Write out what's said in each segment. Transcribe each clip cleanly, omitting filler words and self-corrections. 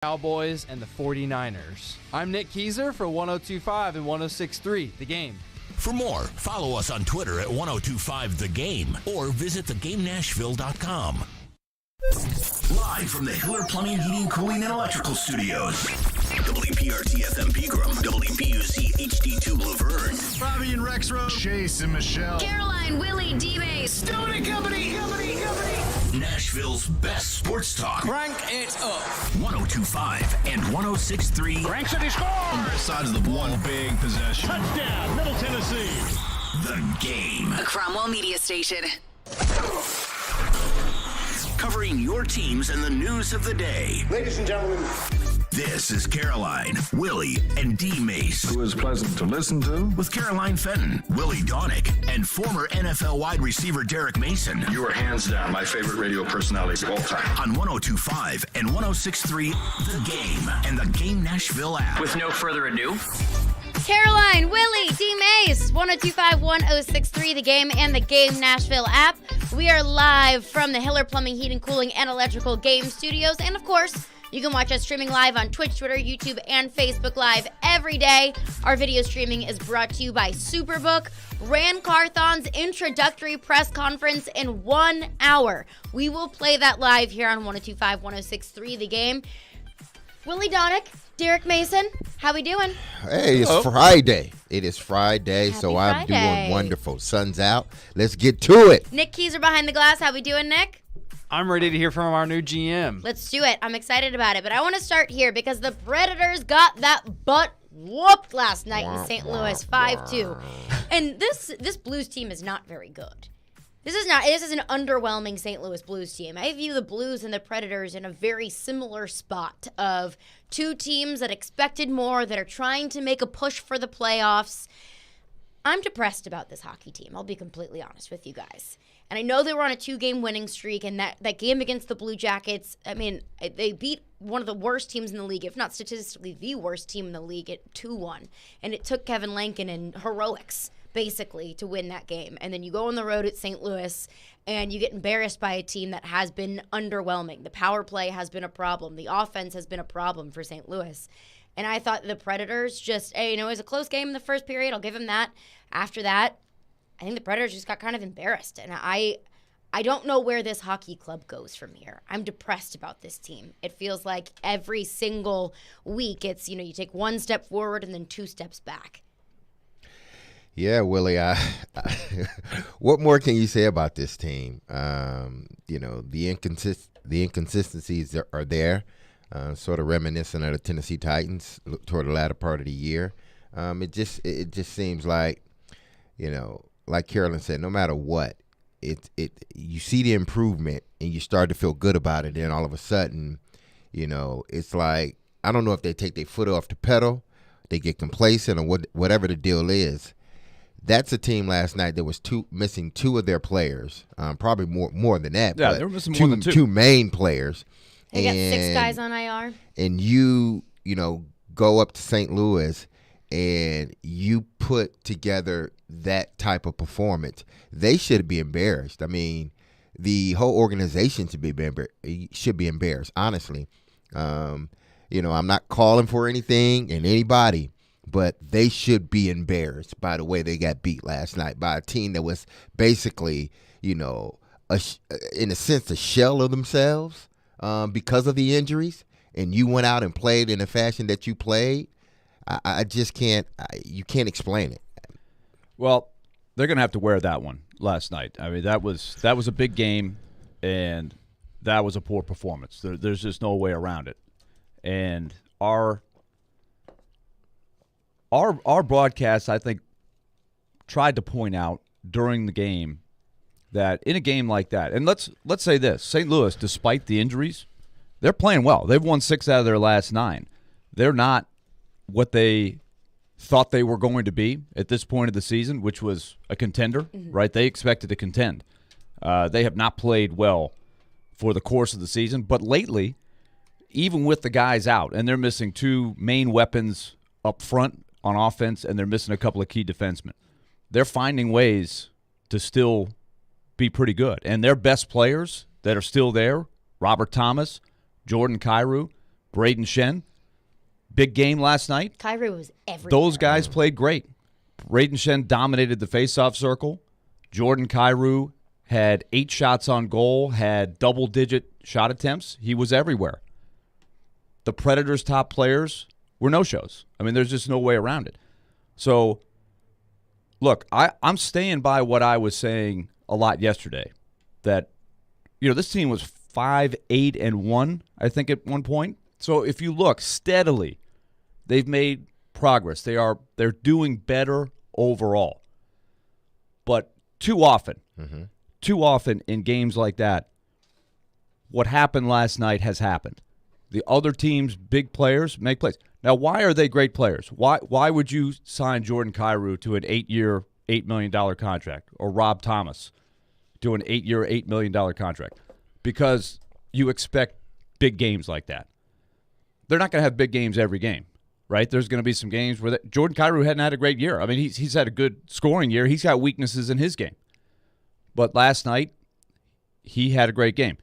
Cowboys and the 49ers. I'm Nick Keyser for 102.5 and 106.3 The Game. For more, follow us on Twitter at 1025 The Game or visit thegamenashville.com. Live from the Hiller Plumbing, Heating, Cooling, and Electrical Studios. WPRT-FM Pegram, WPUC HD2 Laverne. Bobby and Rex Road. Chase and Michelle. Caroline, Willie, D-Bay. Stillman and Company. Nashville's best sports talk. Crank it up. 1025 and 1063. Cranks it, he scores. On both sides of the one big possession. Touchdown, Middle Tennessee. The Game. A Cromwell Media Station. Covering your teams and the news of the day. Ladies and gentlemen. This is Caroline, Willie, and D. Mace. Who is pleasant to listen to. With Caroline Fenton, Willie Donick, and former NFL wide receiver Derek Mason. You are hands down my favorite radio personality of all time. On 1025 and 1063 The Game and the Game Nashville app. With no further ado, Caroline, Willie, D. Mace, 1025 1063 The Game and the Game Nashville app. We are live from the Hiller Plumbing, Heating, Cooling, and Electrical Game Studios. And of course, you can watch us streaming live on Twitch, Twitter, YouTube, and Facebook Live every day. Our video streaming is brought to you by Superbook. Ran Carthon's introductory press conference in 1 hour. We will play that live here on 1025 1063 The Game. Willie Donick, Derek Mason, how we doing? Hey, it's Friday. It is Friday, Happy so I'm Friday. doing wonderful. Sun's out. Let's get to it. Nick Keyser behind the glass. How we doing, Nick? I'm ready to hear from our new GM. Let's do it. I'm excited about it. But I want to start here because the Predators got that butt whooped last night in St. Louis, 5-2. And this Blues team is not very good. This is an underwhelming St. Louis Blues team. I view the Blues and the Predators in a very similar spot of two teams that expected more, that are trying to make a push for the playoffs. I'm depressed about this hockey team. I'll be completely honest with you guys. And I know they were on a 2-game winning streak, and that game against the Blue Jackets, I mean, they beat one of the worst teams in the league, if not statistically the worst team in the league, at 2-1. And it took Kevin Lankin and heroics, basically, to win that game. And then you go on the road at St. Louis, and you get embarrassed by a team that has been underwhelming. The power play has been a problem. The offense has been a problem for St. Louis. And I thought the Predators just, hey, it was a close game in the first period. I'll give them that. After that, I think the Predators just got kind of embarrassed. And I don't know where this hockey club goes from here. I'm depressed about this team. It feels like every single week it's, you take one step forward and then 2 steps back. Yeah, Willie, what more can you say about this team? The inconsistencies are there, sort of reminiscent of the Tennessee Titans toward the latter part of the year. It just seems like, like Carolyn said, no matter what, you see the improvement and you start to feel good about it. Then all of a sudden, it's like, I don't know if they take their foot off the pedal, they get complacent, or whatever the deal is. That's a team last night that was missing 2 of their players, probably more than that. Yeah, but they were missing more than 2. 2 main players. They got 6 guys on IR. And you go up to St. Louis and you put together that type of performance. They should be embarrassed. I mean, the whole organization should be embarrassed, honestly. I'm not calling for anything and anybody, but they should be embarrassed by the way they got beat last night by a team that was basically, in a sense, a shell of themselves because of the injuries. And you went out and played in the fashion that you played. I just can't. You can't explain it. Well, they're going to have to wear that one last night. I mean, that was a big game, and that was a poor performance. There's just no way around it. And our broadcast, I think, tried to point out during the game that in a game like that, and let's say this: St. Louis, despite the injuries, they're playing well. They've won 6 out of their last 9. They're not what they thought they were going to be at this point of the season, which was a contender, right? They expected to contend. They have not played well for the course of the season, but lately, even with the guys out, and they're missing 2 main weapons up front on offense, and they're missing a couple of key defensemen, they're finding ways to still be pretty good. And their best players that are still there, Robert Thomas, Jordan Kyrou, Braden Shen, big game last night. Kyrie was everywhere. Those guys played great. Braden Shen dominated the faceoff circle. Jordan Kyrou had 8 shots on goal, had double-digit shot attempts. He was everywhere. The Predators' top players were no-shows. I mean, there's just no way around it. So, look, I'm staying by what I was saying a lot yesterday, that, this team was 5-8-1, I think, at one point. So if you look steadily, they've made progress. They're doing better overall. But too often in games like that, what happened last night has happened. The other team's big players make plays. Now, why are they great players? Why would you sign Jordan Kyrou to an 8-year, $8 million contract, or Rob Thomas to an 8-year, $8 million contract? Because you expect big games like that. They're not going to have big games every game, right? There's going to be some games where Jordan Kyrou hadn't had a great year. I mean, he's had a good scoring year. He's got weaknesses in his game. But last night, he had a great game.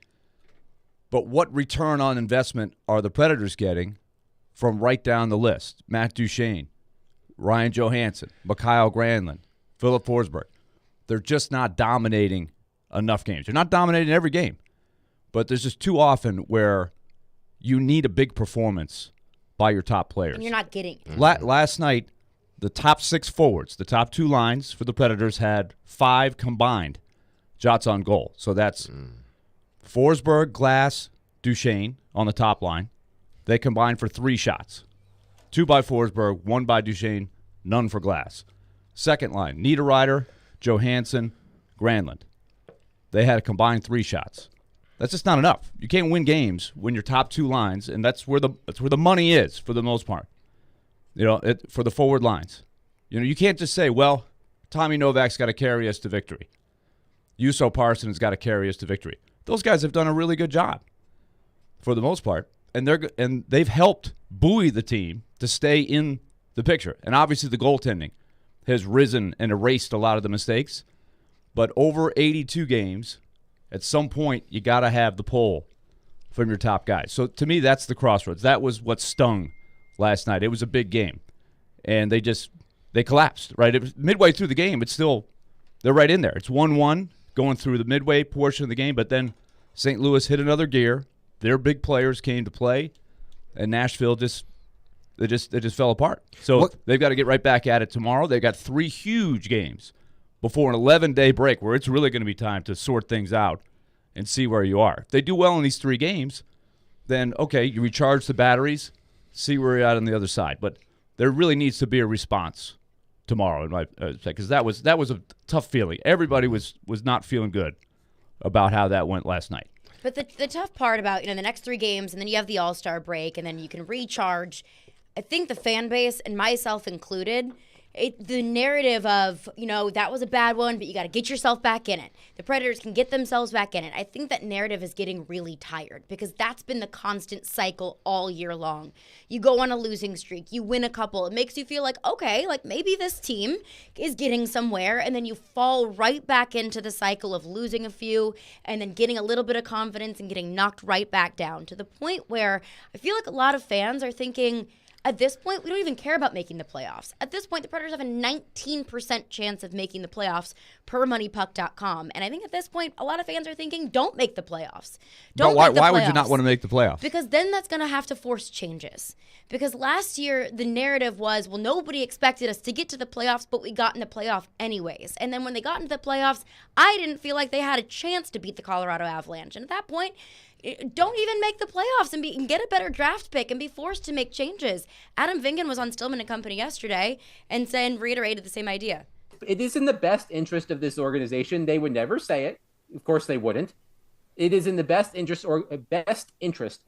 But what return on investment are the Predators getting from right down the list? Matt Duchene, Ryan Johansson, Mikhail Granlund, Philip Forsberg. They're just not dominating enough games. They're not dominating every game. But there's just too often where you need a big performance by your top players. And you're not getting it. Last night, the top 6 forwards, the top 2 lines for the Predators had 5 combined shots on goal. So that's Forsberg, Glass, Duchene on the top line. They combined for 3 shots. 2 by Forsberg, 1 by Duchene, none for Glass. Second line, Niederreiter, Johansson, Granlund. They had a combined 3 shots. That's just not enough. You can't win games when your top 2 lines, and that's where the money is for the most part. For the forward lines. You can't just say, well, Tommy Novak's got to carry us to victory. Juuso Parsons got to carry us to victory. Those guys have done a really good job for the most part, and they've helped buoy the team to stay in the picture. And obviously the goaltending has risen and erased a lot of the mistakes. But over 82 games, at some point, you got to have the pull from your top guys. So to me, that's the crossroads. That was what stung last night. It was a big game, and they collapsed. Right, it was midway through the game. They're right in there. It's 1-1 going through the midway portion of the game, but then St. Louis hit another gear. Their big players came to play, and Nashville just fell apart. So they've got to get right back at it tomorrow. They've got 3 huge games before an 11-day break where it's really going to be time to sort things out and see where you are. If they do well in these 3 games, then, okay, you recharge the batteries, see where you're at on the other side. But there really needs to be a response tomorrow, in my because that was a tough feeling. Everybody was not feeling good about how that went last night. But the tough part about, the next 3 games, and then you have the All-Star break, and then you can recharge. I think the fan base, and myself included, the narrative of, that was a bad one, but you got to get yourself back in it. The Predators can get themselves back in it. I think that narrative is getting really tired because that's been the constant cycle all year long. You go on a losing streak, you win a couple. It makes you feel like, okay, like maybe this team is getting somewhere, and then you fall right back into the cycle of losing a few and then getting a little bit of confidence and getting knocked right back down to the point where I feel like a lot of fans are thinking, at this point, we don't even care about making the playoffs. At this point, the Predators have a 19% chance of making the playoffs per moneypuck.com. And I think at this point, a lot of fans are thinking, don't make the playoffs. Why would you not want to make the playoffs? Because then that's going to have to force changes. Because last year, the narrative was, well, nobody expected us to get to the playoffs, but we got in the playoff anyways. And then when they got into the playoffs, I didn't feel like they had a chance to beat the Colorado Avalanche. And at that point, don't even make the playoffs and get a better draft pick and be forced to make changes. Adam Vingan was on Stillman and Company yesterday and reiterated the same idea. It is in the best interest of this organization. They would never say it. Of course they wouldn't. It is in the best interest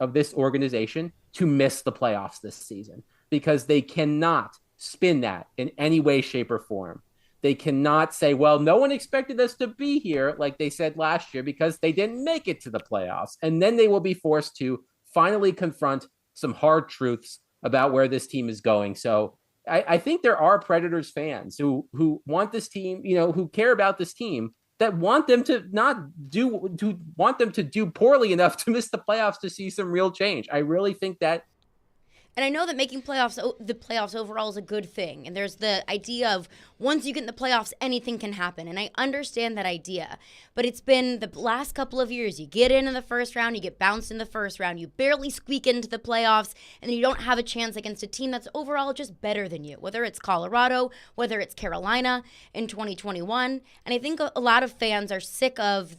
of this organization to miss the playoffs this season because they cannot spin that in any way, shape, or form. They cannot say, well, no one expected us to be here, like they said last year, because they didn't make it to the playoffs. And then they will be forced to finally confront some hard truths about where this team is going. So I think there are Predators fans who want this team, who care about this team, that want them to do poorly enough to miss the playoffs to see some real change. I really think that. And I know that making the playoffs overall is a good thing. And there's the idea of once you get in the playoffs, anything can happen. And I understand that idea. But it's been the last couple of years. You get in the first round, you get bounced in the first round, you barely squeak into the playoffs, and then you don't have a chance against a team that's overall just better than you, whether it's Colorado, whether it's Carolina in 2021. And I think a lot of fans are sick of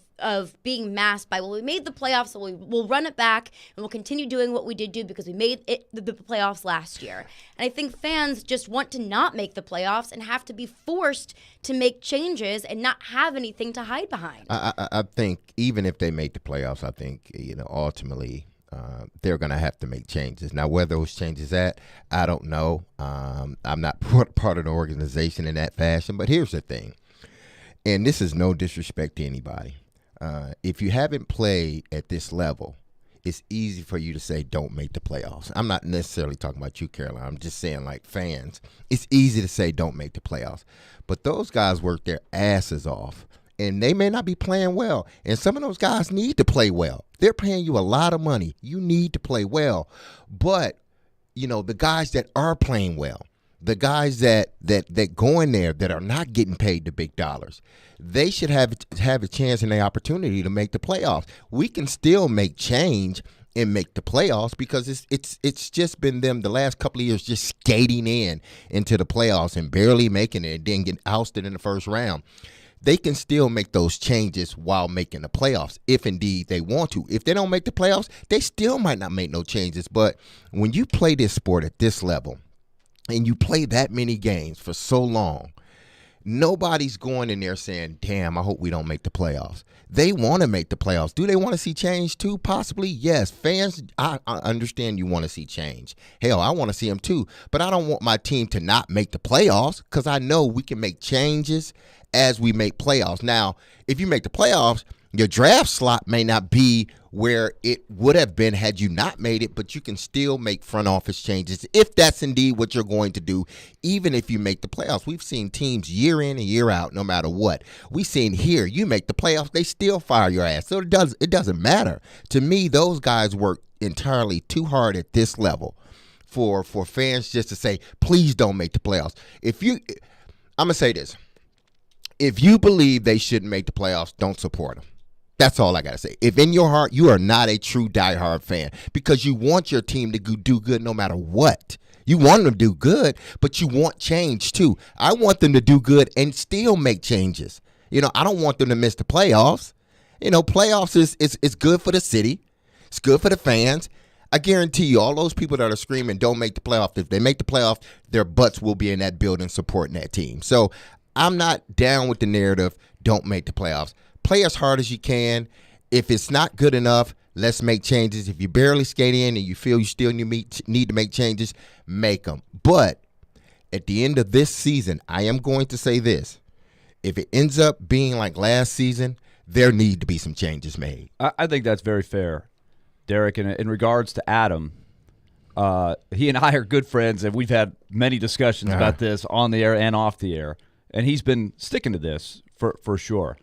being masked by, well, we made the playoffs, so we'll run it back, and we'll continue doing what we did do because we made the playoffs last year. And I think fans just want to not make the playoffs and have to be forced to make changes and not have anything to hide behind. I think even if they make the playoffs, I think, ultimately they're going to have to make changes. Now, where those changes at, I don't know. I'm not part of the organization in that fashion, but here's the thing, and this is no disrespect to anybody. If you haven't played at this level, it's easy for you to say don't make the playoffs. I'm not necessarily talking about you, Caroline. I'm just saying, like, fans, it's easy to say don't make the playoffs. But those guys work their asses off, and they may not be playing well. And some of those guys need to play well. They're paying you a lot of money. You need to play well. But, the guys that are playing well, the guys that go in there that are not getting paid the big dollars, they should have a chance and the opportunity to make the playoffs. We can still make change and make the playoffs because it's just been them the last couple of years just skating into the playoffs and barely making it and then getting ousted in the first round. They can still make those changes while making the playoffs if indeed they want to. If they don't make the playoffs, they still might not make no changes. But when you play this sport at this level, and you play that many games for so long, nobody's going in there saying, damn, I hope we don't make the playoffs. They want to make the playoffs. Do they want to see change too? Possibly, yes. Fans, I understand you want to see change. Hell, I want to see them too. But I don't want my team to not make the playoffs because I know we can make changes as we make playoffs. Now, if you make the playoffs, your draft slot may not be where it would have been had you not made it, but you can still make front office changes if that's indeed what you're going to do, even if you make the playoffs. We've seen teams year in and year out, no matter what. We've seen here, you make the playoffs, they still fire your ass. So it doesn't matter. To me, those guys work entirely too hard at this level for fans just to say, please don't make the playoffs. I'm going to say this. If you believe they shouldn't make the playoffs, don't support them. That's all I got to say. If in your heart you are not a true diehard fan because you want your team to do good no matter what. You want them to do good, but you want change too. I want them to do good and still make changes. I don't want them to miss the playoffs. Playoffs is good for the city. It's good for the fans. I guarantee you all those people that are screaming don't make the playoffs, if they make the playoffs, their butts will be in that building supporting that team. So I'm not down with the narrative, don't make the playoffs. Play as hard as you can. If it's not good enough, let's make changes. If you barely skate in and you feel you still need to make changes, make them. But at the end of this season, I am going to say this. If it ends up being like last season, there need to be some changes made. I think that's very fair, Derek. In regards to Adam, he and I are good friends, and we've had many discussions about this on the air and off the air. And he's been sticking to this for sure.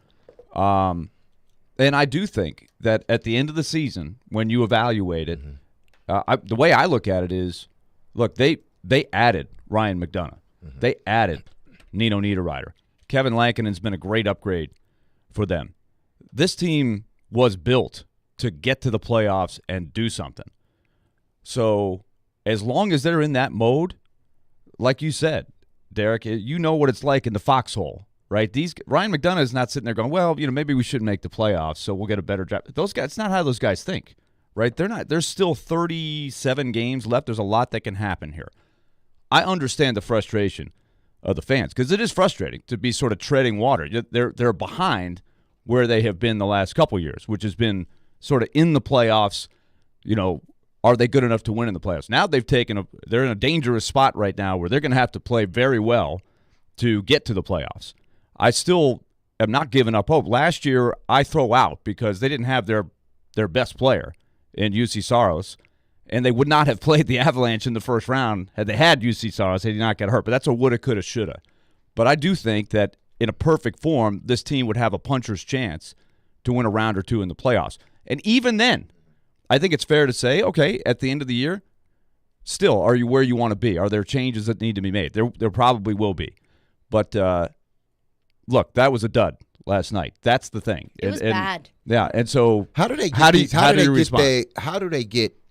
And I do think that at the end of the season, when you evaluate it, the way I look at it is, look, they added Ryan McDonough. They added Nino Niederreiter. Kevin Lankinen's been a great upgrade for them. This team was built to get to the playoffs and do something. So as long as they're in that mode, like you said, Derek, you know what it's like in the foxhole, right? Ryan McDonough is not sitting there going, well, maybe we shouldn't make the playoffs, so we'll get a better draft. Those guys, it's not how those guys think, right? They're not. There's still 37 games left. There's a lot that can happen here. I understand the frustration of the fans because it is frustrating to be sort of treading water. They're behind where they have been the last couple years, which has been sort of in the playoffs. Are they good enough to win in the playoffs? Now they're in a dangerous spot right now where they're going to have to play very well to get to the playoffs. I still am not giving up hope. Last year, I throw out because they didn't have their best player in UC Saros, and they would not have played the Avalanche in the first round had they had UC Saros had he not got hurt. But that's a woulda, coulda, shoulda. But I do think that in a perfect form, this team would have a puncher's chance to win a round or two in the playoffs. And even then, I think it's fair to say, okay, at the end of the year, still, are you where you want to be? Are there changes that need to be made? There probably will be. But, look, that was a dud last night. That's the thing. It was bad. Yeah, and so how do they get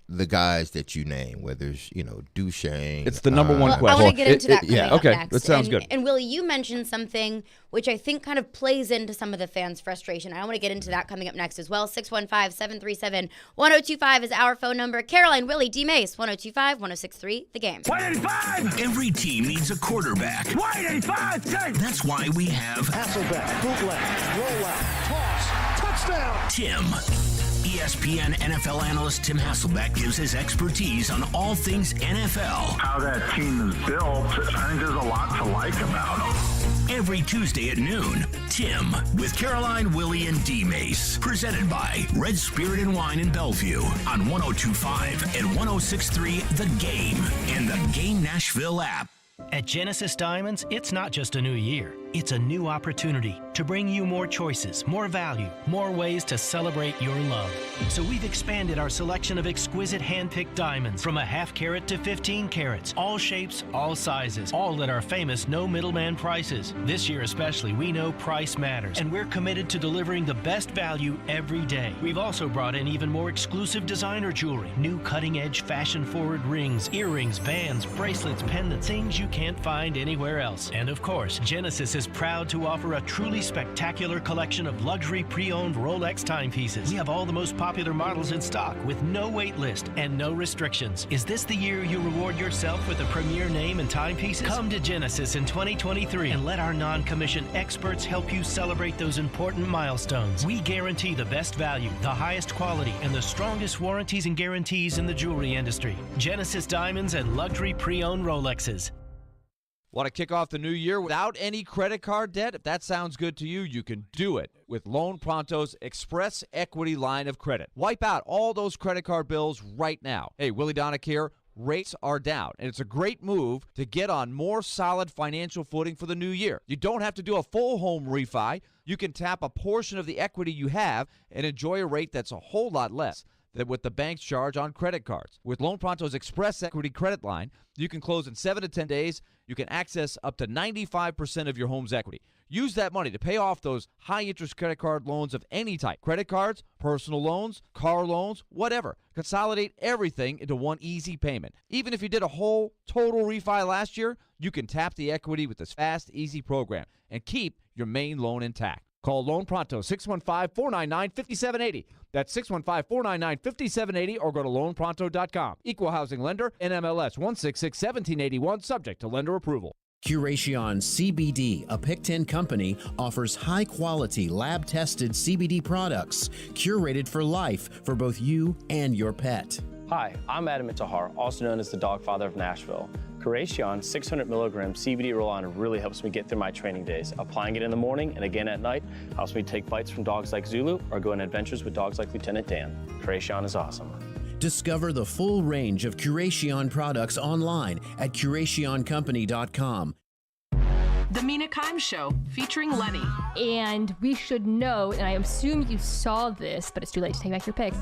the guys that you name, whether it's, Duchesne? It's the number one question. I want to get into that coming up okay, next. that sounds good. And Willie, you mentioned something which I think kind of plays into some of the fans' frustration. I want to get into that coming up next as well. 615-737-1025 is our phone number. Caroline, Willie, D. Mace, 1025-1063, The Game. 185! Every team needs a quarterback. 185! That's why we have Hasselbeck, bootleg, rollout, toss, touchdown! Tim. ESPN NFL analyst Tim Hasselbeck gives his expertise on all things NFL. How that team is built, I think there's a lot to like about them. Every Tuesday at noon, Tim with Caroline, Willie, and D-Mace. Presented by Red Spirit and Wine in Bellevue on 102.5 and 106.3 The Game and the Game Nashville app. At Genesis Diamonds, it's not just a new year. It's a new opportunity to bring you more choices, more value, more ways to celebrate your love. So we've expanded our selection of exquisite hand-picked diamonds from a half carat to 15 carats, all shapes, all sizes, all at our famous no middleman prices. This year especially, we know price matters, and we're committed to delivering the best value every day. We've also brought in even more exclusive designer jewelry, new cutting-edge fashion-forward rings, earrings, bands, bracelets, pendants, things you can't find anywhere else. And of course, Genesis is proud to offer a truly spectacular collection of luxury pre-owned Rolex timepieces. We have all the most popular models in stock with no wait list and no restrictions. Is this the year you reward yourself with a premier name and timepieces? Come to Genesis in 2023 and let our non-commissioned experts help you celebrate those important milestones. We guarantee the best value, the highest quality, and the strongest warranties and guarantees in the jewelry industry. Genesis Diamonds and luxury pre-owned Rolexes. Want to kick off the new year without any credit card debt? If that sounds good to you, you can do it with Loan Pronto's Express Equity Line of Credit. Wipe out all those credit card bills right now. Hey, Willie Donick here. Rates are down, and it's a great move to get on more solid financial footing for the new year. You don't have to do a full home refi. You can tap a portion of the equity you have and enjoy a rate that's a whole lot less than what the banks charge on credit cards. With Loan Pronto's Express Equity Credit Line, you can close in 7 to 10 days. You can access up to 95% of your home's equity. Use that money to pay off those high-interest credit card loans of any type. Credit cards, personal loans, car loans, whatever. Consolidate everything into one easy payment. Even if you did a whole total refi last year, you can tap the equity with this fast, easy program and keep your main loan intact. Call Loan Pronto, 615-499-5780. That's 615-499-5780, or go to loanpronto.com. Equal housing lender, NMLS 1661781, subject to lender approval. Curation CBD, a Picton company, offers high-quality, lab-tested CBD products curated for life for both you and your pet. Hi, I'm Adam Intihar, also known as the Dog Father of Nashville. Curation 600 milligram CBD roll-on really helps me get through my training days. Applying it in the morning and again at night helps me take bites from dogs like Zulu or go on adventures with dogs like Lieutenant Dan. Curation is awesome. Discover the full range of Curation products online at CurationCompany.com. The Mina Kimes Show, featuring Lenny. And we should know, and I assume you saw this, but it's too late to take back your pick.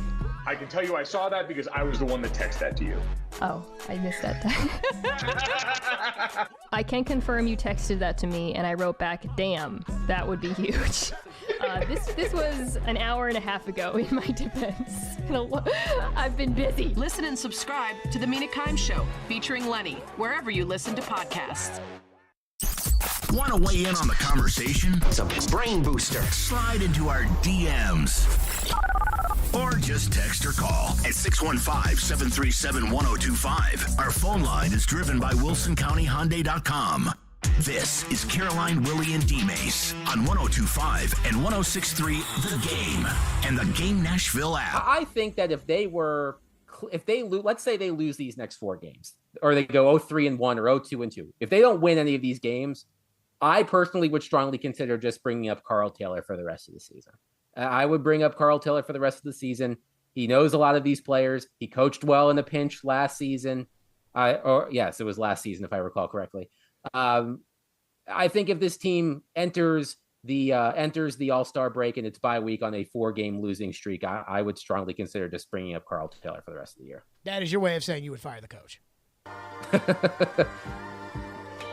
I can tell you I saw that because I was the one that texted that to you. Oh, I missed that. I can confirm you texted that to me, and I wrote back, damn, that would be huge. This was an hour and a half ago in my defense. I've been busy. Listen and subscribe to The Mina Kimes Show, featuring Lenny, wherever you listen to podcasts. Want to weigh in on the conversation? It's a brain booster. Slide into our DMs. Or just text or call at 615-737-1025. Our phone line is driven by WilsonCountyHyundai.com. This is Caroline, Willie, and D-Mace on 102.5 and 106.3 The Game and the Game Nashville app. I think that if they let's say they lose these next 4 games, or they go 0-3-1 or 0-2-2. If they don't win any of these games, I personally would strongly consider just bringing up Carl Taylor for the rest of the season. I would bring up Carl Taylor for the rest of the season. He knows a lot of these players. He coached well in a pinch last season. Yes, it was last season, if I recall correctly. I think if this team enters the All-Star break and its bye week on a 4-game losing streak, I would strongly consider just bringing up Carl Taylor for the rest of the year. That is your way of saying you would fire the coach.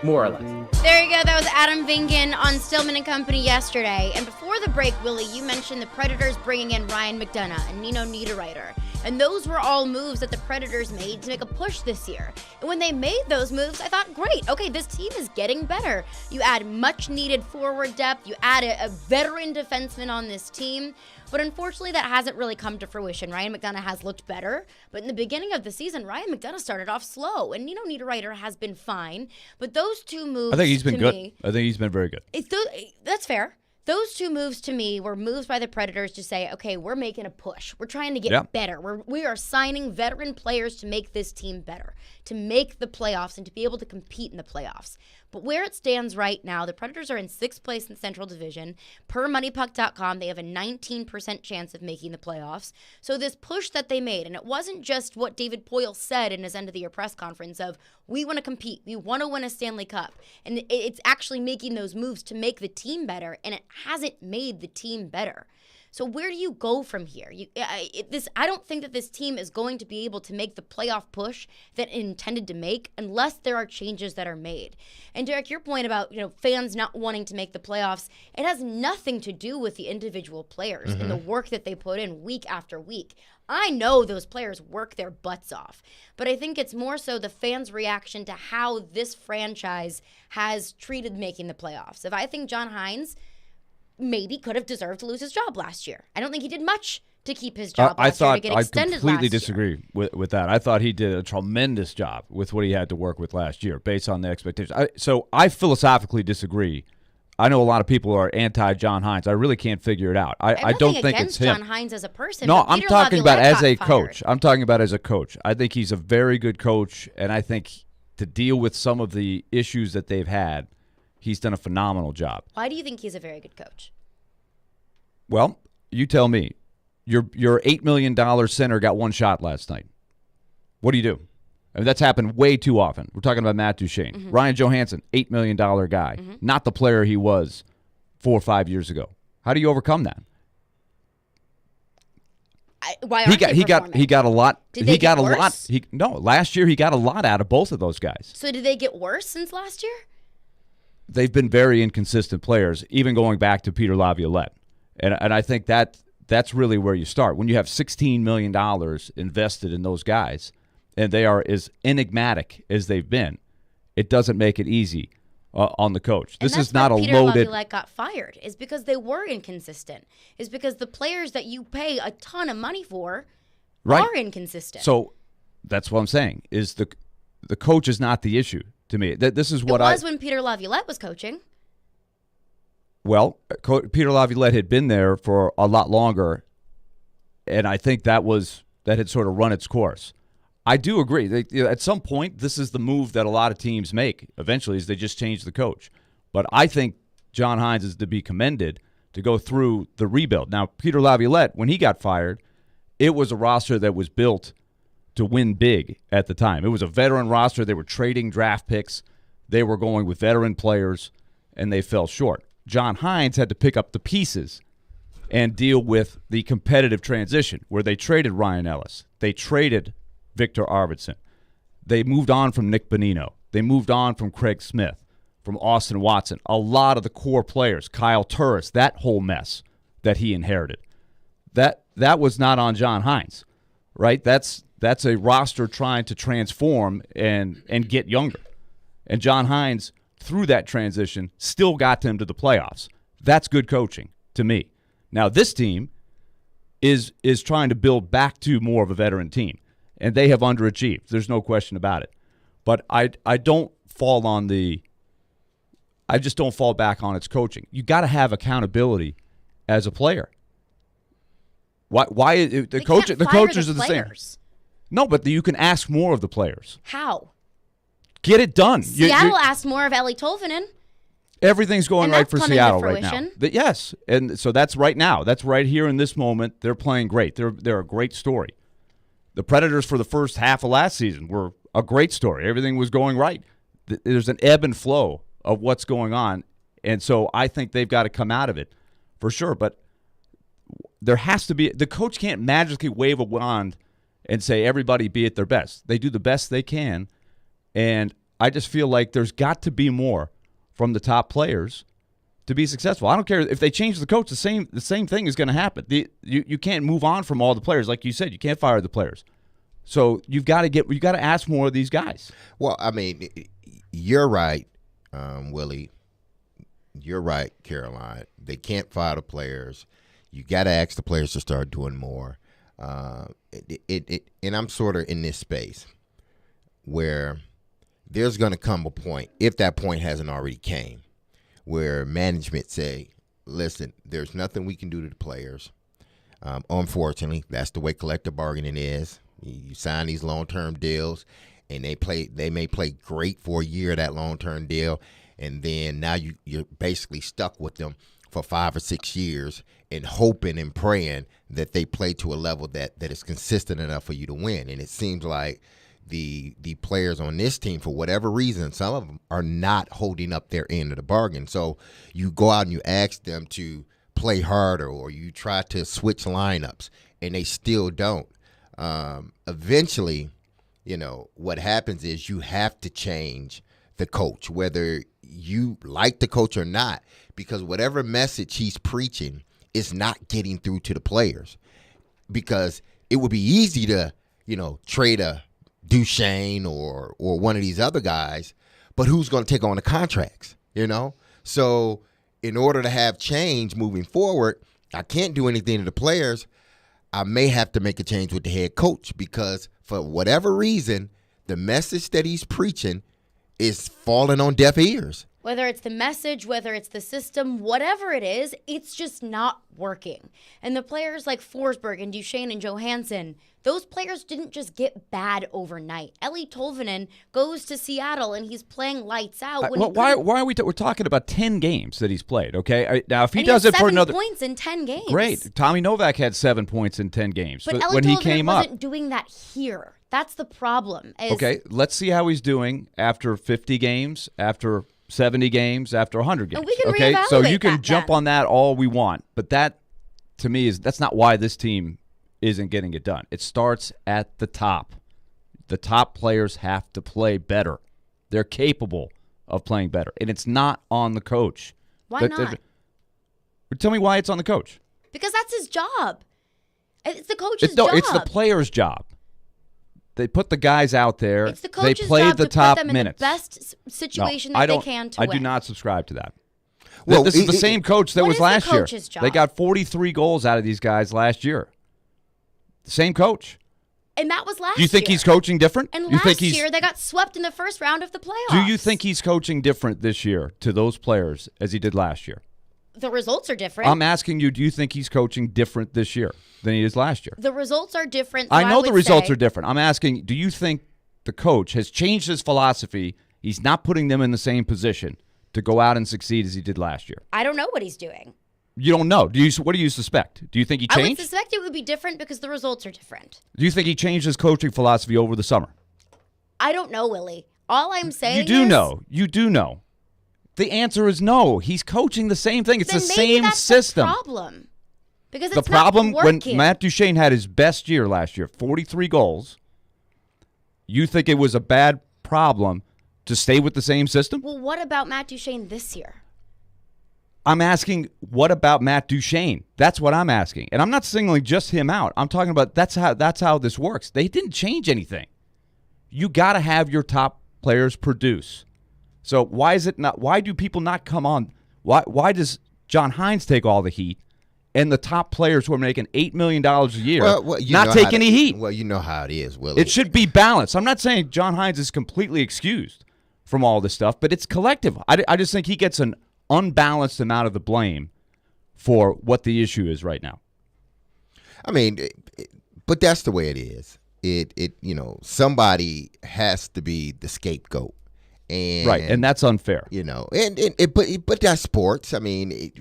More or less. There you go. That was Adam Vingan on Stillman and Company yesterday. And before the break, Willie, you mentioned the Predators bringing in Ryan McDonough and Nino Niederreiter. And those were all moves that the Predators made to make a push this year. And when they made those moves, I thought, great, okay, this team is getting better. You add much needed forward depth. You add a veteran defenseman on this team. But unfortunately, that hasn't really come to fruition. Ryan McDonough has looked better. But in the beginning of the season, Ryan McDonough started off slow. And Nino Niederreiter has been fine. But those two moves, I think he's been good. Me, I think he's been very good. That's fair. Those two moves to me were moves by the Predators to say, okay, we're making a push. We're trying to get better. We are signing veteran players to make this team better, to make the playoffs and to be able to compete in the playoffs. But where it stands right now, the Predators are in 6th place in the Central Division. Per MoneyPuck.com, they have a 19% chance of making the playoffs. So this push that they made, and it wasn't just what David Poile said in his end-of-the-year press conference of, we want to compete, we want to win a Stanley Cup. And it's actually making those moves to make the team better, and it hasn't made the team better. So where do you go from here? I don't think that this team is going to be able to make the playoff push that it intended to make unless there are changes that are made. And Derek, your point about fans not wanting to make the playoffs, it has nothing to do with the individual players and the work that they put in week after week. I know those players work their butts off, but I think it's more so the fans' reaction to how this franchise has treated making the playoffs. If I think John Hines maybe could have deserved to lose his job last year. I don't think he did much to keep his job last year to get extended last year. I completely disagree with that. I thought he did a tremendous job with what he had to work with last year based on the expectations. So I philosophically disagree. I know a lot of people are anti-John Hines. I really can't figure it out. I don't think it's him. John Hines as a person. No, I'm talking about as a coach. I'm talking about as a coach. I think he's a very good coach, and I think to deal with some of the issues that they've had, he's done a phenomenal job. Why do you think he's a very good coach? Well, you tell me. Your $8 million center got one shot last night. What do you do? I mean, that's happened way too often. We're talking about Matt Duchene. Mm-hmm. Ryan Johansson, $8 million guy. Mm-hmm. Not the player he was 4 or 5 years ago. How do you overcome that? Why aren't he got a lot. Did they get worse? Last year he got a lot out of both of those guys. So did they get worse since last year? They've been very inconsistent players, even going back to Peter Laviolette. And I think that's really where you start. When you have $16 million invested in those guys, and they are as enigmatic as they've been, it doesn't make it easy on the coach. This is not a Peter loaded. Laviolette got fired is because they were inconsistent. Is because the players that you pay a ton of money for are inconsistent. So that's what I'm saying. Is the coach is not the issue to me. This is what it was when Peter Laviolette was coaching. Well, Peter Laviolette had been there for a lot longer, and I think that had sort of run its course. I do agree. At some point, this is the move that a lot of teams make eventually is they just change the coach. But I think John Hines is to be commended to go through the rebuild. Now, Peter Laviolette, when he got fired, it was a roster that was built to win big at the time. It was a veteran roster. They were trading draft picks. They were going with veteran players, and they fell short. John Hines had to pick up the pieces and deal with the competitive transition where they traded Ryan Ellis. They traded Victor Arvidsson. They moved on from Nick Bonino. They moved on from Craig Smith, from Austin Watson. A lot of the core players, Kyle Turris, that whole mess that he inherited. That was not on John Hines, right? That's a roster trying to transform and get younger. And John Hines, through that transition, still got them to the playoffs. That's good coaching to me. Now, this team is trying to build back to more of a veteran team, and they have underachieved. There's no question about it. But I don't fall on I just don't fall back on its coaching. You got to have accountability as a player. Why the coaches are the same? No, but you can ask more of the players. How? Get it done. Seattle asked more of Ellie Tolvanen. Everything's going right for Seattle right now. But yes, and so that's right now. That's right here in this moment. They're playing great. They're a great story. The Predators for the first half of last season were a great story. Everything was going right. There's an ebb and flow of what's going on. And so I think they've got to come out of it for sure. But there has to be – the coach can't magically wave a wand and say everybody be at their best. They do the best they can. And I just feel like there's got to be more from the top players to be successful. I don't care if they change the coach, the same thing is going to happen. You can't move on from all the players. Like you said, you can't fire the players. So you've got to ask more of these guys. Well, I mean, you're right, Willie. You're right, Caroline. They can't fire the players. You got to ask the players to start doing more. And I'm sort of in this space where there's going to come a point, if that point hasn't already came, where management say, listen, there's nothing we can do to the players. Unfortunately, that's the way collective bargaining is. You sign these long-term deals, and they may play great for a year, that long-term deal, and then now you're basically stuck with them for 5 or 6 years and hoping and praying that they play to a level that is consistent enough for you to win. And it seems like the players on this team, for whatever reason, some of them are not holding up their end of the bargain. So you go out and you ask them to play harder, or you try to switch lineups, and they still don't. Eventually, what happens is you have to change the coach, whether you like the coach or not, because whatever message he's preaching is not getting through to the players. Because it would be easy to, trade a Duchesne or one of these other guys, but who's going to take on the contracts, So in order to have change moving forward, I can't do anything to the players. I may have to make a change with the head coach, because for whatever reason, the message that he's preaching is falling on deaf ears. Whether it's the message, whether it's the system, whatever it is, it's just not working. And the players like Forsberg and Duchesne and Johansson, those players didn't just get bad overnight. Eli Tolvanen goes to Seattle and he's playing lights out. Why are we? We're talking about 10 games that he's played. Okay, now if he does it for another 7 points in 10 games, great. Tommy Novak had 7 points in 10 games, but when Eli he came Tolvanen up. wasn't doing that here. That's the problem. Okay, let's see how he's doing after 50 games, after 70 games, after 100 games. And we can okay, so you can that jump then. on that all we want, but that, to me, that's not why this team isn't getting it done. It starts at the top. The top players have to play better. They're capable of playing better, and it's not on the coach. Why not? Tell me why it's on the coach. Because that's his job. It's the coach's No, job. it's the player's job. They put the guys out there. It's the coach's they play job the to top put them minutes. in the best situation No, that they can to I win. do not subscribe to that. Well, this is the same coach that What was is the last year. coach's job? They got 43 goals out of these guys last year. The same coach. And that was last year. Do you think he's coaching different? And you last year, they got swept in the first round of the playoffs. Do you think he's coaching different this year to those players as he did last year? The results are different. I'm asking you, do you think he's coaching different this year than he is last year? The results are different. So I know the would results say- are different. I'm asking, do you think the coach has changed his philosophy? He's not putting them in the same position to go out and succeed as he did last year. I don't know what he's doing. You don't know. What do you suspect? Do you think he I would changed? suspect it would be different because the results are different. Do you think he changed his coaching philosophy over the summer? I don't know, Willie. All I'm saying You do is, know. You do know. The answer is no. He's coaching the same thing. It's then the maybe same that's system. The problem. Because The it's problem not when working. Matt Duchesne had his best year last year, 43 goals, you think it was a bad problem to stay with the same system? Well, what about Matt Duchesne this year? I'm asking, what about Matt Duchesne? That's what I'm asking. And I'm not singling just him out. I'm talking about that's how this works. They didn't change anything. You got to have your top players produce. So why do people not come on? Why does John Hines take all the heat and the top players who are making $8 million a year not take any heat? Well, you know how it is, Willie. It should be balanced. I'm not saying John Hines is completely excused from all this stuff, but it's collective. I just think he gets an unbalanced amount of the blame for what the issue is right now. I mean, but that's the way it is. Somebody has to be the scapegoat. And, right, and that's unfair. But that's sports. I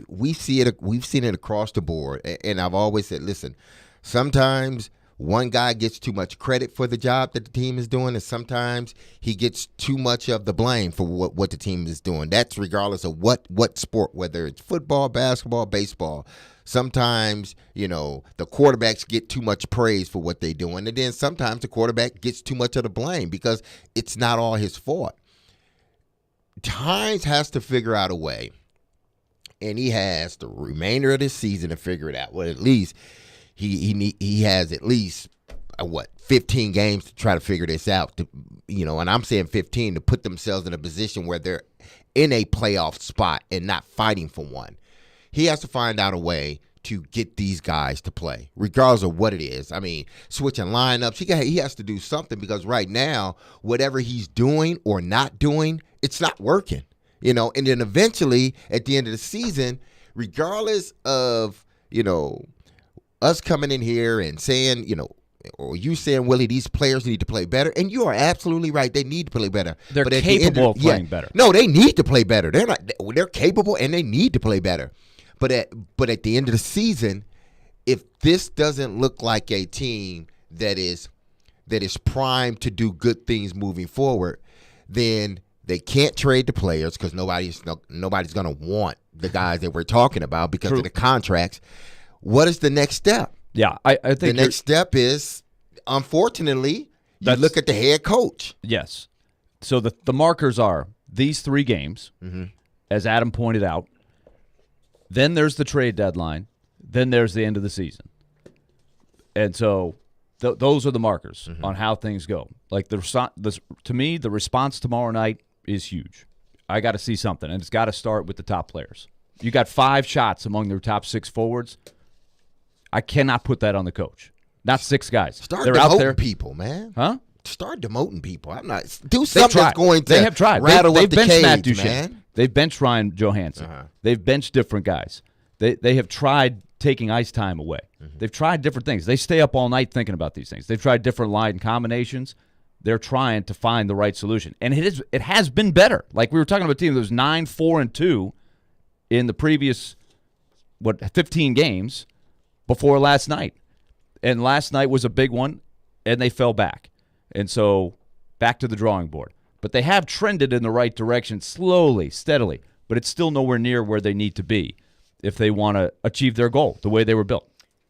we've seen it across the board. And I've always said, listen, sometimes one guy gets too much credit for the job that the team is doing, and sometimes he gets too much of the blame for what the team is doing. That's regardless of what sport, whether it's football, basketball, baseball. Sometimes, the quarterbacks get too much praise for what they're doing, and then sometimes the quarterback gets too much of the blame because it's not all his fault. Hines has to figure out a way, and he has the remainder of this season to figure it out. Well, at least he has at least 15 games to try to figure this out. And I'm saying 15 to put themselves in a position where they're in a playoff spot and not fighting for one. He has to find out a way to get these guys to play, regardless of what it is. I mean, switching lineups, he has to do something because right now, whatever he's doing or not doing, it's not working. And then eventually, at the end of the season, regardless of, us coming in here and saying, or you saying, Willie, these players need to play better, and you are absolutely right. They need to play better. They're capable of playing better. No, they need to play better. They're capable, and they need to play better. But at the end of the season, if this doesn't look like a team that is primed to do good things moving forward, then they can't trade the players because nobody's going to want the guys that we're talking about because of the contracts. What is the next step? Yeah, I think the next step is, unfortunately, you look at the head coach. Yes. So the markers are these 3 games, as Adam pointed out. Then there's the trade deadline. Then there's the end of the season. And so those are the markers on how things go. Like to me, the response tomorrow night is huge. I got to see something, and it's got to start with the top players. You got 5 shots among their top 6 forwards. I cannot put that on the coach. Not 6 guys. Start They're demoting out there. people, man. Huh? Start demoting people. I'm not do something that's going to they have tried. rattle They've up the benched cage, Matt Duchene. man. They've benched Ryan Johansson. They've benched different guys. They have tried taking ice time away. They've tried different things. They stay up all night thinking about these things. They've tried different line combinations. They're trying to find the right solution. And it has been better. Like we were talking about a team that was 9-4-2 in the previous 15 games before last night. And last night was a big one, and they fell back. And so back to the drawing board. But they have trended in the right direction slowly, steadily. But it's still nowhere near where they need to be if they want to achieve their goal the way they were built.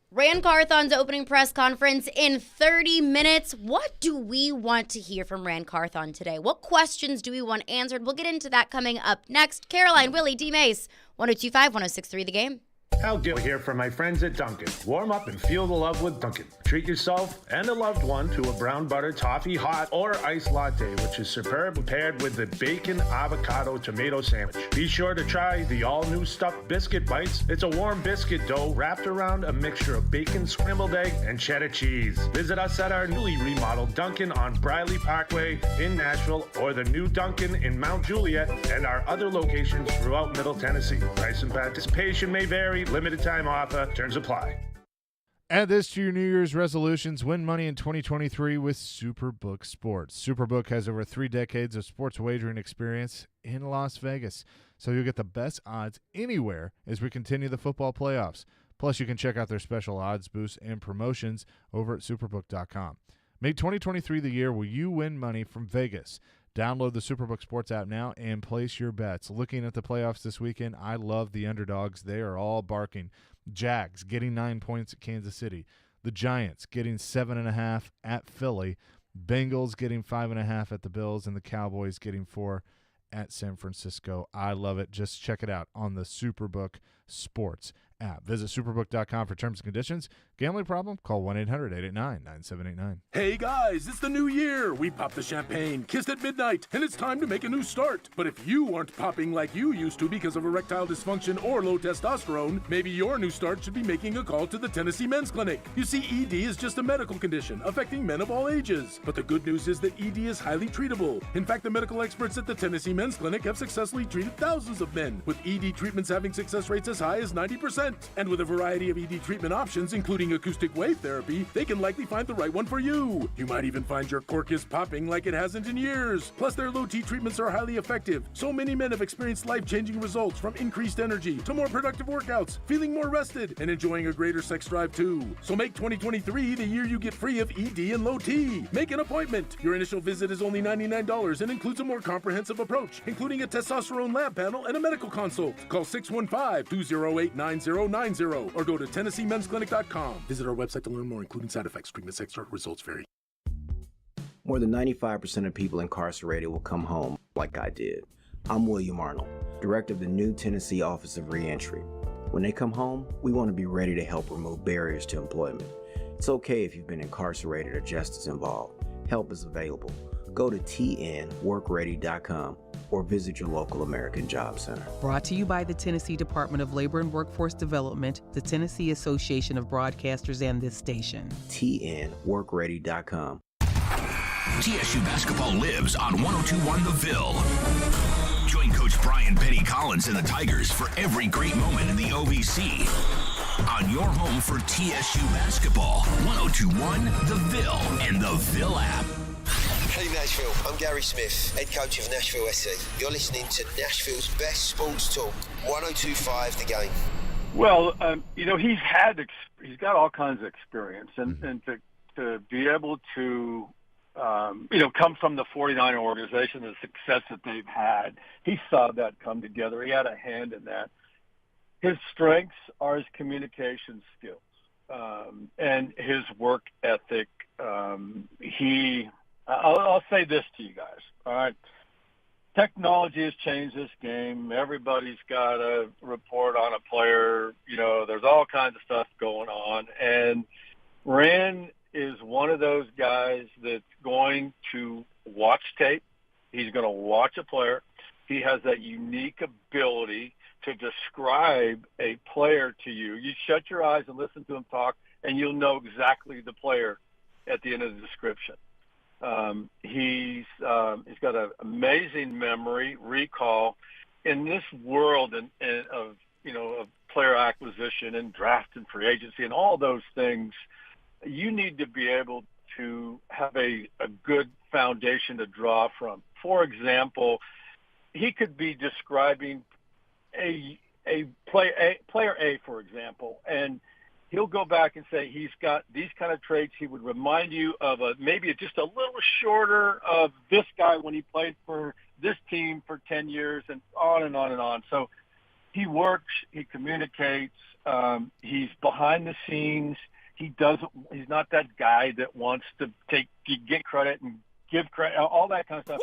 Rand Carthon's opening press conference in 30 minutes. What do we want to hear from Rand Carthon today? What questions do we want answered? We'll get into that coming up next. Caroline, Willie, D. Mace, 102.5, 106.3 The Game. How good to hear from my friends at Dunkin'. Warm up and feel the love with Dunkin'. Treat yourself and a loved one to a brown butter toffee hot or iced latte, which is superb paired with the bacon avocado tomato sandwich. Be sure to try the all-new stuffed biscuit bites. It's a warm biscuit dough wrapped around a mixture of bacon, scrambled egg, and cheddar cheese. Visit us at our newly remodeled Dunkin' on Briley Parkway in Nashville or the new Dunkin' in Mount Juliet and our other locations throughout Middle Tennessee. Price and participation may vary. Limited time offer. Terms apply. Add this to your New Year's resolutions. Win money in 2023 with Superbook Sports. Superbook has over 3 decades of sports wagering experience in Las Vegas, so you'll get the best odds anywhere as we continue the football playoffs. Plus, you can check out their special odds boosts and promotions over at Superbook.com. Make 2023 the year where you win money from Vegas. Download the Superbook Sports app now and place your bets. Looking at the playoffs this weekend, I love the underdogs. They are all barking. Jags getting 9 points at Kansas City. The Giants getting 7.5 at Philly. Bengals getting 5.5 at the Bills. And the Cowboys getting 4 at San Francisco. I love it. Just check it out on the Superbook Sports app. Visit Superbook.com for terms and conditions. Gambling problem? Call 1-800-889-9789. Hey guys, it's the new year. We popped the champagne, kissed at midnight, and it's time to make a new start. But if you aren't popping like you used to because of erectile dysfunction or low testosterone, maybe your new start should be making a call to the Tennessee Men's Clinic. You see, ED is just a medical condition affecting men of all ages. But the good news is that ED is highly treatable. In fact, the medical experts at the Tennessee Men's Clinic have successfully treated thousands of men, with ED treatments having success rates as high as 90%. And with a variety of ED treatment options, including acoustic wave therapy, they can likely find the right one for you. You might even find your cork is popping like it hasn't in years. Plus, their low T treatments are highly effective. So many men have experienced life-changing results, from increased energy to more productive workouts, feeling more rested, and enjoying a greater sex drive too. So make 2023 the year you get free of ED and low T. Make an appointment. Your initial visit is only $99 and includes a more comprehensive approach, including a testosterone lab panel and a medical consult. Call 615-208-9090 or go to TennesseeMen'sClinic.com. Visit our website to learn more, including side effects. Treatment sex drug results vary. More than 95% of people incarcerated will come home like I did. I'm William Arnold, director of the new Tennessee Office of Reentry. When they come home, we want to be ready to help remove barriers to employment. It's okay if you've been incarcerated or justice involved. Help is available. Go to tnworkready.com or visit your local American Job Center. Brought to you by the Tennessee Department of Labor and Workforce Development, the Tennessee Association of Broadcasters, and this station. tnworkready.com. TSU basketball lives on 102.1 The Ville. Join Coach Brian Petty Collins and the Tigers for every great moment in the OVC. On your home for TSU basketball, 102.1 The Ville and the Ville app. Hey Nashville, I'm Gary Smith, head coach of Nashville SC. You're listening to Nashville's best sports talk, 102.5 The Game. Well, he's got all kinds of experience, and to be able to come from the 49er organization, the success that they've had, he saw that come together. He had a hand in that. His strengths are his communication skills and his work ethic. I'll say this to you guys, all right? Technology has changed this game. Everybody's got a report on a player. There's all kinds of stuff going on. And Rand is one of those guys that's going to watch tape. He's going to watch a player. He has that unique ability to describe a player to you. You shut your eyes and listen to him talk, and you'll know exactly the player at the end of the description. He's got an amazing memory, recall. In this world of player acquisition and draft and free agency and all those things, you need to be able to have a good foundation to draw from. For example, he could be describing a player A, for example, and he'll go back and say he's got these kind of traits. He would remind you of maybe just a little shorter of this guy when he played for this team for 10 years, and on and on and on. So he works, he communicates, he's behind the scenes. He's not that guy that wants to get credit and give credit, all that kind of stuff.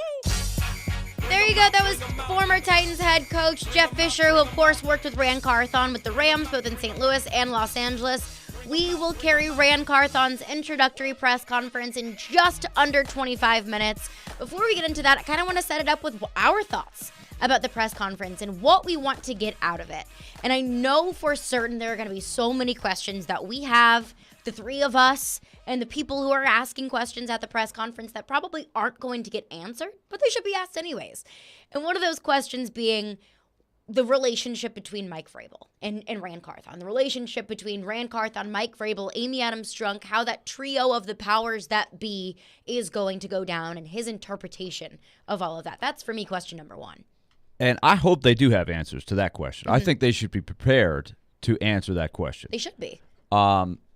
There you go. That was former Titans head coach Jeff Fisher, who, of course, worked with Rand Carthon with the Rams, both in St. Louis and Los Angeles. We will carry Rand Carthon's introductory press conference in just under 25 minutes. Before we get into that, I kind of want to set it up with our thoughts about the press conference and what we want to get out of it. And I know for certain there are going to be so many questions that we have, the three of us, and the people who are asking questions at the press conference that probably aren't going to get answered, but they should be asked anyways. And one of those questions being the relationship between Mike Vrabel and Rand Carthon, the relationship between Rand Carthon, Mike Vrabel, Amy Adams-Strunk, how that trio of the powers that be is going to go down, and his interpretation of all of that. That's, for me, question number one. And I hope they do have answers to that question. Mm-hmm. I think they should be prepared to answer that question. They should be.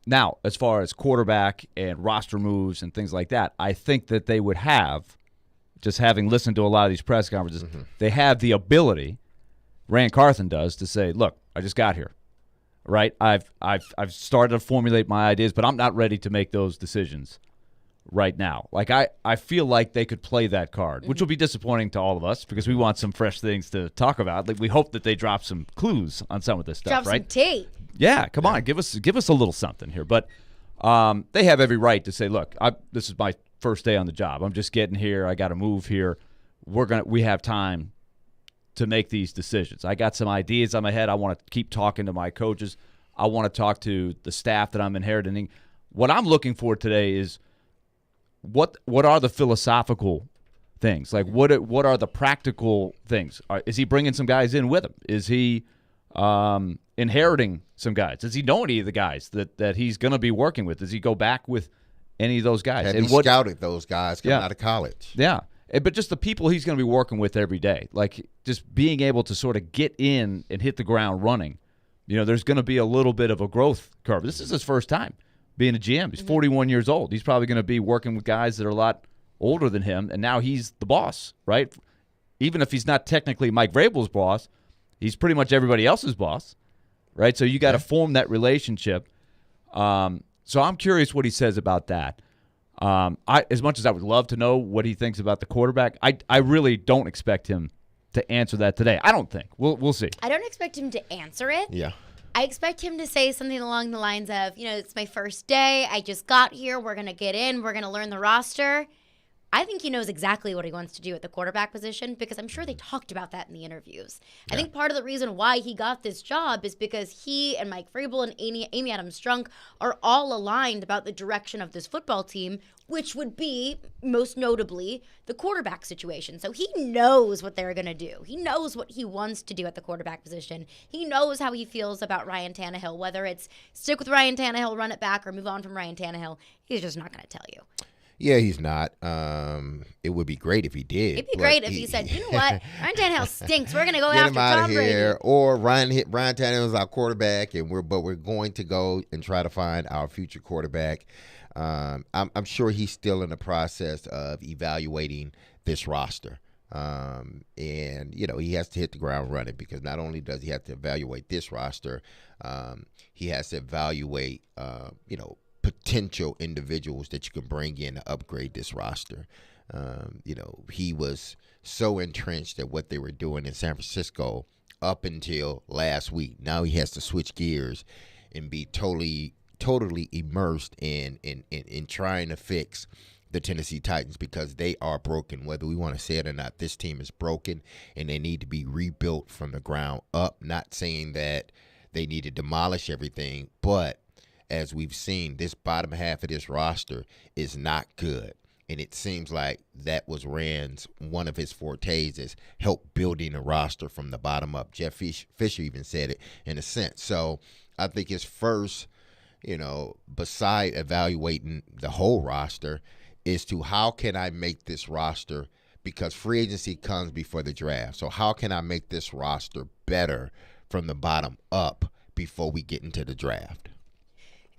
Now, as far as quarterback and roster moves and things like that, I think that they would have, just having listened to a lot of these press conferences, they have the ability, Rand Carthon does, to say, look, I just got here, right? I've started to formulate my ideas, but I'm not ready to make those decisions right now. Like, I feel like they could play that card, which will be disappointing to all of us because we want some fresh things to talk about. Like, we hope that they drop some clues on some of this stuff, right? Drop some tape. Yeah, come on, give us a little something here. But they have every right to say, look, this is my first day on the job. I'm just getting here. I got to move here. We have time to make these decisions. I got some ideas on my head. I want to keep talking to my coaches. I want to talk to the staff that I'm inheriting. What I'm looking for today is what are the philosophical things? Like what are the practical things? Is he bringing some guys in with him? Is he inheriting some guys? Does he know any of the guys that he's going to be working with? Does he go back with any of those guys? Have he scouted those guys coming out of college? Yeah. But just the people he's going to be working with every day, like just being able to sort of get in and hit the ground running. There's going to be a little bit of a growth curve. This is his first time being a GM. He's 41 years old. He's probably going to be working with guys that are a lot older than him, and now he's the boss, right? Even if he's not technically Mike Vrabel's boss, he's pretty much everybody else's boss, right? So you got to form that relationship. So I'm curious what he says about that. As much as I would love to know what he thinks about the quarterback, I really don't expect him to answer that today. I don't think. We'll see. I don't expect him to answer it. Yeah. I expect him to say something along the lines of, it's my first day. I just got here. We're going to get in. We're going to learn the roster. I think he knows exactly what he wants to do at the quarterback position because I'm sure they talked about that in the interviews. Yeah. I think part of the reason why he got this job is because he and Mike Vrabel and Amy Adams Strunk are all aligned about the direction of this football team, which would be, most notably, the quarterback situation. So he knows what they're going to do. He knows what he wants to do at the quarterback position. He knows how he feels about Ryan Tannehill, whether it's stick with Ryan Tannehill, run it back, or move on from Ryan Tannehill. He's just not going to tell you. Yeah, he's not. It would be great if he did. It'd be great if he said, you know what, Ryan Tannehill stinks. We're going to go after Tom Brady. Or Ryan Tannehill is our quarterback, and we're going to go and try to find our future quarterback. I'm sure he's still in the process of evaluating this roster. And, he has to hit the ground running because not only does he have to evaluate this roster, he has to evaluate, potential individuals that you can bring in to upgrade this roster. He was so entrenched at what they were doing in San Francisco up until last week. Now he has to switch gears and be totally immersed in trying to fix the Tennessee Titans because they are broken. Whether we want to say it or not, this team is broken and they need to be rebuilt from the ground up. Not saying that they need to demolish everything, but as we've seen, this bottom half of this roster is not good. And it seems like that was Rand's one of his fortes is help building a roster from the bottom up. Jeff Fisher even said it in a sense. So I think his first, beside evaluating the whole roster, is to how can I make this roster, because free agency comes before the draft. So how can I make this roster better from the bottom up before we get into the draft?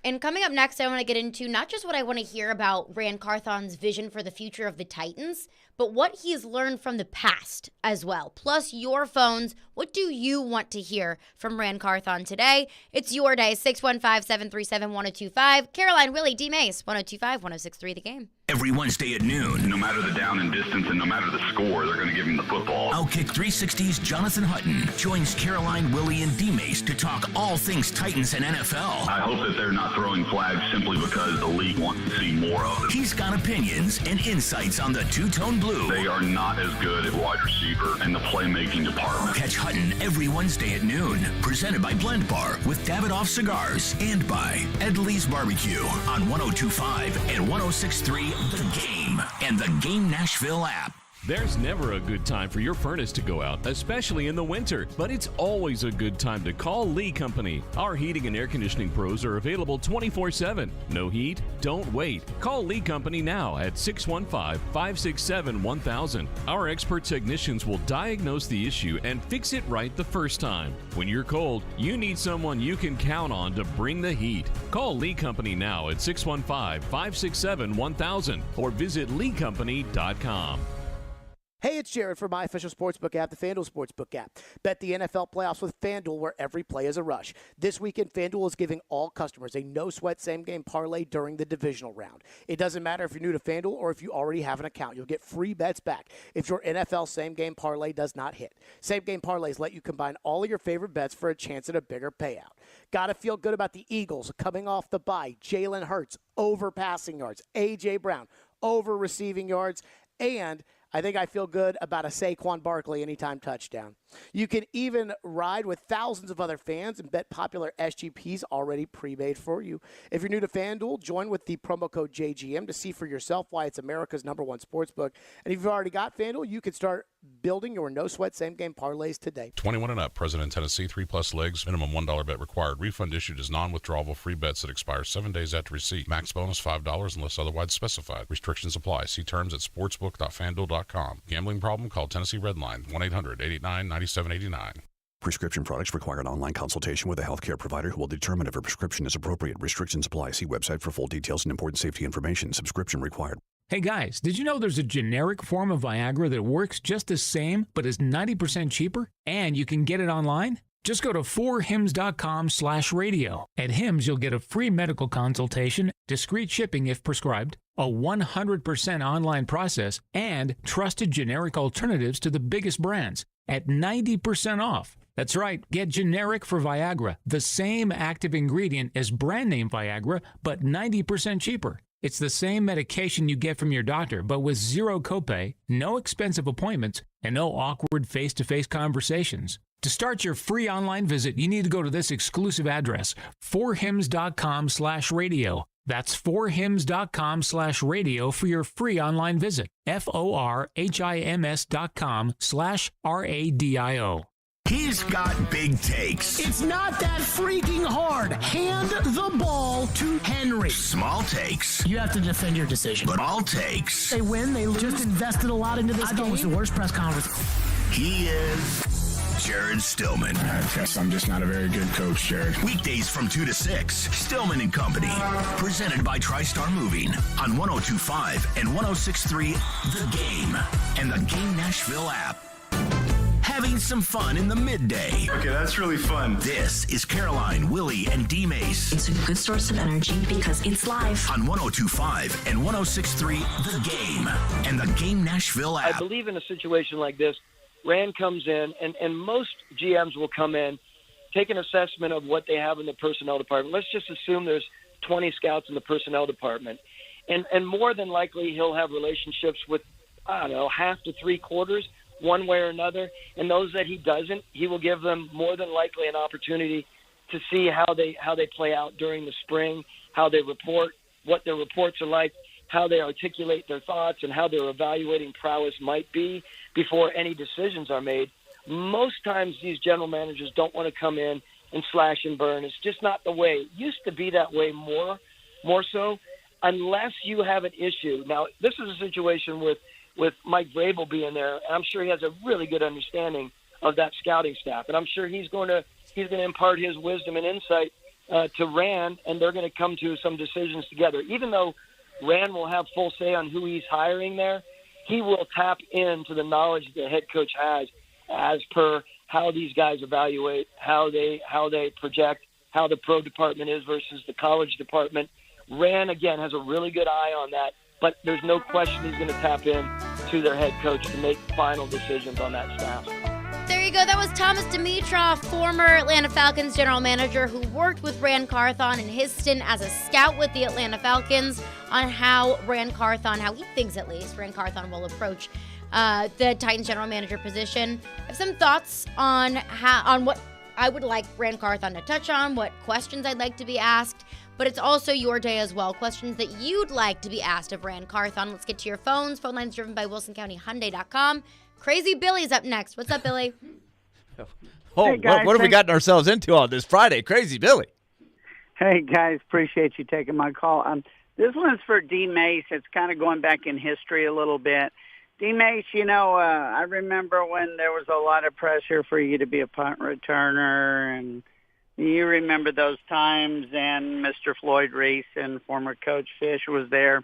And coming up next, I want to get into not just what I want to hear about Rand Carthon's vision for the future of the Titans, but what he's learned from the past as well. Plus your phones. What do you want to hear from Rand Carthon today? It's your day. 615-737-1025. Caroline, Willie, D. Mace, 1025-1063 The Game. Every Wednesday at noon. No matter the down and distance and no matter the score, they're going to give him the football. Outkick 360's Jonathan Hutton joins Caroline, Willie, and D-Mace to talk all things Titans and NFL. I hope that they're not throwing flags simply because the league wants to see more of them. He's got opinions and insights on the two-tone blue. They are not as good at wide receiver and the playmaking department. Catch Hutton every Wednesday at noon. Presented by Blend Bar with Davidoff Cigars and by Ed Lee's Barbecue on 102.5 and 106.3 The Game and the Game Nashville app. There's never a good time for your furnace to go out, especially in the winter, but it's always a good time to call Lee Company. Our heating and air conditioning pros are available 24/7. No heat? Don't wait. Call Lee Company now at 615-567-1000. Our expert technicians will diagnose the issue and fix it right the first time. When you're cold, you need someone you can count on to bring the heat. Call Lee Company now at 615-567-1000 or visit leecompany.com. Hey, it's Jared from my official sportsbook app, the FanDuel Sportsbook app. Bet the NFL playoffs with FanDuel, where every play is a rush. This weekend, FanDuel is giving all customers a no-sweat same-game parlay during the divisional round. It doesn't matter if you're new to FanDuel or if you already have an account. You'll get free bets back if your NFL same-game parlay does not hit. Same-game parlays let you combine all of your favorite bets for a chance at a bigger payout. Gotta feel good about the Eagles coming off the bye. Jalen Hurts over passing yards. A.J. Brown over receiving yards. And I think I feel good about a Saquon Barkley anytime touchdown. You can even ride with thousands of other fans and bet popular SGPs already pre-made for you. If you're new to FanDuel, join with the promo code JGM to see for yourself why it's America's #1 sportsbook. And if you've already got FanDuel, you can start building your no-sweat same-game parlays today. 21 and up. President Tennessee. 3+ legs. Minimum $1 bet required. Refund issued as non-withdrawable free bets that expire 7 days after receipt. Max bonus $5 unless otherwise specified. Restrictions apply. See terms at sportsbook.fanduel.com. Gambling problem? Call Tennessee Redline 1-800-889-9789. Prescription products require an online consultation with a healthcare provider who will determine if a prescription is appropriate. Restrictions apply. See website for full details and important safety information. Subscription required. Hey guys, did you know there's a generic form of Viagra that works just the same but is 90% cheaper? And you can get it online? Just go to 4hims.com/radio. At Hims, you'll get a free medical consultation, discreet shipping if prescribed, a 100% online process, and trusted generic alternatives to the biggest brands at 90% off. That's right, get generic for Viagra, the same active ingredient as brand name Viagra, but 90% cheaper. It's the same medication you get from your doctor, but with zero copay, no expensive appointments, and no awkward face-to-face conversations. To start your free online visit, you need to go to this exclusive address, 4hims.com/radio. That's 4hims.com/radio for your free online visit. FORHIMS.com/RADIO. He's got big takes. It's not that freaking hard. Hand the ball to Henry. Small takes. You have to defend your decision. But all takes. They win, they lose. Just invested a lot into this game. I thought it was the worst press conference. He is Jared Stillman. I guess I'm just not a very good coach, Jared. Weekdays from 2 to 6, Stillman and Company. Presented by TriStar Moving on 102.5 and 106.3 The Game and the Game Nashville app. Having some fun in the midday. Okay, that's really fun. This is Caroline, Willie, and D. Mace. It's a good source of energy because it's live. On 102.5 and 106.3 The Game and the Game Nashville app. I believe in a situation like this, Rand comes in, and most GMs will come in, take an assessment of what they have in the personnel department. Let's just assume there's 20 scouts in the personnel department. And more than likely he'll have relationships with, I don't know, half to three-quarters, one way or another. And those that he doesn't, he will give them more than likely an opportunity to see how they play out during the spring, how they report, what their reports are like, how they articulate their thoughts, and how their evaluating prowess might be before any decisions are made. Most times these general managers don't want to come in and slash and burn. It's just not the way. It used to be that way more so, unless you have an issue. Now, this is a situation with Mike Vrabel being there, and I'm sure he has a really good understanding of that scouting staff, and I'm sure he's going to impart his wisdom and insight to Rand, and they're going to come to some decisions together. Even though Rand will have full say on who he's hiring there, he will tap into the knowledge the head coach has as per how these guys evaluate, how they project, how the pro department is versus the college department. Rand, again, has a really good eye on that, but there's no question he's going to tap in to their head coach to make final decisions on that staff. There you go. That was Thomas Dimitroff, former Atlanta Falcons general manager who worked with Rand Carthon in his stint as a scout with the Atlanta Falcons on how how he thinks at least, Rand Carthon will approach the Titans general manager position. I have some thoughts on what I would like Rand Carthon to touch on, what questions I'd like to be asked, but it's also your day as well. Questions that you'd like to be asked of Rand Carthon. Let's get to your phones. Phone lines driven by WilsonCountyHyundai.com. Crazy Billy's up next. What's up, Billy? Hey guys, what have we gotten ourselves into on this Friday? Crazy Billy. Hey, guys. Appreciate you taking my call. This one's for D. Mace. It's kind of going back in history a little bit. D. Mace, I remember when there was a lot of pressure for you to be a punt returner, and you remember those times, and Mr. Floyd Reese and former Coach Fish was there.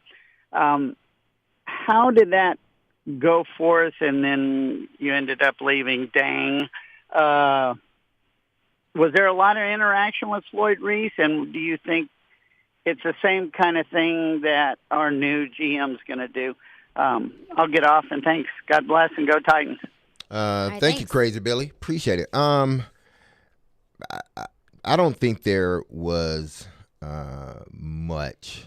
How did that go forth, and then you ended up leaving? Dang. Was there a lot of interaction with Floyd Reese, and do you think it's the same kind of thing that our new GM's going to do? I'll get off, and thanks. God bless, and go Titans. Thank you, Crazy Billy. Appreciate it. I don't think there was much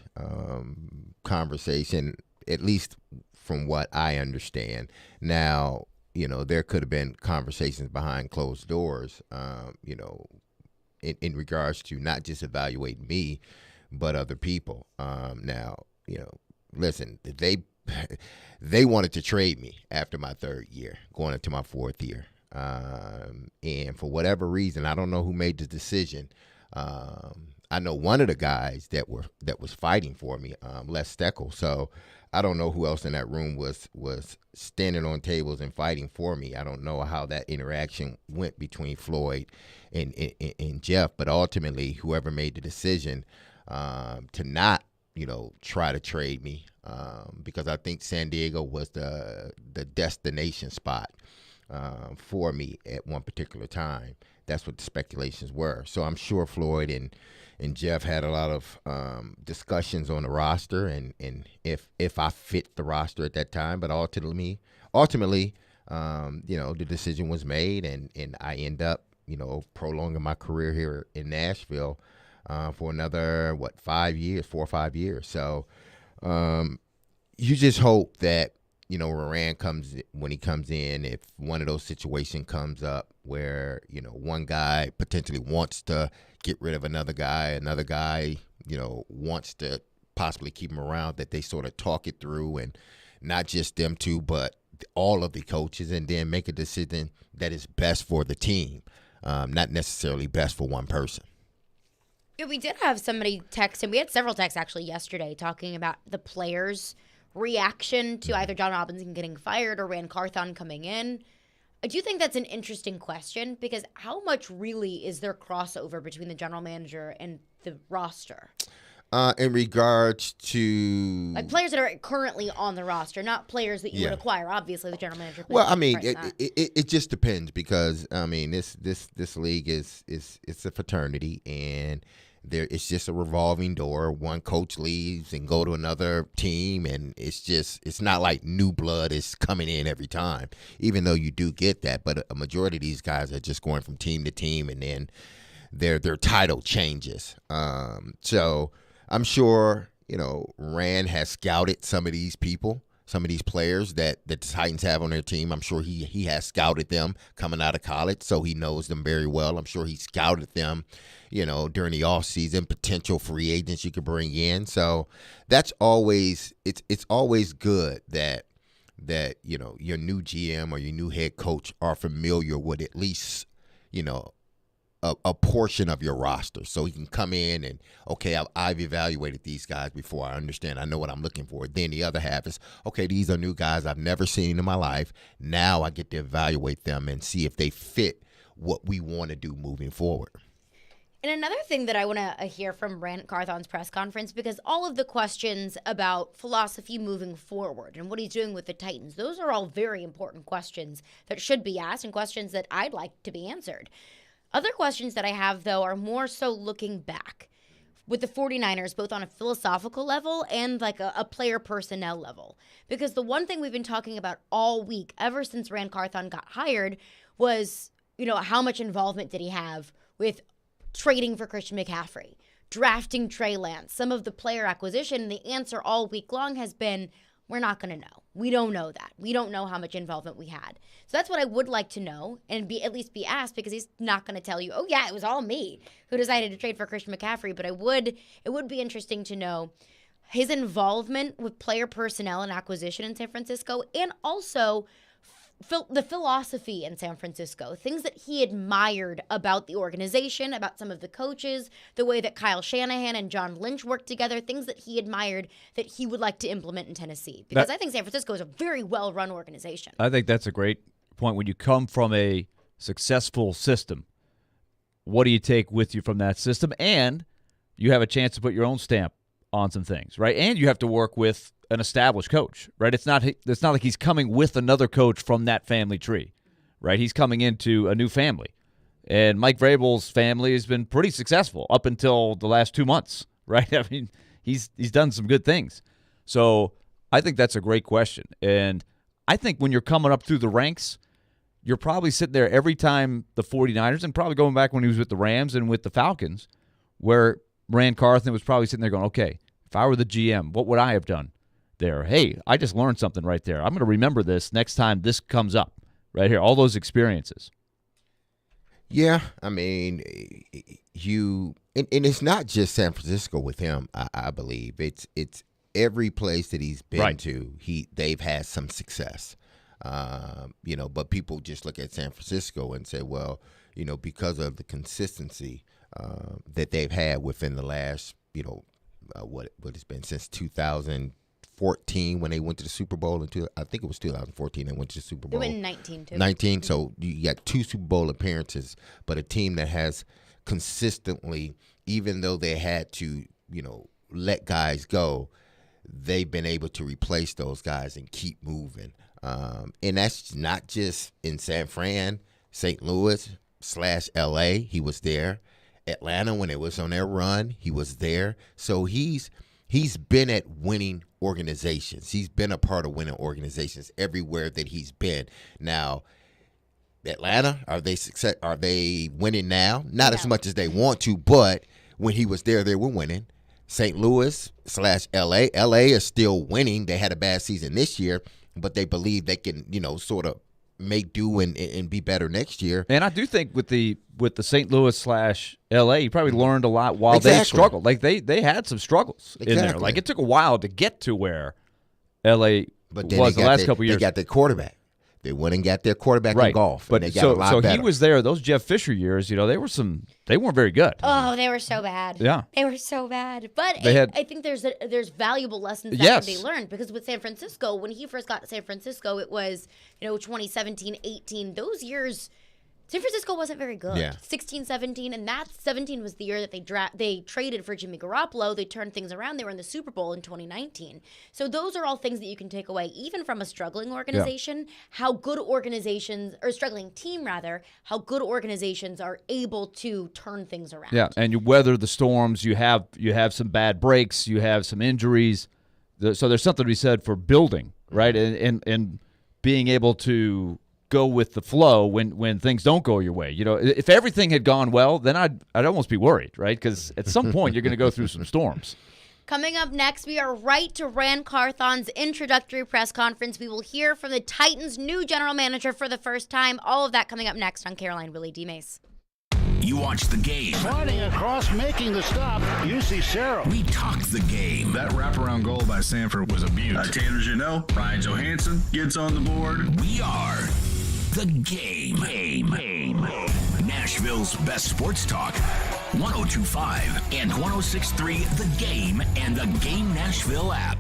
conversation, at least from what I understand. Now, there could have been conversations behind closed doors, in regards to not just evaluating me, but other people. Now, listen, they they wanted to trade me after my third year, going into my fourth year. And for whatever reason, I don't know who made the decision. I know one of the guys that was fighting for me, Les Steckel. So I don't know who else in that room was standing on tables and fighting for me. I don't know how that interaction went between Floyd and Jeff, but ultimately, whoever made the decision to not, try to trade me, because I think San Diego was the destination spot for me at one particular time. That's what the speculations were. So I'm sure Floyd and Jeff had a lot of discussions on the roster and if I fit the roster at that time. But ultimately, the decision was made, and I end up, prolonging my career here in Nashville for another 4 or 5 years. So you just hope that when he comes in, if one of those situations comes up where, one guy potentially wants to get rid of another guy wants to possibly keep him around, that they sort of talk it through, and not just them two, but all of the coaches, and then make a decision that is best for the team, not necessarily best for one person. Yeah, we did have somebody text, and we had several texts actually yesterday talking about the players' reaction to either John Robinson getting fired or Rand Carthon coming in. I do think that's an interesting question, because how much really is there crossover between the general manager and the roster? In regards to players that are currently on the roster, not players that you would acquire. Obviously, the general manager. Well, I mean, it just depends, because I mean, this league is it's a fraternity, and it's just a revolving door. One coach leaves and go to another team, and it's not like new blood is coming in every time, even though you do get that. But a majority of these guys are just going from team to team, and then their title changes. So I'm sure, Rand has scouted some of these people, some of these players that the Titans have on their team. I'm sure he has scouted them coming out of college, so he knows them very well. I'm sure he scouted them, during the offseason, potential free agents you could bring in. So that's always it's always good that your new GM or your new head coach are familiar with at least, a portion of your roster, so he can come in and, okay, I've evaluated these guys before. I understand. I know what I'm looking for. Then the other half is, okay, these are new guys I've never seen in my life. Now I get to evaluate them and see if they fit what we want to do moving forward. And another thing that I want to hear from Rand Carthon's press conference, because all of the questions about philosophy moving forward and what he's doing with the Titans, those are all very important questions that should be asked, and questions that I'd like to be answered. Other questions that I have, though, are more so looking back with the 49ers, both on a philosophical level and like a player personnel level. Because the one thing we've been talking about all week, ever since Rand Carthon got hired, was, how much involvement did he have with trading for Christian McCaffrey, drafting Trey Lance, some of the player acquisition. And the answer all week long has been, we're not going to know. We don't know that. We don't know how much involvement we had. So that's what I would like to know, and at least be asked, because he's not going to tell you, oh yeah, it was all me who decided to trade for Christian McCaffrey. But it would be interesting to know his involvement with player personnel and acquisition in San Francisco, and also the philosophy in San Francisco, things that he admired about the organization, about some of the coaches, the way that Kyle Shanahan and John Lynch worked together, things that he admired that he would like to implement in Tennessee. Because I think San Francisco is a very well-run organization. I think that's a great point. When you come from a successful system, what do you take with you from that system? And you have a chance to put your own stamp on some things, right? And you have to work with an established coach, right? It's not like he's coming with another coach from that family tree, right? He's coming into a new family. And Mike Vrabel's family has been pretty successful up until the last 2 months, right? I mean, he's done some good things. So I think that's a great question. And I think when you're coming up through the ranks, you're probably sitting there every time the 49ers, and probably going back when he was with the Rams and with the Falcons, where Rand Carthon was probably sitting there going, okay, if I were the GM, what would I have done there? Hey, I just learned something right there. I'm going to remember this next time this comes up right here, all those experiences. Yeah, I mean, and it's not just San Francisco with him, I believe. It's every place that he's been Right. to, they've had some success. But people just look at San Francisco and say, well, because of the consistency that they've had within the last, what it's been since 2014 when they went to the Super Bowl. I think it was 2014 they went to the Super Bowl. They went in 19 too. 19. So you got 2 Super Bowl appearances, but a team that has consistently, even though they had to, let guys go, they've been able to replace those guys and keep moving. And that's not just in San Fran, St. Louis / LA. He was there. Atlanta, when it was on their run, he was there. So he's been at winning organizations. He's been a part of winning organizations everywhere that he's been. Now, Atlanta, are they winning now? Not as much as they want to, but when he was there, they were winning. St. Louis / LA. LA is still winning. They had a bad season this year, but they believe they can, sort of make do and be better next year. And I do think with the St. Louis / LA, you probably learned a lot while they struggled. Like they had some struggles in there. Like it took a while to get to where LA was the last couple years. They got their quarterback. They went and got their quarterback in golf. But and they got a lot better. He was there. Those Jeff Fisher years, they weren't very good. Oh, they were so bad. Yeah. They were so bad. But I think there's valuable lessons that can be learned, because with San Francisco, when he first got to San Francisco, it was, 2017, 18, those years, San Francisco wasn't very good. Yeah. 16, 17, and that 17 was the year that they traded for Jimmy Garoppolo. They turned things around. They were in the Super Bowl in 2019. So those are all things that you can take away, even from a struggling organization, how good organizations, or struggling team rather, how good organizations are able to turn things around. Yeah, and you weather the storms. You have some bad breaks. You have some injuries. So there's something to be said for building, right? And being able to go with the flow when things don't go your way. If everything had gone well, then I'd almost be worried, right? Because at some point you're going to go through some storms. Coming up next, we are right to Ran Carthon's introductory press conference. We will hear from the Titans' new general manager for the first time. All of that coming up next on Caroline Willie D. Mace. You watch the game. Sliding across, making the stop, UC Sarah. We talk the game. That wraparound goal by Sanford was a beaut. Tanner Janot, Ryan Johansson gets on the board. We are the game. Nashville's best sports talk. 102.5 and 106.3 The Game and the Game Nashville app.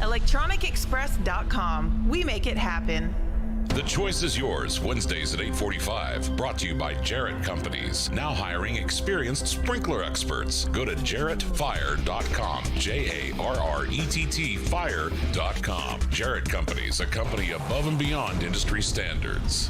ElectronicExpress.com. We make it happen. The choice is yours. Wednesdays at 8:45. Brought to you by Jarrett Companies. Now hiring experienced sprinkler experts. Go to JarrettFire.com. JARRETT Fire.com. Jarrett Companies, a company above and beyond industry standards.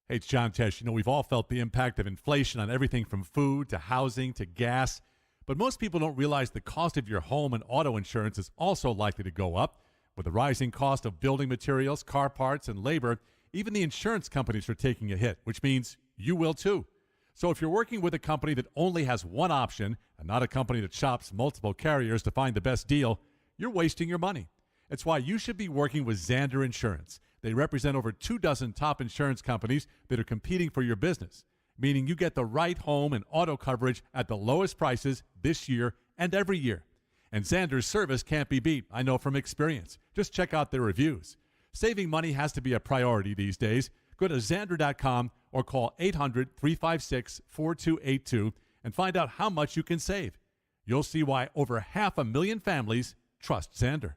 Hey, it's John Tesh. We've all felt the impact of inflation on everything from food to housing to gas. But most people don't realize the cost of your home and auto insurance is also likely to go up. With the rising cost of building materials, car parts, and labor, even the insurance companies are taking a hit, which means you will too. So if you're working with a company that only has one option and not a company that shops multiple carriers to find the best deal, you're wasting your money. It's why you should be working with Zander Insurance. They represent over 24 top insurance companies that are competing for your business, meaning you get the right home and auto coverage at the lowest prices this year and every year. And Zander's service can't be beat. I know from experience. Just check out their reviews. Saving money has to be a priority these days. Go to Zander.com or call 800-356-4282 and find out how much you can save. You'll see why over 500,000 families trust Zander.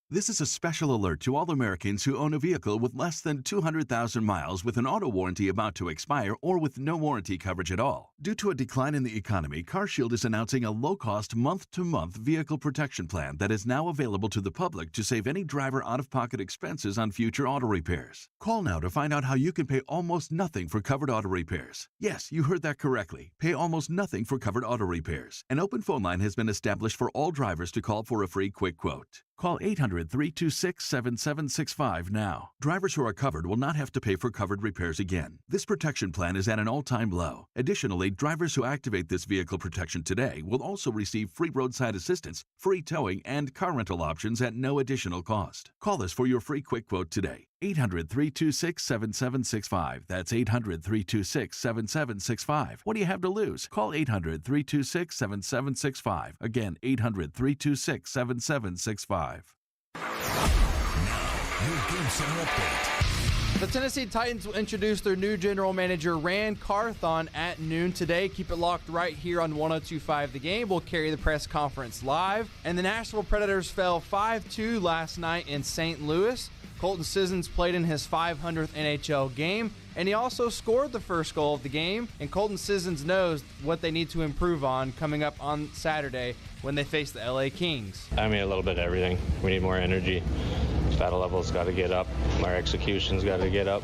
This is a special alert to all Americans who own a vehicle with less than 200,000 miles with an auto warranty about to expire or with no warranty coverage at all. Due to a decline in the economy, CarShield is announcing a low-cost month-to-month vehicle protection plan that is now available to the public to save any driver out-of-pocket expenses on future auto repairs. Call now to find out how you can pay almost nothing for covered auto repairs. Yes, you heard that correctly. Pay almost nothing for covered auto repairs. An open phone line has been established for all drivers to call for a free quick quote. Call 800-326-7765 now. Drivers who are covered will not have to pay for covered repairs again. This protection plan is at an all-time low. Additionally, drivers who activate this vehicle protection today will also receive free roadside assistance, free towing, and car rental options at no additional cost. Call us for your free quick quote today. 800-326-7765. That's 800-326-7765. What do you have to lose? Call 800-326-7765. Again, 800-326-7765. Your Game Center update. The Tennessee Titans will introduce their new general manager, Rand Carthon, at noon today. Keep it locked right here on 102.5 The Game. We'll carry the press conference live. And the Nashville Predators fell 5-2 last night in St. Louis. Colton Sissons played in his 500th NHL game, and he also scored the first goal of the game. And Colton Sissons knows what they need to improve on coming up on Saturday when they face the LA Kings. I mean, a little bit of everything. We need more energy. Battle level's got to get up. Our execution's got to get up.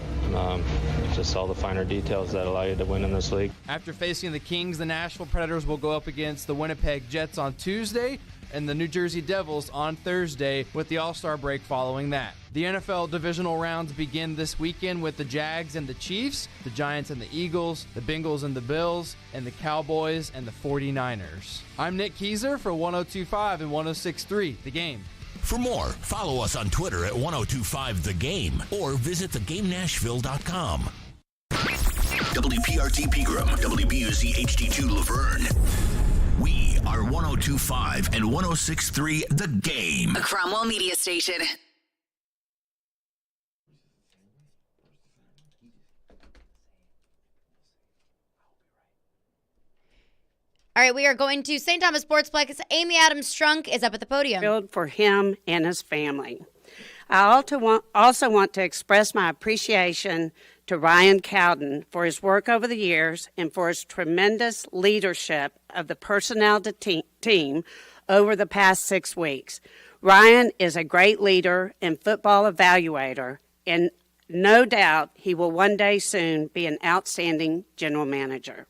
Just all the finer details that allow you to win in this league. After facing the Kings, the Nashville Predators will go up against the Winnipeg Jets on Tuesday and the New Jersey Devils on Thursday, with the All-Star break following that. The NFL divisional rounds begin this weekend with the Jags and the Chiefs, the Giants and the Eagles, the Bengals and the Bills, and the Cowboys and the 49ers. I'm Nick Keyser for 102.5 and 106.3 The Game. For more, follow us on Twitter at 1025 The Game or visit thegamenashville.com. WPRT Pegram, WBUZ HD2 Laverne. We are 1025 and 1063 The Game. A Cromwell Media Station. All right, we are going to St. Thomas Sportsplex. Amy Adams Strunk is up at the podium. For him and his family. I also want to express my appreciation to Ryan Cowden for his work over the years and for his tremendous leadership of the personnel team over the past 6 weeks. Ryan is a great leader and football evaluator, and no doubt he will one day soon be an outstanding general manager.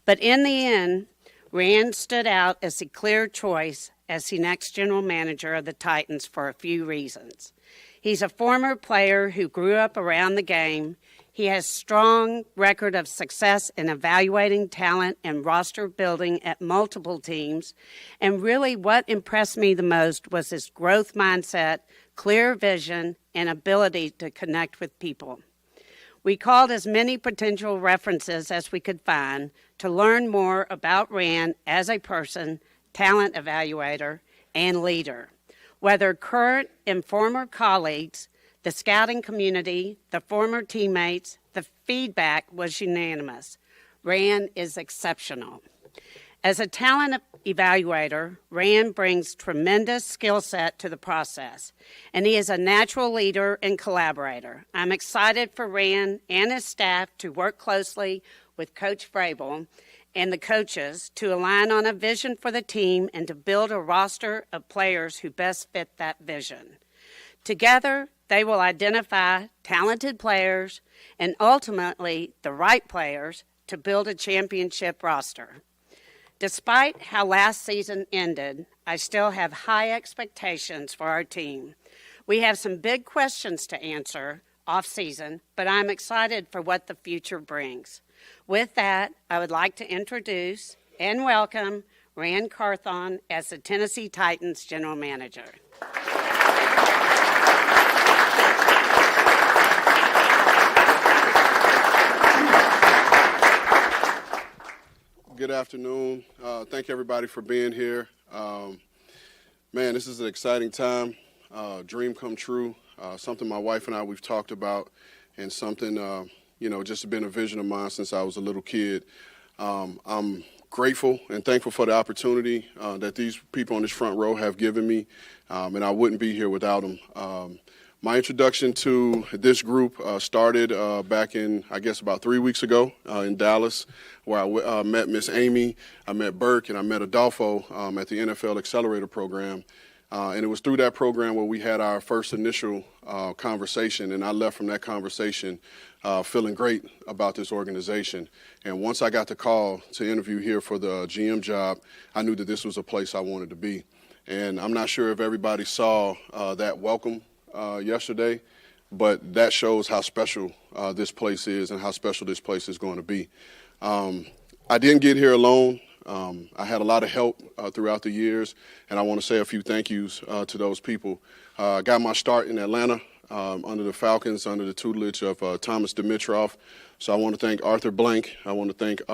But in the end, Rand stood out as the clear choice as the next general manager of the Titans for a few reasons. He's a former player who grew up around the game. He has a strong record of success in evaluating talent and roster building at multiple teams. And really what impressed me the most was his growth mindset, clear vision, and ability to connect with people. We called as many potential references as we could find to learn more about Rand as a person, talent evaluator, and leader. Whether current and former colleagues, the scouting community, the former teammates, the feedback was unanimous. Rand is exceptional. As a talent evaluator, Rand brings tremendous skill set to the process, and he is a natural leader and collaborator. I'm excited for Rand and his staff to work closely with Coach Vrabel and the coaches to align on a vision for the team and to build a roster of players who best fit that vision. Together, they will identify talented players and ultimately the right players to build a championship roster. Despite how last season ended, I still have high expectations for our team. We have some big questions to answer off-season, but I'm excited for what the future brings. With that, I would like to introduce and welcome Rand Carthon as the Tennessee Titans General Manager. Good afternoon. Thank everybody for being here. Man, this is an exciting time. Dream come true. Something my wife and I, we've talked about, and something, just been a vision of mine since I was a little kid. I'm grateful and thankful for the opportunity that these people on this front row have given me, and I wouldn't be here without them. My introduction to this group started back in, I guess, about 3 weeks ago in Dallas, where I met Miss Amy, I met Burke, and I met Adolfo at the NFL Accelerator Program. And it was through that program where we had our first initial conversation, and I left from that conversation feeling great about this organization. And once I got the call to interview here for the GM job, I knew that this was a place I wanted to be. And I'm not sure if everybody saw that welcome yesterday, but that shows how special this place is and how special this place is going to be. I didn't get here alone. I had a lot of help throughout the years, and I want to say a few thank yous to those people. I got my start in Atlanta under the Falcons, under the tutelage of Thomas Dimitroff. So I want to thank Arthur Blank. I want to thank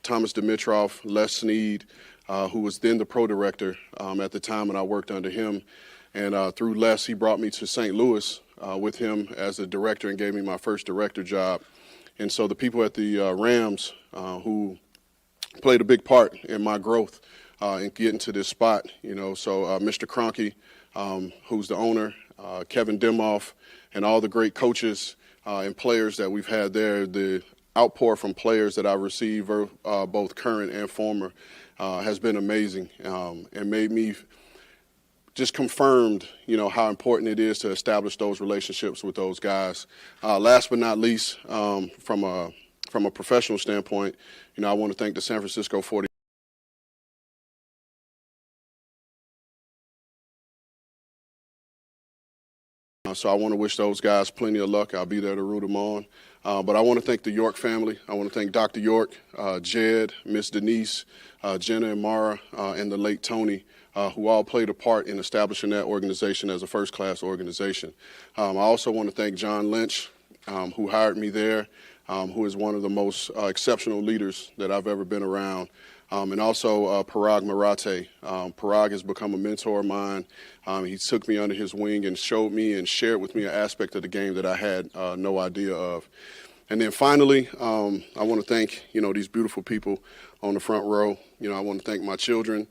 Thomas Dimitroff, Les Snead, who was then the pro director at the time, and I worked under him. And through Les, he brought me to St. Louis with him as a director and gave me my first director job. And so the people at the Rams who played a big part in my growth in getting to this spot, so Mr. Kroenke, who's the owner, Kevin Demoff, and all the great coaches and players that we've had there, the outpour from players that I've received, both current and former, has been amazing and made me just confirmed, how important it is to establish those relationships with those guys. Last but not least, from a professional standpoint, I want to thank the San Francisco 49ers. So I want to wish those guys plenty of luck. I'll be there to root them on. But I want to thank the York family. I want to thank Dr. York, Jed, Miss Denise, Jenna and Mara, and the late Tony, who all played a part in establishing that organization as a first-class organization. I also want to thank John Lynch, who hired me there, who is one of the most exceptional leaders that I've ever been around. And also Parag Marate. Parag has become a mentor of mine. He took me under his wing and showed me and shared with me an aspect of the game that I had no idea of. And then finally, I want to thank, these beautiful people on the front row. I want to thank my children.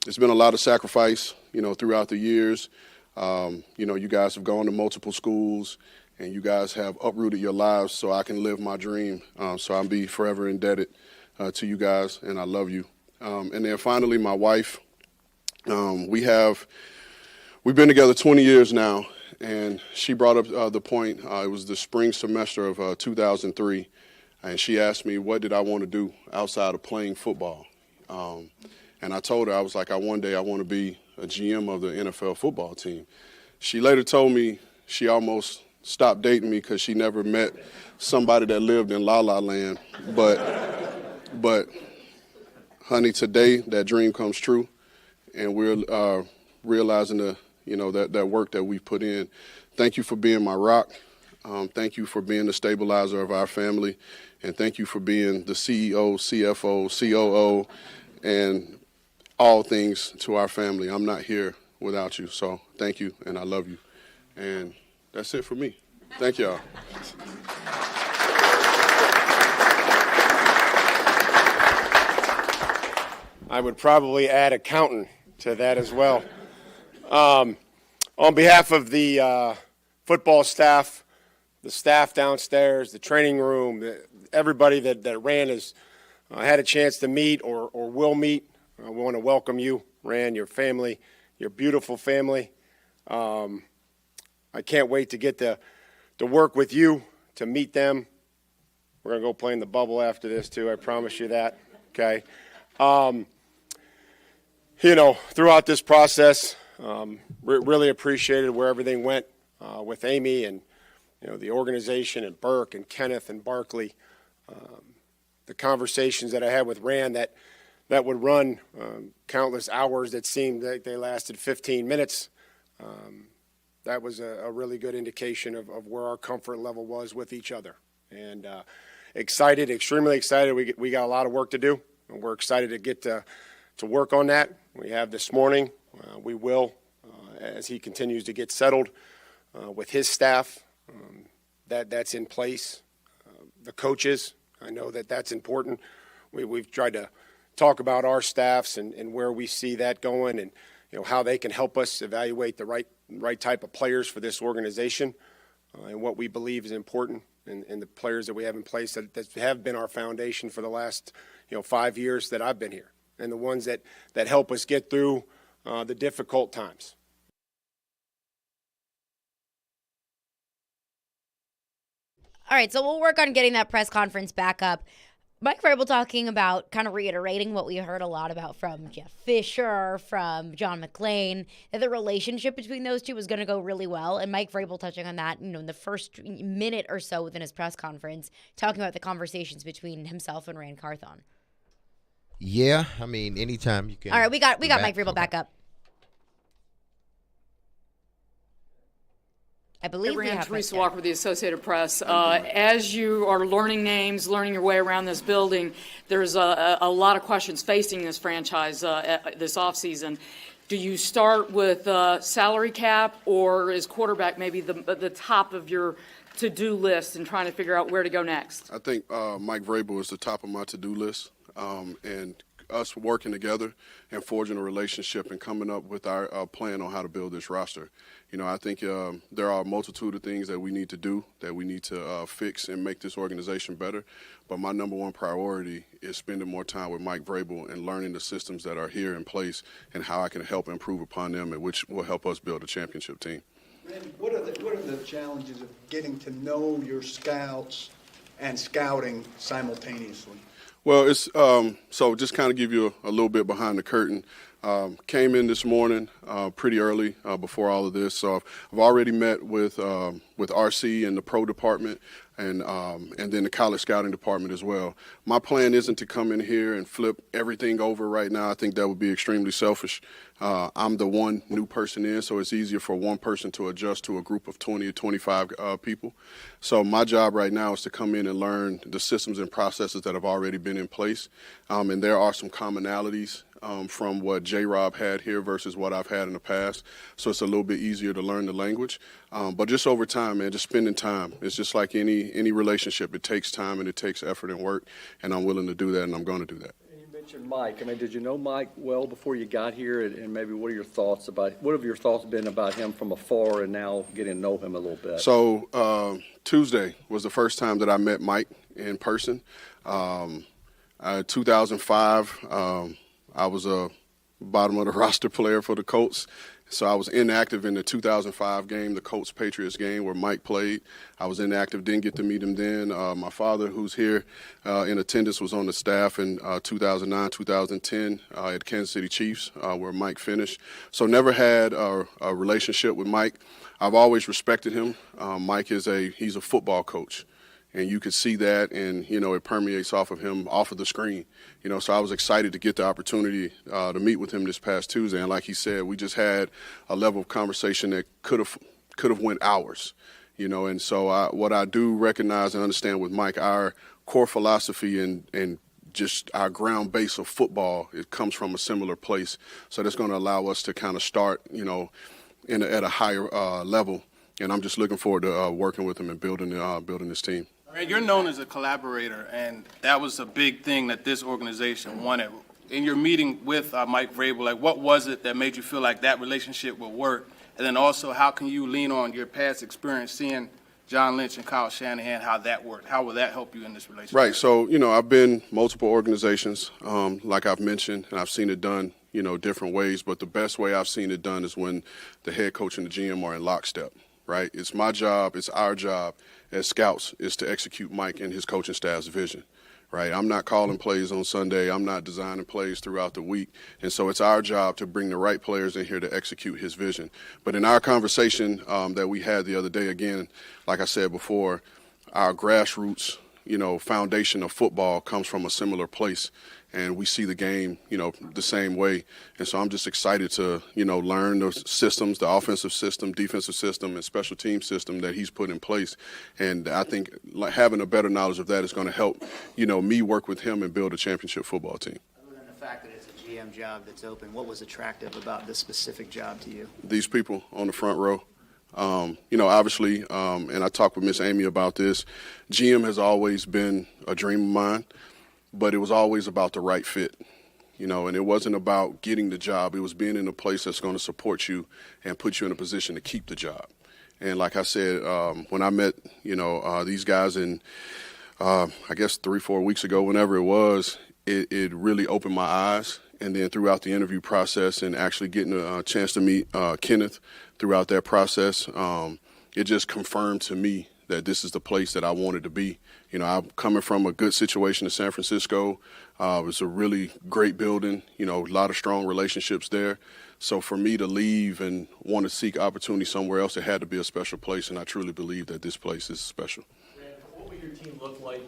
It's been a lot of sacrifice, throughout the years. You guys have gone to multiple schools, and you guys have uprooted your lives so I can live my dream. So I'll be forever indebted to you guys, and I love you. And then finally, my wife. We've been together 20 years now, and she brought up the point. It was the spring semester of 2003, and she asked me, what did I want to do outside of playing football? And I told her, I was like, one day I want to be a GM of the NFL football team. She later told me she almost stopped dating me because she never met somebody that lived in La La Land. But honey, today that dream comes true, and we're realizing that work that we've put in. Thank you for being my rock. Thank you for being the stabilizer of our family, and thank you for being the CEO, CFO, COO, and all things to our family. I'm not here without you, so thank you, and I love you. And that's it for me. Thank y'all. I would probably add accountant to that as well. On behalf of the football staff, the staff downstairs, the training room, everybody that Rand has had a chance to meet or will meet, we want to welcome you, Rand, your family, your beautiful family. I can't wait to get to work with you, to meet them. We're going to go play in the bubble after this, too. I promise you that. Okay. Throughout this process, really appreciated where everything went with Amy and, the organization and Burke and Kenneth and Barkley. The conversations that I had with Rand that would run countless hours that seemed like they lasted 15 minutes. That was a really good indication of where our comfort level was with each other. And excited, extremely excited. We got a lot of work to do, and we're excited to get to work on that. We have this morning. We will, as he continues to get settled with his staff, that's in place. The coaches, I know that's important. We've tried to talk about our staffs and where we see that going, and how they can help us evaluate the right type of players for this organization, and what we believe is important, and the players that we have in place that have been our foundation for the last 5 years that I've been here, and the ones that help us get through the difficult times. All right, so we'll work on getting that press conference back up. Mike Vrabel talking about, kind of reiterating what we heard a lot about from Jeff Fisher, from John McClain, that the relationship between those two was going to go really well. And Mike Vrabel touching on that, in the first minute or so within his press conference, talking about the conversations between himself and Rand Carthon. Yeah, I mean, anytime you can. All right, we got Mike Vrabel back up. I believe we have Teresa right Walker with the Associated Press. As you are learning names, learning your way around this building, there's a lot of questions facing this franchise this offseason. Do you start with salary cap, or is quarterback maybe the top of your to-do list and trying to figure out where to go next? I think Mike Vrabel is the top of my to-do list, and us working together and forging a relationship and coming up with our plan on how to build this roster. You know, I think there are a multitude of things that we need to do, that we need to fix and make this organization better. But my number one priority is spending more time with Mike Vrabel and learning the systems that are here in place and how I can help improve upon them, and which will help us build a championship team. Randy, what are the challenges of getting to know your scouts and scouting simultaneously? Well, it's so just kind of give you a little bit behind the curtain. Came in this morning pretty early before all of this, so I've already met with RC and the pro department and then the college scouting department as well. My plan isn't to come in here and flip everything over right now. I think that would be extremely selfish. I'm the one new person in, so it's easier for one person to adjust to a group of 20 or 25 people. So my job right now is to come in and learn the systems and processes that have already been in place, and there are some commonalities from what J-Rob had here versus what I've had in the past. So it's a little bit easier to learn the language. But just over time, man, just spending time. It's just like any relationship. It takes time and it takes effort and work, and I'm willing to do that, and I'm going to do that. And you mentioned Mike. I mean, did you know Mike well before you got here? And maybe what have your thoughts been about him from afar and now getting to know him a little bit? So Tuesday was the first time that I met Mike in person. 2005, I was a bottom of the roster player for the Colts. So I was inactive in the 2005 game, the Colts-Patriots game where Mike played. I was inactive, didn't get to meet him then. My father, who's here in attendance, was on the staff in 2009, 2010 at Kansas City Chiefs where Mike finished. So never had a relationship with Mike. I've always respected him. Mike he's a football coach. And you could see that, and, you know, it permeates off of him, off of the screen. You know, so I was excited to get the opportunity to meet with him this past Tuesday. And like he said, we just had a level of conversation that could have went hours, you know. And so what I do recognize and understand with Mike, our core philosophy and just our ground base of football, it comes from a similar place. So that's going to allow us to kind of start, you know, at a higher level. And I'm just looking forward to working with him and building this team. You're known as a collaborator, and that was a big thing that this organization wanted. In your meeting with Mike Vrabel, like, what was it that made you feel like that relationship would work? And then also, how can you lean on your past experience seeing John Lynch and Kyle Shanahan, how that worked? How will that help you in this relationship? Right. So, you know, I've been multiple organizations, like I've mentioned, and I've seen it done, you know, different ways. But the best way I've seen it done is when the head coach and the GM are in lockstep. Right? It's my job, it's our job as scouts is to execute Mike and his coaching staff's vision. Right? I'm not calling plays on Sunday. I'm not designing plays throughout the week. And so it's our job to bring the right players in here to execute his vision. But in our conversation that we had the other day, again, like I said before, our grassroots, you know, foundation of football comes from a similar place. And we see the game, you know, the same way. And so I'm just excited to, you know, learn those systems, the offensive system, defensive system, and special team system that he's put in place. And I think like having a better knowledge of that is going to help, you know, me work with him and build a championship football team. Other than the fact that it's a GM job that's open, what was attractive about this specific job to you? These people on the front row. You know, obviously, and I talked with Miss Amy about this, GM has always been a dream of mine. But it was always about the right fit, you know, and it wasn't about getting the job. It was being in a place that's going to support you and put you in a position to keep the job. And like I said, when I met, you know, these guys in, I guess 3-4 weeks ago, whenever it was, it really opened my eyes. And then throughout the interview process and actually getting a chance to meet Kenneth throughout that process, it just confirmed to me that this is the place that I wanted to be. You know, I'm coming from a good situation in San Francisco. It was a really great building, you know, a lot of strong relationships there. So for me to leave and want to seek opportunity somewhere else, it had to be a special place, and I truly believe that this place is special. Rand, what will your team look like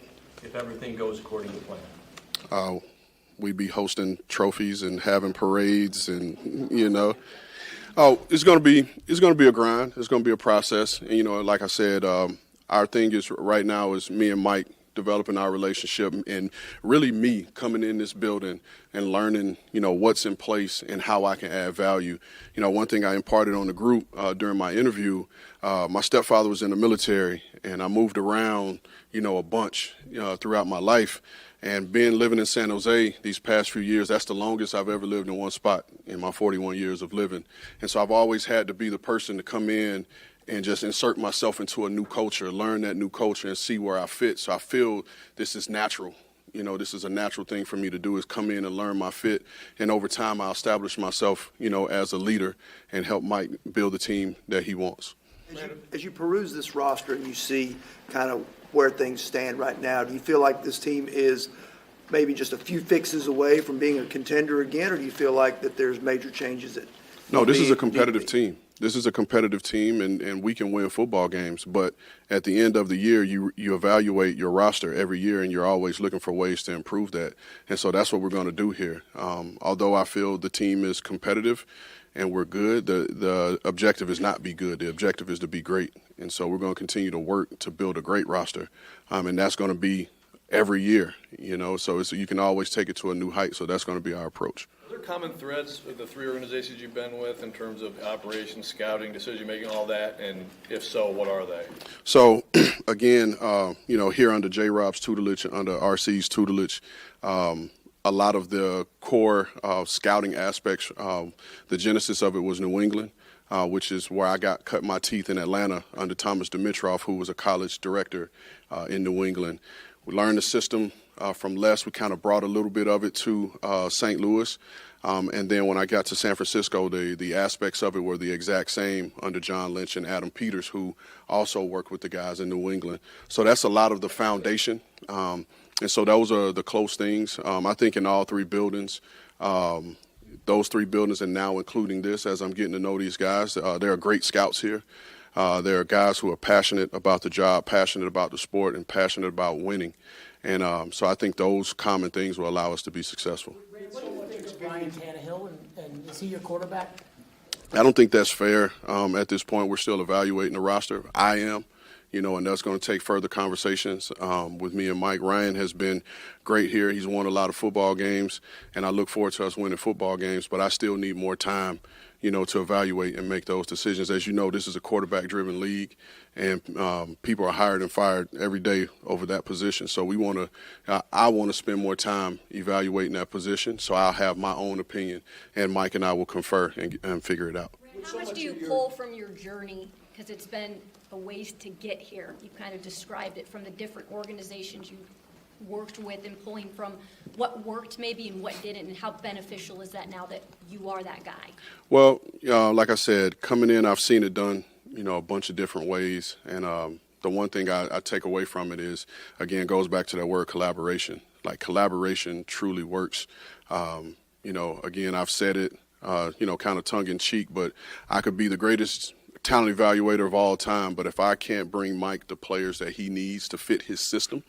if everything goes according to plan? We'd be hosting trophies and having parades and, you know. Oh, it's going to be a grind. It's going to be a process. And, like I said, our thing is right now is me and Mike developing our relationship, and really me coming in this building and learning, what's in place and how I can add value. One thing I imparted on the group during my interview, my stepfather was in the military, and I moved around, a bunch throughout my life. And living in San Jose these past few years, that's the longest I've ever lived in one spot in my 41 years of living. And so I've always had to be the person to come in and just insert myself into a new culture, learn that new culture, and see where I fit. So I feel this is natural. This is a natural thing for me to do, is come in and learn my fit. And over time, I'll establish myself, as a leader and help Mike build the team that he wants. As you peruse this roster and you see kind of where things stand right now, do you feel like this team is maybe just a few fixes away from being a contender again, or do you feel like that there's major changes that? No, this is a competitive team. This is a competitive team, and we can win football games. But at the end of the year, you evaluate your roster every year, and you're always looking for ways to improve that. And so that's what we're going to do here. Although I feel the team is competitive and we're good, the objective is not be good. The objective is to be great. And so we're going to continue to work to build a great roster, and that's going to be every year. So you can always take it to a new height. So that's going to be our approach. Are there common threads with the three organizations you've been with in terms of operations, scouting, decision-making, all that? And if so, what are they? So, again, here under J-Rob's tutelage, under RC's tutelage, a lot of the core scouting aspects, the genesis of it was New England, which is where I cut my teeth in Atlanta under Thomas Dimitroff, who was a college director in New England. We learned the system from Les. We kind of brought a little bit of it to St. Louis. And then when I got to San Francisco, the aspects of it were the exact same under John Lynch and Adam Peters, who also worked with the guys in New England. So that's a lot of the foundation. And so those are the close things. I think in all three buildings, those three buildings, and now including this, as I'm getting to know these guys, there are great scouts here. There are guys who are passionate about the job, passionate about the sport, and passionate about winning. And so I think those common things will allow us to be successful. What do you think of Ryan Tannehill, and is he your quarterback? I don't think that's fair. At this point, we're still evaluating the roster. I am. And that's going to take further conversations with me and Mike. Ryan has been great here. He's won a lot of football games, and I look forward to us winning football games, but I still need more time, to evaluate and make those decisions. As you know, this is a quarterback-driven league, and people are hired and fired every day over that position. So I want to spend more time evaluating that position, so I'll have my own opinion, and Mike and I will confer and figure it out. How much do you pull from your journey? Because it's been a ways to get here. You kind of described it from the different organizations you worked with, and pulling from what worked maybe and what didn't, and how beneficial is that now that you are that guy? Well, like I said, coming in, I've seen it done, a bunch of different ways. And the one thing I take away from it is, again, goes back to that word collaboration. Like, collaboration truly works. Again, I've said it, kind of tongue in cheek, but I could be the greatest talent evaluator of all time, but if I can't bring Mike the players that he needs to fit his system,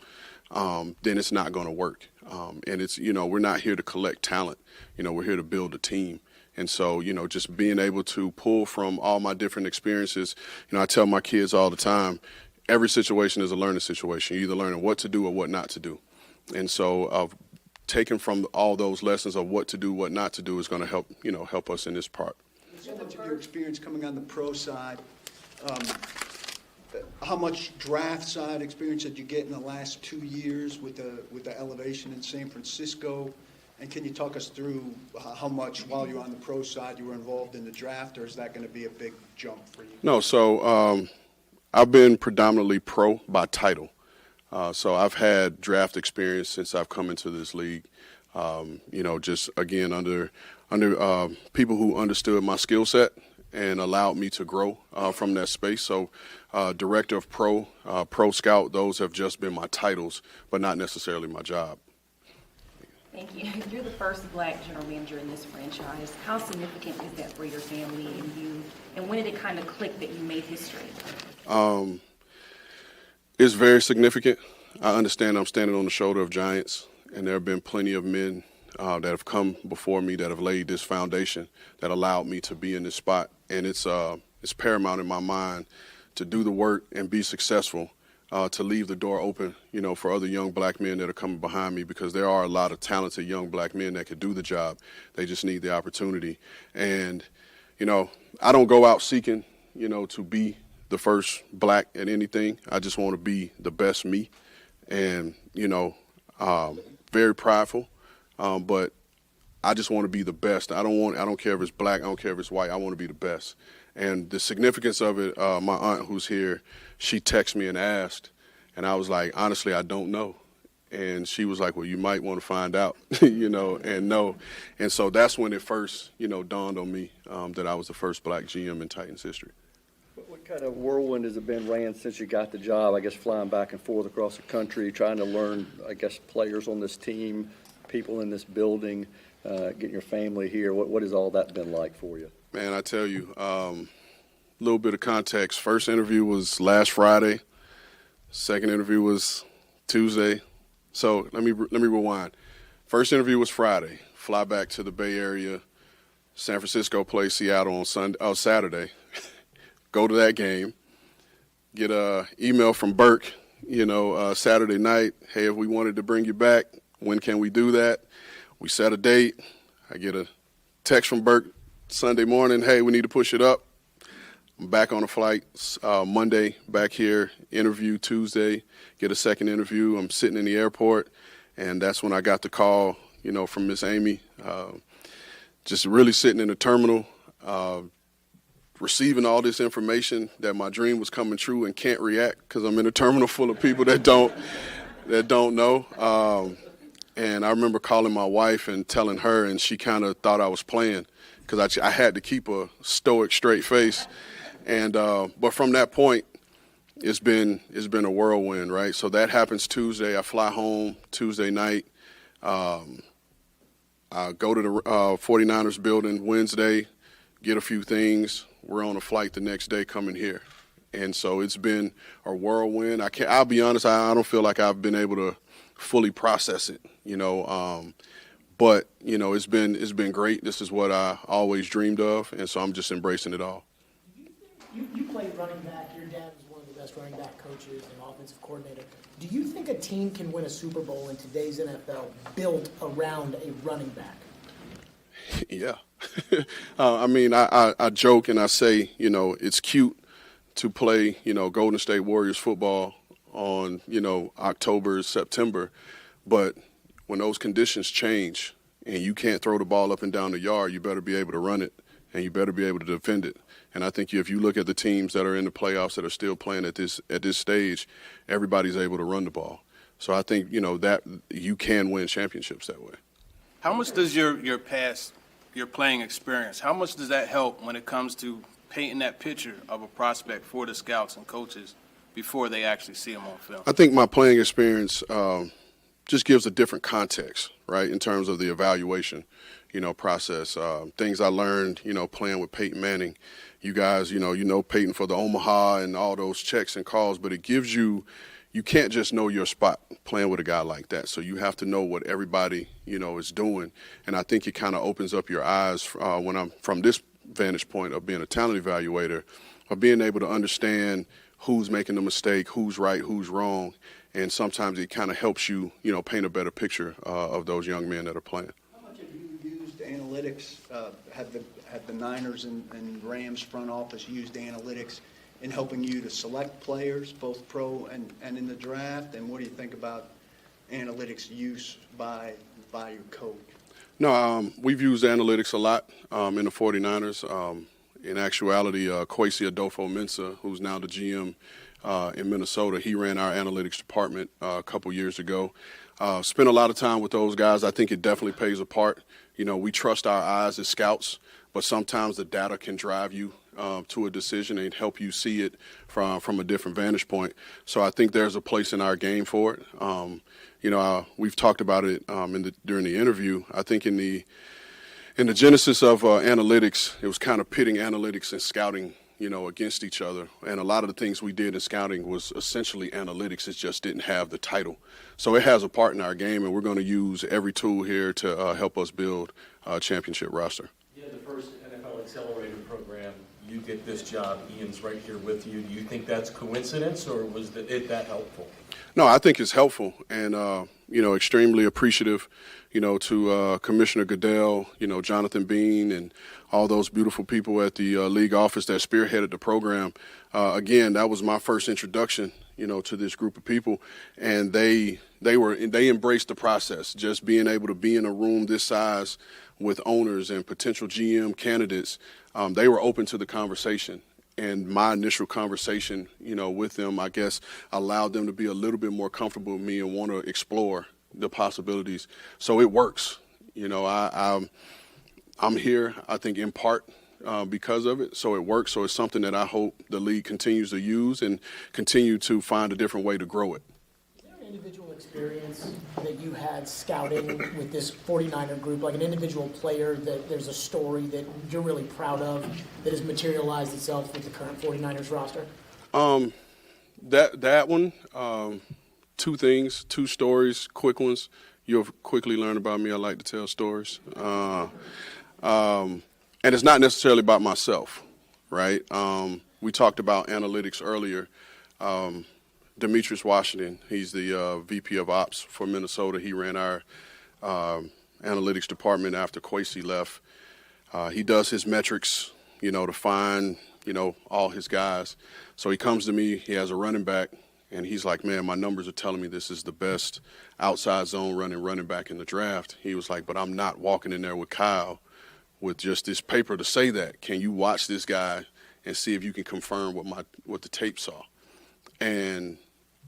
then it's not going to work. And it's, we're not here to collect talent. We're here to build a team. And so, just being able to pull from all my different experiences, I tell my kids all the time, every situation is a learning situation. You're either learning what to do or what not to do. And so taking from all those lessons of what to do, what not to do is going to help us in this part. So much of your experience coming on the pro side, how much draft side experience did you get in the last 2 years with the elevation in San Francisco? And can you talk us through how much, while you're on the pro side, you were involved in the draft, or is that going to be a big jump for you? No, so I've been predominantly pro by title. So I've had draft experience since I've come into this league. Just again under people who understood my skill set and allowed me to grow from that space. So director of pro scout, those have just been my titles, but not necessarily my job. Thank you. You're the first black general manager in this franchise. How significant is that for your family and you? And when did it kind of click that you made history? It's very significant. I understand I'm standing on the shoulder of giants, and there have been plenty of men that have come before me that have laid this foundation that allowed me to be in this spot. And it's paramount in my mind to do the work and be successful, to leave the door open, for other young black men that are coming behind me, because there are a lot of talented young black men that could do the job. They just need the opportunity. And, I don't go out seeking, to be the first black at anything. I just want to be the best me. And, very prideful, but I just want to be the best. I don't care if it's black, I don't care if it's white, I want to be the best. And the significance of it, my aunt who's here, she texted me and asked, and I was like, honestly, I don't know. And she was like, well, you might want to find out, and know. And so that's when it first, dawned on me that I was the first black GM in Titans history. What kind of whirlwind has it been, Rand, since you got the job? I guess flying back and forth across the country, trying to learn, I guess, players on this team, people in this building, getting your family here. What has all that been like for you? Man, I tell you, a little bit of context. First interview was last Friday. Second interview was Tuesday. So let me rewind. First interview was Friday. Fly back to the Bay Area. San Francisco plays Seattle on Saturday. Go to that game. Get a email from Burke, Saturday night. Hey, if we wanted to bring you back, when can we do that? We set a date. I get a text from Burke Sunday morning. Hey, we need to push it up. I'm back on a flight Monday, back here, interview Tuesday, get a second interview. I'm sitting in the airport, and that's when I got the call, from Miss Amy. Just really sitting in the terminal, receiving all this information that my dream was coming true and can't react because I'm in a terminal full of people that don't know. And I remember calling my wife and telling her, and she kind of thought I was playing because I had to keep a stoic, straight face. And but from that point, it's been a whirlwind, right? So that happens Tuesday. I fly home Tuesday night. I go to the 49ers building Wednesday, get a few things. We're on a flight the next day coming here. And so it's been a whirlwind. I'll be honest, I don't feel like I've been able to fully process it, but it's been great. This is what I always dreamed of, and so I'm just embracing it all. You played running back. Your dad was one of the best running back coaches and offensive coordinator. Do you think a team can win a Super Bowl in today's NFL built around a running back? Yeah. I joke and I say, it's cute to play, Golden State Warriors football on, October, September. But when those conditions change and you can't throw the ball up and down the yard, you better be able to run it and you better be able to defend it. And I think if you look at the teams that are in the playoffs that are still playing at this stage, everybody's able to run the ball. So I think, that you can win championships that way. How much does your playing experience, how much does that help when it comes to painting that picture of a prospect for the scouts and coaches before they actually see him on film? I think my playing experience just gives a different context, right, in terms of the evaluation, process. Things I learned, playing with Peyton Manning. You guys, Peyton for the Omaha and all those checks and calls, but it gives you can't just know your spot playing with a guy like that. So you have to know what everybody, is doing. And I think it kind of opens up your eyes when I'm from this vantage point of being a talent evaluator, of being able to understand who's making the mistake, who's right, who's wrong. And sometimes it kind of helps you, paint a better picture of those young men that are playing. How much have you used analytics? Have the Niners and Rams front office used analytics in helping you to select players, both pro and in the draft? And what do you think about analytics use by your coach? No, we've used analytics a lot in the 49ers. In actuality, Kwesi Adolfo-Mensah, who's now the GM in Minnesota, he ran our analytics department a couple years ago. Spent a lot of time with those guys. I think it definitely plays a part. We trust our eyes as scouts, but sometimes the data can drive you to a decision and help you see it from a different vantage point. So I think there's a place in our game for it. We've talked about it during the interview. I think in the genesis of analytics, it was kind of pitting analytics and scouting, against each other. And a lot of the things we did in scouting was essentially analytics. It just didn't have the title. So it has a part in our game, and we're going to use every tool here to help us build a championship roster. You had the first NFL Accelerator program. You get this job. Ian's right here with you. Do you think that's coincidence, or was it that helpful? No, I think it's helpful, and extremely appreciative, to Commissioner Goodell, Jonathan Bean, and all those beautiful people at the league office that spearheaded the program. Again, that was my first introduction, to this group of people, and they embraced the process. Just being able to be in a room this size with owners and potential GM candidates, they were open to the conversation. And my initial conversation, with them, I guess, allowed them to be a little bit more comfortable with me and want to explore the possibilities. So it works. I'm here, I think, in part because of it. So it works. So it's something that I hope the league continues to use and continue to find a different way to grow it. Is there an individual experience that you had scouting with this 49er group, like an individual player that there's a story that you're really proud of that has materialized itself with the current 49ers roster? That one, two things, two stories, quick ones. You'll quickly learn about me. I like to tell stories. And it's not necessarily about myself, right? We talked about analytics earlier. Demetrius Washington, he's the VP of Ops for Minnesota. He ran our analytics department after Kwesi left. He does his metrics, to find, all his guys. So he comes to me, he has a running back, and he's like, man, my numbers are telling me this is the best outside zone running back in the draft. He was like, but I'm not walking in there with Kyle with just this paper to say that. Can you watch this guy and see if you can confirm what the tape saw? And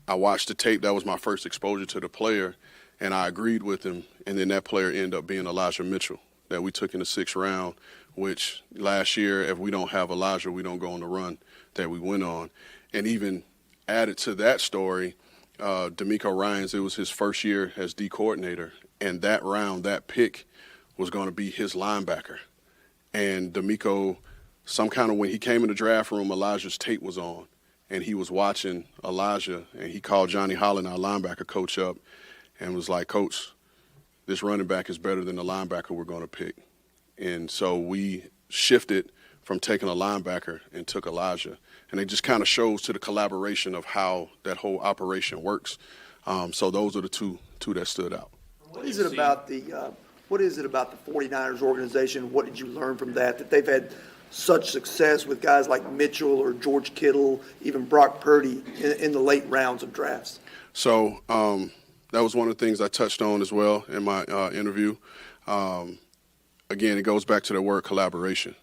I watched the tape. That was my first exposure to the player, and I agreed with him. And then that player ended up being Elijah Mitchell that we took in the 6th round, which last year, if we don't have Elijah, we don't go on the run that we went on. And even added to that story, D'Amico Ryans, it was his first year as D coordinator, and that round, that pick was going to be his linebacker. And D'Amico, when he came in the draft room, Elijah's tape was on, and he was watching Elijah, and he called Johnny Holland, our linebacker coach, up and was like, Coach, this running back is better than the linebacker we're going to pick. And so we shifted from taking a linebacker and took Elijah. And it just kind of shows to the collaboration of how that whole operation works. So those are the two that stood out. What is it about the 49ers organization? What did you learn from that they've had such success with guys like Mitchell or George Kittle, even Brock Purdy in the late rounds of drafts? So that was one of the things I touched on as well in my interview. Again, it goes back to the word collaboration.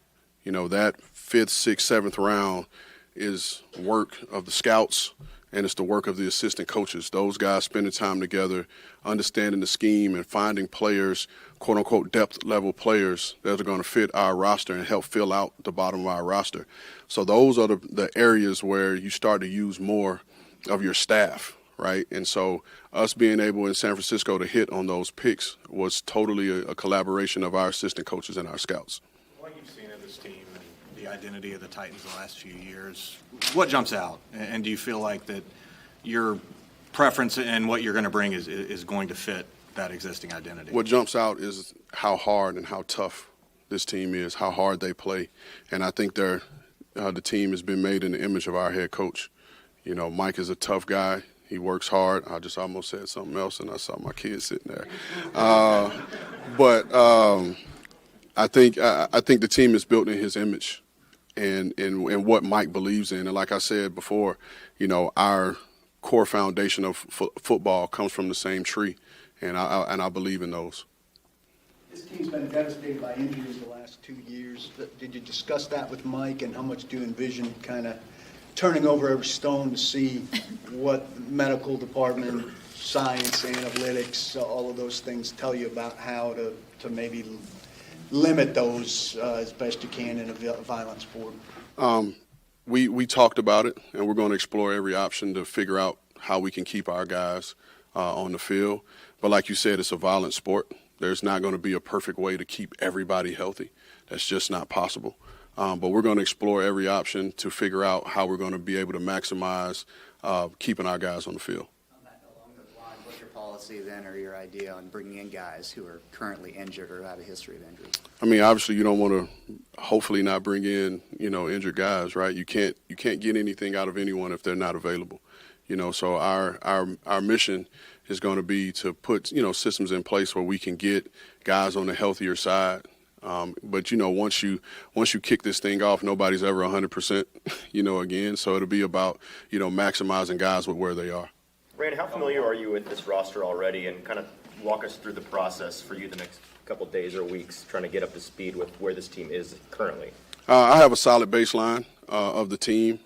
That 5th, 6th, 7th round is work of the scouts, and it's the work of the assistant coaches. Those guys spending time together, understanding the scheme and finding players, quote-unquote depth-level players that are going to fit our roster and help fill out the bottom of our roster. So those are the areas where you start to use more of your staff, right? And so us being able in San Francisco to hit on those picks was totally a collaboration of our assistant coaches and our scouts. What you've seen of this team and the identity of the Titans the last few years, what jumps out? And do you feel like that your preference and what you're going to bring is going to fit that existing identity? What jumps out is how hard and how tough this team is, how hard they play. And I think the team has been made in the image of our head coach. Mike is a tough guy. He works hard. I just almost said something else, and I saw my kids sitting there. But I think the team is built in his image and what Mike believes in. And like I said before, our core foundation of football comes from the same tree, and I believe in those. This team's been devastated by injuries the last 2 years. Did you discuss that with Mike, and how much do you envision kind of turning over every stone to see what medical department, science, analytics, all of those things tell you about how to maybe limit those as best you can in a violent sport? We talked about it, and we're going to explore every option to figure out how we can keep our guys on the field. But like you said, it's a violent sport. There's not going to be a perfect way to keep everybody healthy. That's just not possible. But we're going to explore every option to figure out how we're going to be able to maximize keeping our guys on the field. What's your policy then, or your idea on bringing in guys who are currently injured or have a history of injury? I mean, obviously, you don't want to hopefully not bring in, injured guys, right? You can't get anything out of anyone if they're not available. So our mission is going to be to put, systems in place where we can get guys on the healthier side. But once you kick this thing off, nobody's ever 100%, again. So it'll be about, maximizing guys with where they are. Rand, how familiar are you with this roster already, and kind of walk us through the process for you the next couple of days or weeks trying to get up to speed with where this team is currently? I have a solid baseline of the team.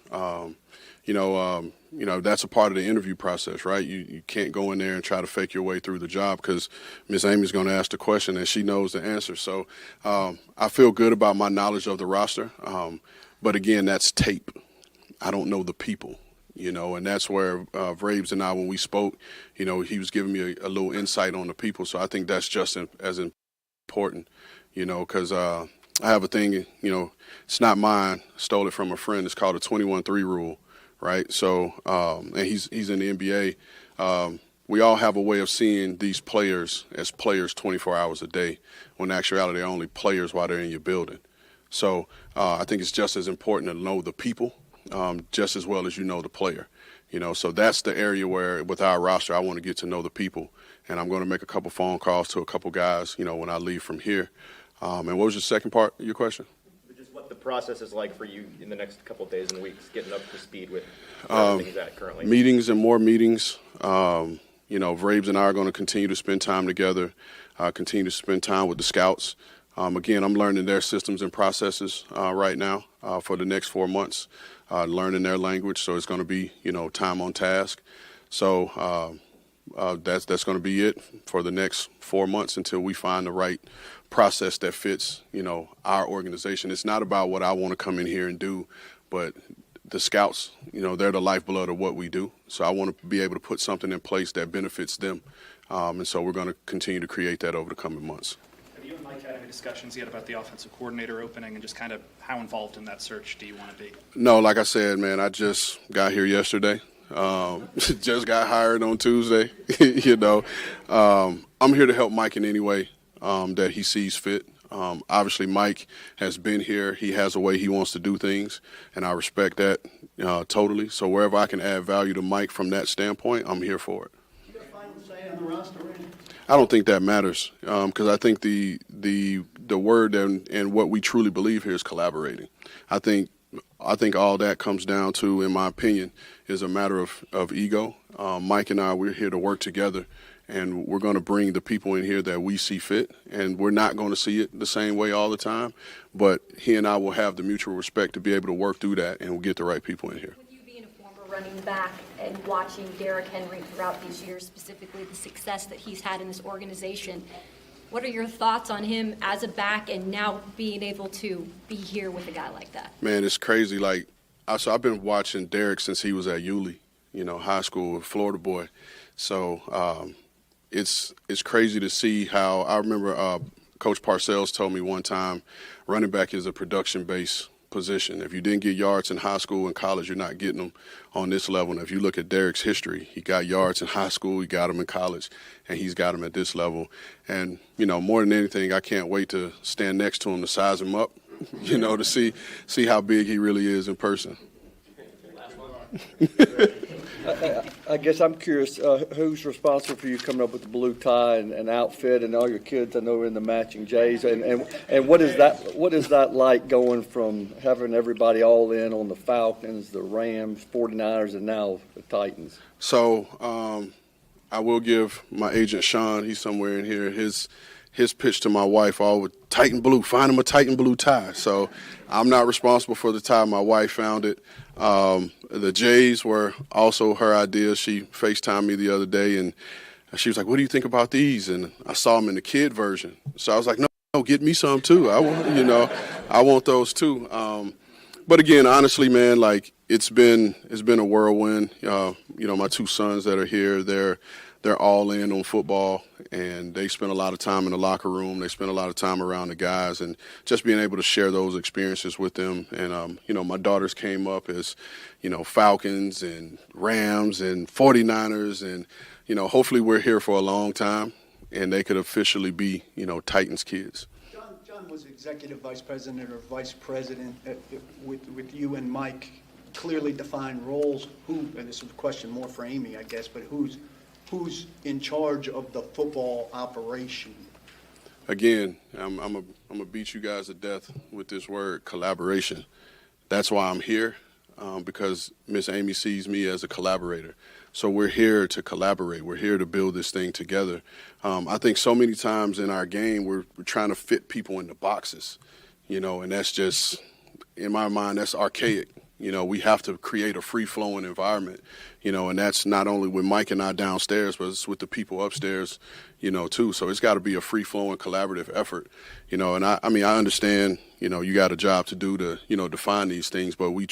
That's a part of the interview process, right? You can't go in there and try to fake your way through the job because Miss Amy's going to ask the question and she knows the answer. So I feel good about my knowledge of the roster. But again, that's tape. I don't know the people, and that's where Vrabes and I, when we spoke, he was giving me a little insight on the people. So I think that's just as important, because I have a thing, it's not mine. I stole it from a friend. It's called a 21-3 rule. Right. So and he's in the NBA. We all have a way of seeing these players as players 24 hours a day, when in actuality they're only players while they're in your building. So I think it's just as important to know the people just as well as the player. So that's the area where with our roster I want to get to know the people, and I'm going to make a couple phone calls to a couple guys when I leave from here. And what was the second part of your question? What the process is like for you in the next couple of days and weeks, getting up to speed with where everything's at currently. Meetings and more meetings. Vrabes and I are going to continue to spend time together, continue to spend time with the scouts. Again, I'm learning their systems and processes right now for the next 4 months, learning their language. So it's going to be, time on task. So that's going to be it for the next 4 months until we find the right process that fits, our organization. It's not about what I want to come in here and do, but the scouts, they're the lifeblood of what we do. So I want to be able to put something in place that benefits them. And so we're going to continue to create that over the coming months. Have you and Mike had any discussions yet about the offensive coordinator opening, and just kind of how involved in that search do you want to be? No, like I said, man, I just got here yesterday. Just got hired on Tuesday. I'm here to help Mike in any way that he sees fit. Obviously, Mike has been here. He has a way he wants to do things, and I respect that totally. So wherever I can add value to Mike from that standpoint, I'm here for it. You got a final say on the roster, Randy? I don't think that matters because I think the word and what we truly believe here is collaborating. I think all that comes down to, in my opinion, is a matter of ego. Mike and I, we're here to work together, and we're going to bring the people in here that we see fit, and we're not going to see it the same way all the time, but he and I will have the mutual respect to be able to work through that, and we'll get the right people in here. With you being a former running back and watching Derrick Henry throughout these years, specifically the success that he's had in this organization, what are your thoughts on him as a back and now being able to be here with a guy like that? Man, it's crazy. So I've been watching Derrick since he was at Yulee, high school, Florida boy. So it's crazy to see how I remember Coach Parcells told me one time, running back is a production-based position. If you didn't get yards in high school and college, you're not getting them on this level. And if you look at Derrick's history, he got yards in high school, he got them in college, and he's got them at this level. And, more than anything, I can't wait to stand next to him to size him up, to see how big he really is in person. I guess I'm curious, who's responsible for you coming up with the blue tie and outfit, and all your kids I know are in the matching J's, and what is that like going from having everybody all in on the Falcons, the Rams, 49ers, and now the Titans? So I will give my agent Sean, he's somewhere in here, his pitch to my wife, all with Titan blue, find him a Titan blue tie. So I'm not responsible for the tie. My wife found it. The J's were also her idea. She FaceTimed me the other day, and she was like, what do you think about these? And I saw them in the kid version. So I was like, no, get me some too. I want those too. But again, honestly, man, like it's been a whirlwind. My two sons that are here, they're all in on football, and they spend a lot of time in the locker room. They spend a lot of time around the guys, and just being able to share those experiences with them. And my daughters came up as, Falcons and Rams and 49ers, and hopefully we're here for a long time, and they could officially be, Titans kids. John was executive vice president or vice president with you and Mike. Clearly defined roles. And this is a question more for Amy, I guess, but who's in charge of the football operation? Again, I'm gonna beat you guys to death with this word, collaboration. That's why I'm here, because Miss Amy sees me as a collaborator. So we're here to collaborate. We're here to build this thing together. I think so many times in our game, we're trying to fit people into boxes, and that's just, in my mind, that's archaic. We have to create a free-flowing environment, and that's not only with Mike and I downstairs, but it's with the people upstairs, too. So it's got to be a free-flowing, collaborative effort, and I understand, you got a job to do to, define these things, but we're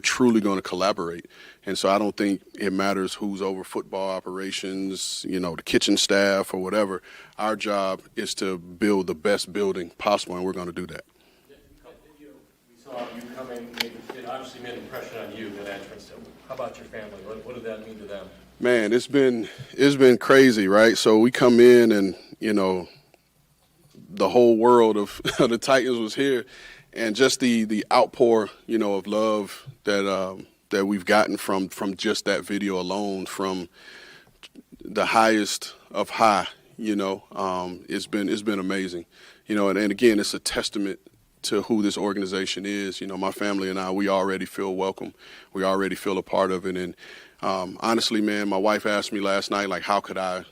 truly going to collaborate. And so I don't think it matters who's over football operations, the kitchen staff or whatever. Our job is to build the best building possible, and we're going to do that. We saw you come in, it obviously made an impression on you, that entrance. How about your family? What did that mean to them? Man, it's been crazy, right? So we come in and, the whole world of the Titans was here, and just the outpour, of love that we've gotten from just that video alone, from the highest of high, it's been amazing, and again, it's a testament to who this organization is. My family and I, we already feel welcome. We already feel a part of it. And honestly, man, my wife asked me last night, like, how could I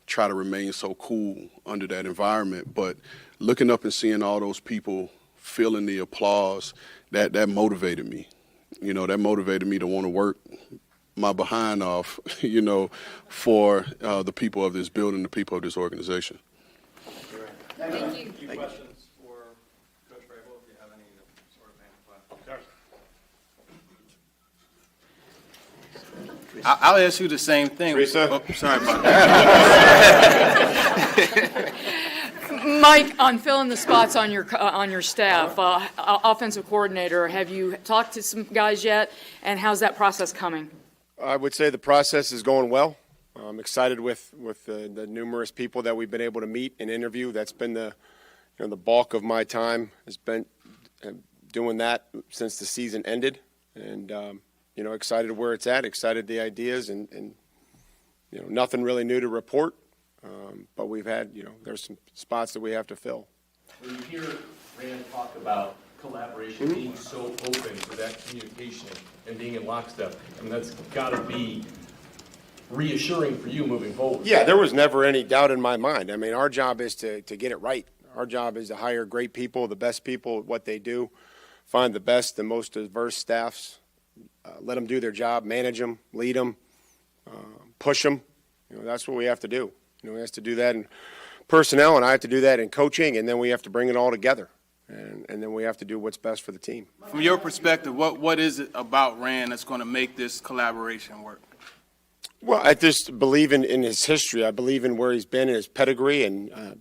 try to remain so cool under that environment? But looking up and seeing all those people feeling the applause, that motivated me. That motivated me to want to work my behind off, for the people of this building, the people of this organization. Thank you. A few questions for Coach Vrabel, if you have any sort of amplify. I'll ask you the same thing. Teresa? Oh, sorry about that. Mike, on filling the spots on your staff, offensive coordinator, have you talked to some guys yet? And how's that process coming? I would say the process is going well. I'm excited with the numerous people that we've been able to meet and interview. That's been the bulk of my time has been doing that since the season ended, and excited where it's at, excited the ideas, and nothing really new to report. But we've had there's some spots that we have to fill. When you hear Rand talk about collaboration, being so open to that communication and being in lockstep, that's got to be reassuring for you moving forward. Yeah, there was never any doubt in my mind. Our job is to get it right. Our job is to hire great people, the best people at what they do, find the best, the most diverse staffs, let them do their job, manage them, lead them, push them. That's what we have to do. We have to do that in personnel, and I have to do that in coaching, and then we have to bring it all together. And then we have to do what's best for the team. From your perspective, what is it about Rand that's going to make this collaboration work? Well, I just believe in his history. I believe in where he's been, in his pedigree, and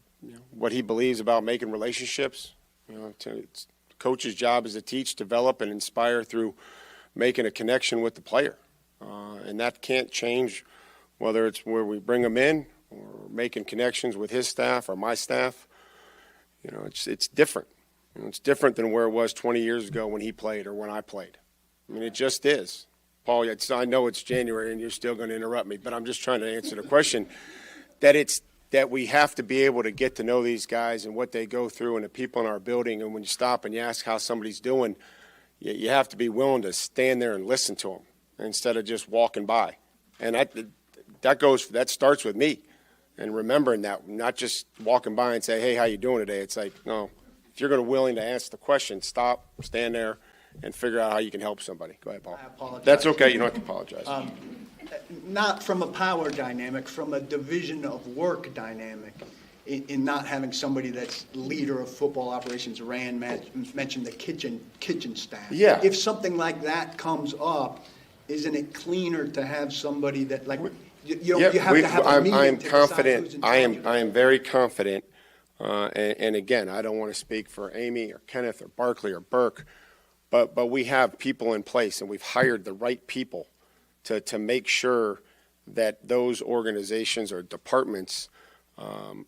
what he believes about making relationships. Coach's job is to teach, develop, and inspire through making a connection with the player. And that can't change whether it's where we bring them in or making connections with his staff or my staff. It's different. It's different than where it was 20 years ago when he played or when I played. It just is. Paul, I know it's January and you're still going to interrupt me, but I'm just trying to answer the question that we have to be able to get to know these guys and what they go through and the people in our building. And when you stop and you ask how somebody's doing, you have to be willing to stand there and listen to them instead of just walking by. And that starts with me and remembering that, not just walking by and say, hey, how you doing today? It's like, no, if you're going to willing to answer the question, stop, stand there, and figure out how you can help somebody. Go ahead, Paul. I apologize. That's okay. You don't have to apologize. Not from a power dynamic, from a division of work dynamic. in not having somebody that's leader of football operations. Rand mentioned the kitchen staff. Yeah. If something like that comes up, isn't it cleaner to have somebody that, like, you have to have a meeting I'm to decide confident. who's in I charge of it? am very confident. And again, I don't want to speak for Amy or Kenneth or Barkley or Burke, but we have people in place, and we've hired the right people to make sure that those organizations or departments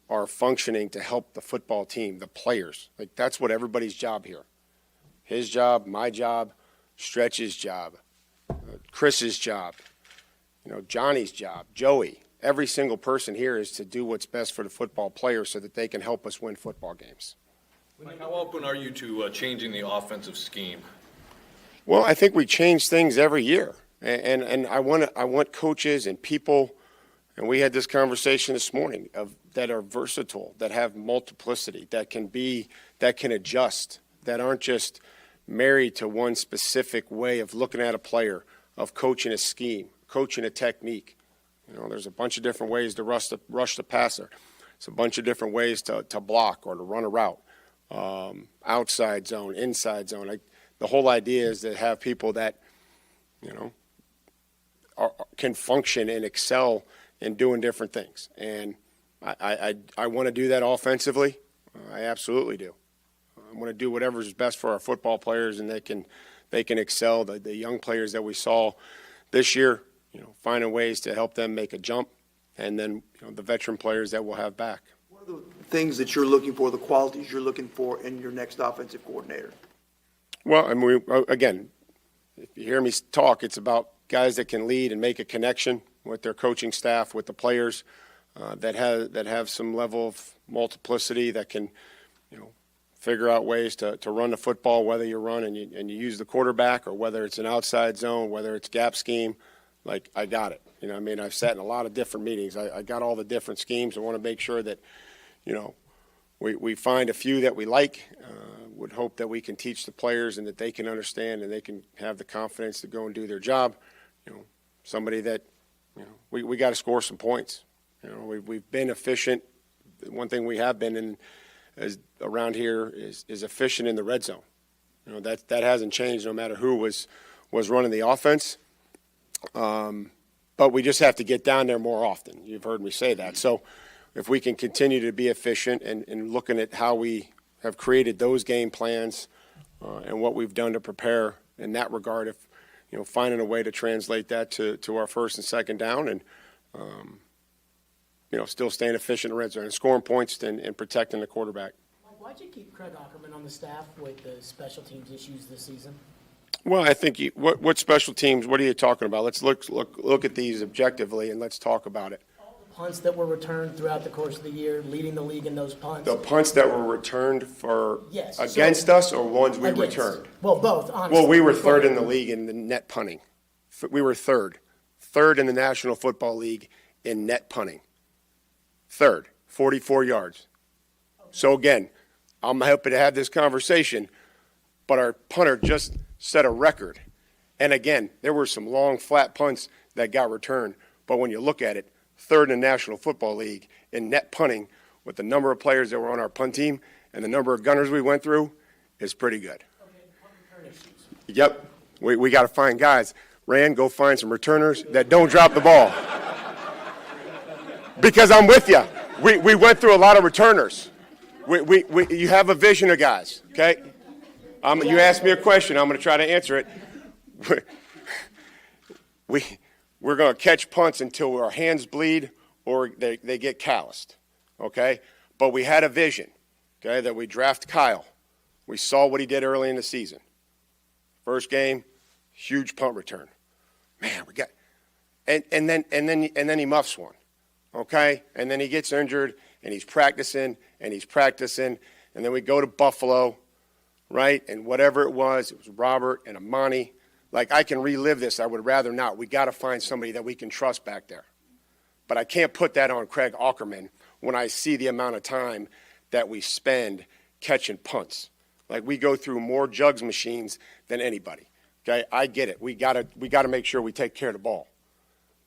are functioning to help the football team, the players. Like, that's what everybody's job here. His job, my job, Stretch's job, Chris's job, Johnny's job, Joey. Every single person here is to do what's best for the football players so that they can help us win football games. Mike, how open are you to changing the offensive scheme? Well, I think we change things every year, and I want coaches and people, and we had this conversation this morning, that are versatile, that have multiplicity, that can adjust, that aren't just married to one specific way of looking at a player, of coaching a scheme, coaching a technique. There's a bunch of different ways to rush the passer. It's a bunch of different ways to block or to run a route, outside zone, inside zone. The whole idea is to have people that, can function and excel in doing different things. And I want to do that offensively. I absolutely do. I want to do whatever is best for our football players, and they can excel. The young players that we saw this year, finding ways to help them make a jump, and then the veteran players that we'll have back. What are the things that you're looking for, the qualities you're looking for in your next offensive coordinator? Well, I mean, again, if you hear me talk, it's about guys that can lead and make a connection with their coaching staff, with the players, that have some level of multiplicity, that can, figure out ways to run the football, whether you run and you use the quarterback, or whether it's an outside zone, whether it's gap scheme. Like, I got it. I've sat in a lot of different meetings. I got all the different schemes. I want to make sure that, we find a few that we like. Would hope that we can teach the players and that they can understand and they can have the confidence to go and do their job. Somebody that, we got to score some points. We've been efficient. One thing we have been in around here is efficient in the red zone. That hasn't changed no matter who was running the offense. But we just have to get down there more often. You've heard me say that. So if we can continue to be efficient and looking at how we have created those game plans and what we've done to prepare in that regard, if finding a way to translate that to our first and second down, and still staying efficient in the red zone and scoring points and protecting the quarterback. Why'd you keep Craig Ackerman on the staff with the special teams issues this season? Well, I think what special teams? What are you talking about? Let's look at these objectively and let's talk about it. Punts that were returned throughout the course of the year, leading the league in those punts. The punts that were returned for Yes, against us, or ones we against. returned? Well, both, honestly. Well, we were third in the league in the net punting. We were third in the National Football League in net punting. Third, 44 yards. So again, I'm happy to have this conversation, but our punter just set a record. And again, there were some long, flat punts that got returned. But when you look at it, third in the National Football League in net punting, with the number of players that were on our punt team and the number of gunners we went through, is pretty good. Yep, we got to find guys. Rand, go find some returners that don't drop the ball. Because I'm with you. We went through a lot of returners. You have a vision of guys, okay? You asked me a question. I'm going to try to answer it. We're going to catch punts until our hands bleed or they get calloused, okay? But we had a vision, okay, that we draft Kyle. We saw what he did early in the season. First game, huge punt return. Man, we got and then he muffs one, okay? And then he gets injured and he's practicing and then we go to Buffalo, right? And whatever it was Robert and Amani. Like, I can relive this. I would rather not. We got to find somebody that we can trust back there. But I can't put that on Craig Ackerman when I see the amount of time that we spend catching punts. Like, we go through more jugs machines than anybody. Okay, I get it. We got to make sure we take care of the ball.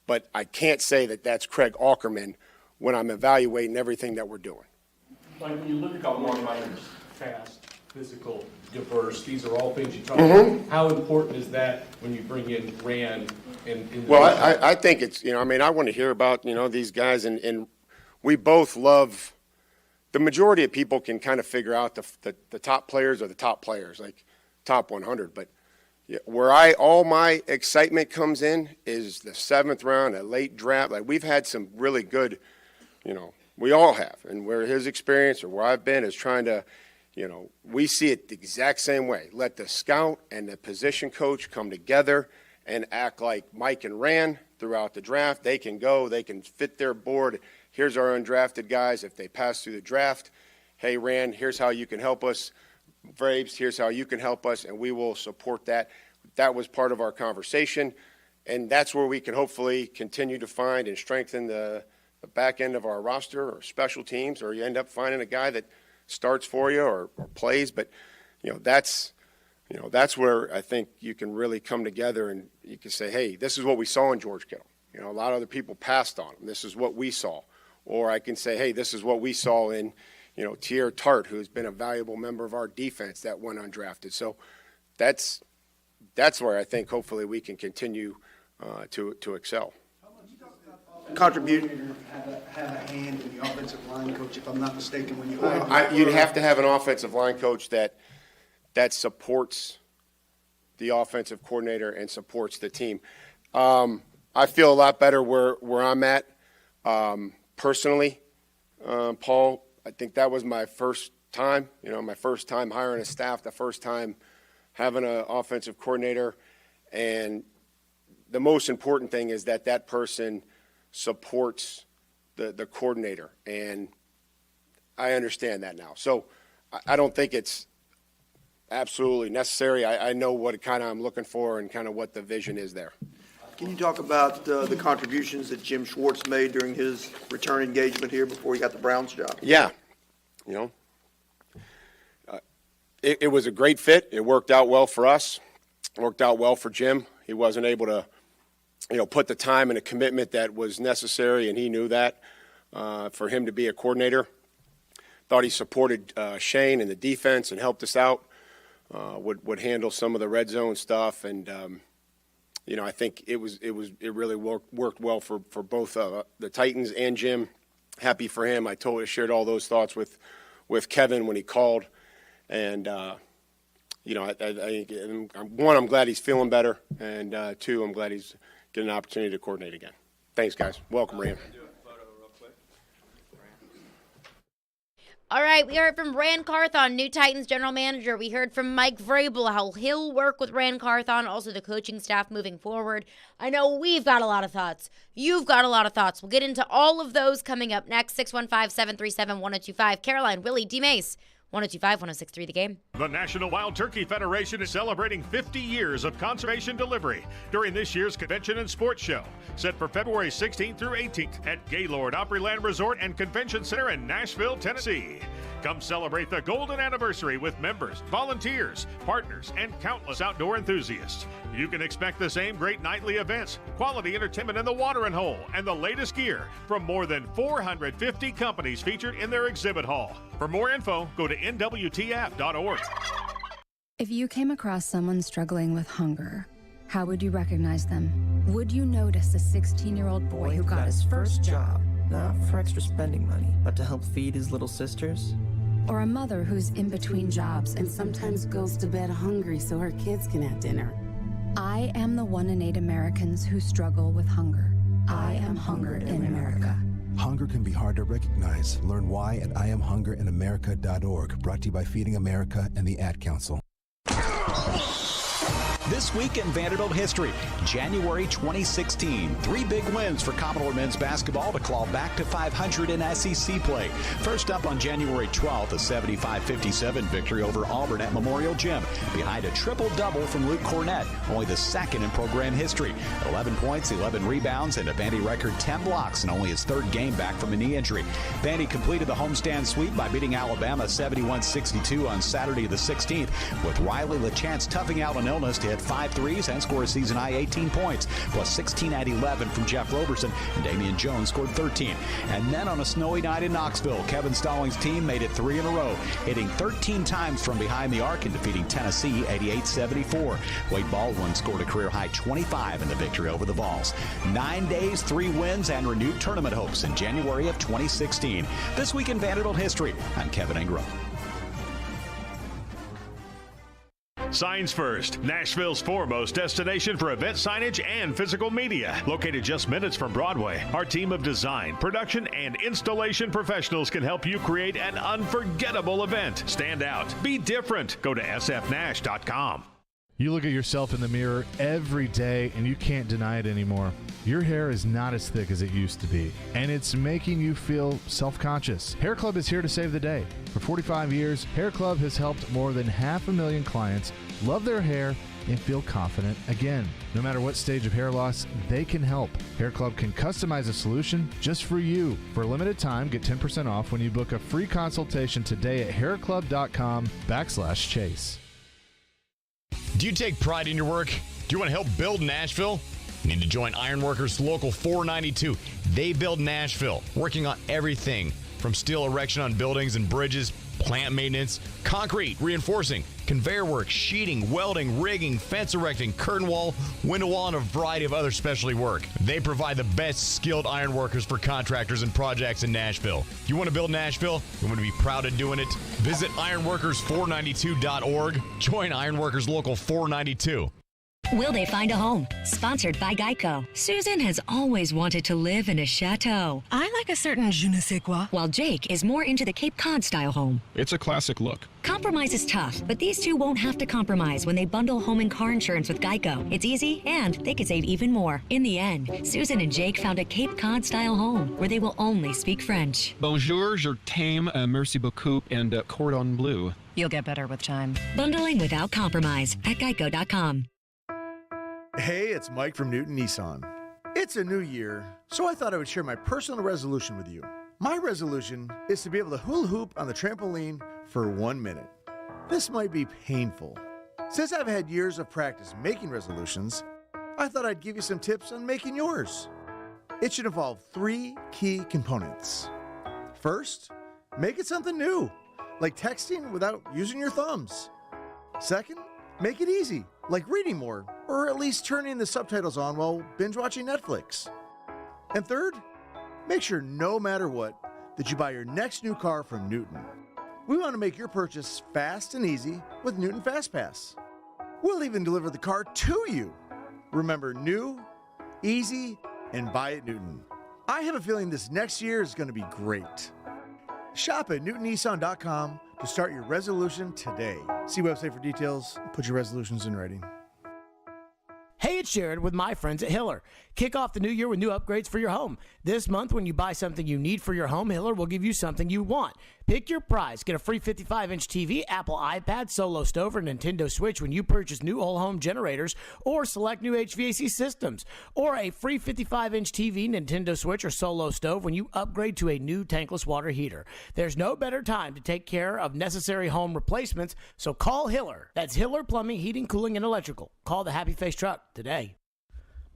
But I can't say that that's Craig Ackerman when I'm evaluating everything that we're doing. Like when you look at Mark Myers, fast, physical, diverse, these are all things you talk about. How important is that when you bring in Rand and Well, I think it's, I want to hear about, these guys, and we both love, the majority of people can kind of figure out the top players are the top players, like top 100. But where all my excitement comes in is the 7th round, a late draft. Like we've had some really good, we all have. And where his experience or where I've been is trying to, we see it the exact same way. Let the scout and the position coach come together and act like Mike and Rand throughout the draft. They can go, they can fit their board. Here's our undrafted guys. If they pass through the draft, hey, Rand, here's how you can help us. Vrabes, here's how you can help us, and we will support that. That was part of our conversation, and that's where we can hopefully continue to find and strengthen the back end of our roster or special teams, or you end up finding a guy that starts for you or plays. But, that's where I think you can really come together and you can say, hey, this is what we saw in George Kittle. A lot of other people passed on him. This is what we saw. Or I can say, hey, this is what we saw in, Tier Tart, who's been a valuable member of our defense that went undrafted. So that's where I think hopefully we can continue to excel. Contribute. Have a hand in the offensive line coach, if I'm not mistaken, when you hire. You'd have to have an offensive line coach that supports the offensive coordinator and supports the team. I feel a lot better where I'm at personally, Paul. I think that was my first time, my first time hiring a staff, the first time having an offensive coordinator. And the most important thing is that person supports the coordinator. And I understand that now. So I don't think it's absolutely necessary. I know what kind of I'm looking for and kind of what the vision is there. Can you talk about the contributions that Jim Schwartz made during his return engagement here before he got the Browns job? Yeah. It was a great fit. It worked out well for us. It worked out well for Jim. He wasn't able to, put the time and the commitment that was necessary, and he knew that for him to be a coordinator. Thought he supported Shane and the defense and helped us out, would handle some of the red zone stuff, and I think it really worked well for both the Titans and Jim. Happy for him. I shared all those thoughts with Kevin when he called, and I'm glad he's feeling better, and two, I'm glad he's getting an opportunity to coordinate again. Thanks, guys. Welcome, Rand. All right, we heard from Rand Carthon, new Titans general manager. We heard from Mike Vrabel, how he'll work with Rand Carthon, also the coaching staff moving forward. I know we've got a lot of thoughts. You've got a lot of thoughts. We'll get into all of those coming up next. 615-737-1025. Caroline, Willie, D. Mace, 1025-1063 The Game. The National Wild Turkey Federation is celebrating 50 years of conservation delivery during this year's Convention and Sports Show, set for February 16th through 18th at Gaylord Opryland Resort and Convention Center in Nashville, Tennessee. Come celebrate the golden anniversary with members, volunteers, partners, and countless outdoor enthusiasts. You can expect the same great nightly events, quality entertainment in the watering hole, and the latest gear from more than 450 companies featured in their exhibit hall. For more info, go to nwtf.org. If you came across someone struggling with hunger, how would you recognize them? Would you notice a 16-year-old boy who got his first job, not for extra spending money, but to help feed his little sisters? Or a mother who's in between jobs and sometimes goes to bed hungry so her kids can have dinner? I am the 1 in 8 Americans who struggle with hunger. I am Hunger in America. Hunger can be hard to recognize. Learn why at IamHungerInAmerica.org. Brought to you by Feeding America and the Ad Council. This week in Vanderbilt history, January 2016. 3 big wins for Commodore men's basketball to claw back to 500 in SEC play. First up on January 12th, a 75-57 victory over Auburn at Memorial Gym, behind a triple-double from Luke Cornett, only the second in program history. 11 points, 11 rebounds, and a Vandy record 10 blocks in only his third game back from a knee injury. Vandy completed the homestand sweep by beating Alabama 71-62 on Saturday the 16th, with Riley LaChance toughing out an illness to hit hit 5 threes and scored a season-high 18 points, plus 16 at 11 from Jeff Roberson, and Damian Jones scored 13. And then on a snowy night in Knoxville, Kevin Stallings' team made it 3 in a row, hitting 13 times from behind the arc and defeating Tennessee 88-74. Wade Baldwin scored a career-high 25 in the victory over the Vols. 9 days, 3 wins, and renewed tournament hopes in January of 2016. This week in Vanderbilt history, I'm Kevin Ingram. Signs First, Nashville's foremost destination for event signage and physical media. Located just minutes from Broadway, our team of design, production, and installation professionals can help you create an unforgettable event. Stand out. Be different. Go to sfnash.com. You look at yourself in the mirror every day and you can't deny it anymore. Your hair is not as thick as it used to be, and it's making you feel self-conscious. Hair Club is here to save the day. For 45 years, Hair Club has helped more than 500,000 clients love their hair and feel confident again. No matter what stage of hair loss, they can help. Hair Club can customize a solution just for you. For a limited time, get 10% off when you book a free consultation today at hairclub.com/chase. Do you take pride in your work? Do you want to help build Nashville? You need to join Ironworkers Local 492. They build Nashville, working on everything from steel erection on buildings and bridges, plant maintenance, concrete, reinforcing, conveyor work, sheeting, welding, rigging, fence erecting, curtain wall, window wall, and a variety of other specialty work. They provide the best skilled iron workers for contractors and projects in Nashville. If you want to build Nashville, you want to be proud of doing it, visit ironworkers492.org. Join Ironworkers Local 492. Will They Find a Home? Sponsored by Geico. Susan has always wanted to live in a chateau. I like a certain je ne sais quoi. While Jake is more into the Cape Cod style home. It's a classic look. Compromise is tough, but these two won't have to compromise when they bundle home and car insurance with Geico. It's easy, and they could save even more. In the end, Susan and Jake found a Cape Cod style home where they will only speak French. Bonjour, je t'aime, merci beaucoup, and cordon bleu. You'll get better with time. Bundling without compromise at geico.com. Hey, it's Mike from Newton Nissan. It's a new year, so I thought I would share my personal resolution with you. My resolution is to be able to hula hoop on the trampoline for 1 minute. This might be painful. Since I've had years of practice making resolutions, I thought I'd give you some tips on making yours. It should involve 3 key components. First, make it something new, like texting without using your thumbs. Second, make it easy, like reading more, or at least turning the subtitles on while binge watching Netflix. And third, make sure no matter what, that you buy your next new car from Newton. We want to make your purchase fast and easy with Newton FastPass. We'll even deliver the car to you. Remember, new, easy, and buy at Newton. I have a feeling this next year is going to be great. Shop at newtonnissan.com to start your resolution today. See website for details. Put your resolutions in writing. Hey, it's Jared with my friends at Hiller. Kick off the new year with new upgrades for your home. This month, when you buy something you need for your home, Hiller will give you something you want. Pick your prize. Get a free 55-inch TV, Apple iPad, Solo Stove, or Nintendo Switch when you purchase new whole home generators or select new HVAC systems. Or a free 55-inch TV, Nintendo Switch, or Solo Stove when you upgrade to a new tankless water heater. There's no better time to take care of necessary home replacements, so call Hiller. That's Hiller Plumbing, Heating, Cooling, and Electrical. Call the Happy Face Truck today.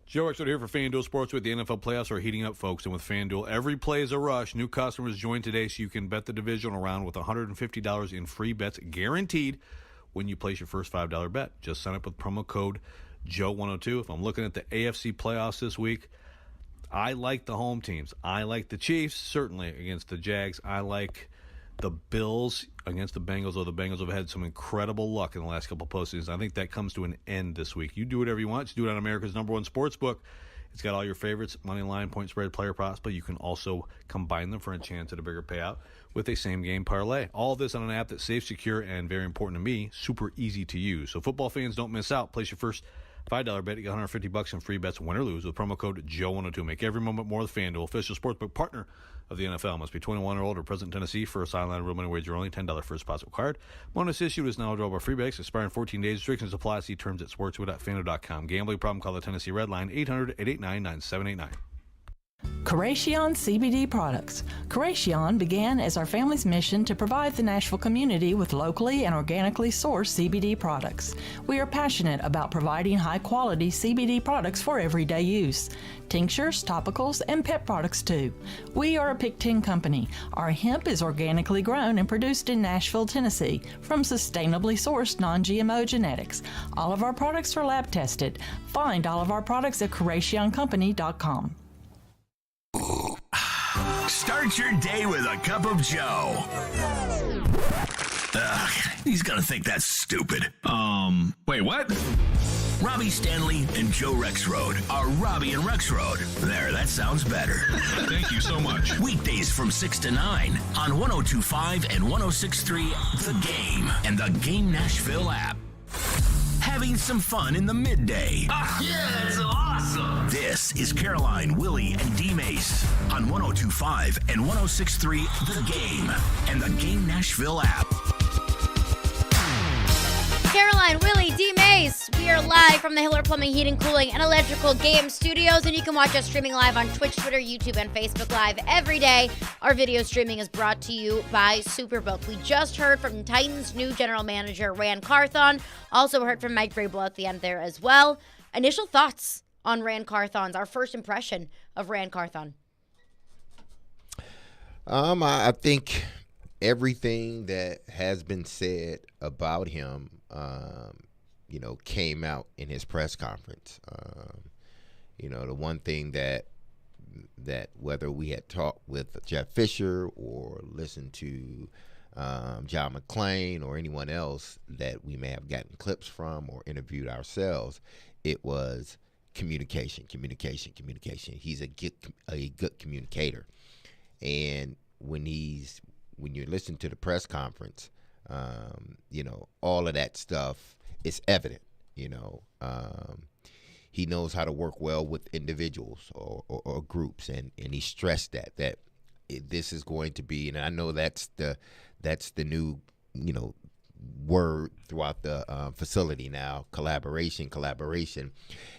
Joe Exoder here for FanDuel Sportsbook. The NFL playoffs are heating up, folks, and with FanDuel, every play is a rush. New customers join today so you can bet the divisional round with $150 in free bets guaranteed when you place your first $5 bet. Just sign up with promo code Joe102. If I'm looking at the AFC playoffs this week, I like the home teams. I like the Chiefs, certainly against the Jags. I like the Bills against the Bengals, though the Bengals have had some incredible luck in the last couple of postseasons. I think that comes to an end this week. You do whatever you want. You do it on America's #1 sports book. It's got all your favorites, money line, point spread, player props, but you can also combine them for a chance at a bigger payout with a same-game parlay. All this on an app that's safe, secure, and very important to me, super easy to use. So football fans, don't miss out. Place your first $5 bet, you get $150 in free bets, win or lose, with promo code Joe102. Make every moment more with FanDuel, official sportsbook partner of the NFL. Must be 21 or older, present in Tennessee. For a sideline real money wager only, $10 first deposit required. Bonus issued is now available free bets, expiring 14 days. Restrictions apply. See terms at sportsbook.fanduel.com. Gambling problem? Call the Tennessee Red Line, 800-889-9789. Coration CBD products. Coration began as our family's mission to provide the Nashville community with locally and organically sourced CBD products. We are passionate about providing high-quality CBD products for everyday use. Tinctures, topicals, and pet products too. We are a Pick 10 company. Our hemp is organically grown and produced in Nashville, Tennessee from sustainably sourced non-GMO genetics. All of our products are lab tested. Find all of our products at CorationCompany.com. Start your day with a cup of Joe. Ugh, he's gonna think that's stupid. Wait, what? Robbie Stanley and Joe Rexroad are Robbie and Rexroad. There, that sounds better. Thank you so much. Weekdays from 6 to 9 on 102.5 and 106.3 The Game and the Game Nashville app. Having some fun in the midday. Yeah, that's awesome. This is Caroline, Willie, and D Mace on 102.5 and 106.3 The Game and the Game Nashville app. Caroline, Willie, D. Mace. We are live from the Hiller Plumbing, Heating, Cooling, and Electrical Game Studios, and you can watch us streaming live on Twitch, Twitter, YouTube, and Facebook Live every day. Our video streaming is brought to you by Superbook. We just heard from Titans' new general manager, Rand Carthon. Also heard from Mike Vrabel at the end there as well. Initial thoughts on Rand Carthon's, our first impression of Rand Carthon. I think everything that has been said about him came out in his press conference. The one thing that whether we had talked with Jeff Fisher or listened to John McClain or anyone else that we may have gotten clips from or interviewed ourselves, it was communication. He's a good communicator. And when you listen to the press conference, all of that stuff is evident. He knows how to work well with individuals or groups, and he stressed that this is going to be, and I know that's the new word throughout the facility now. Collaboration.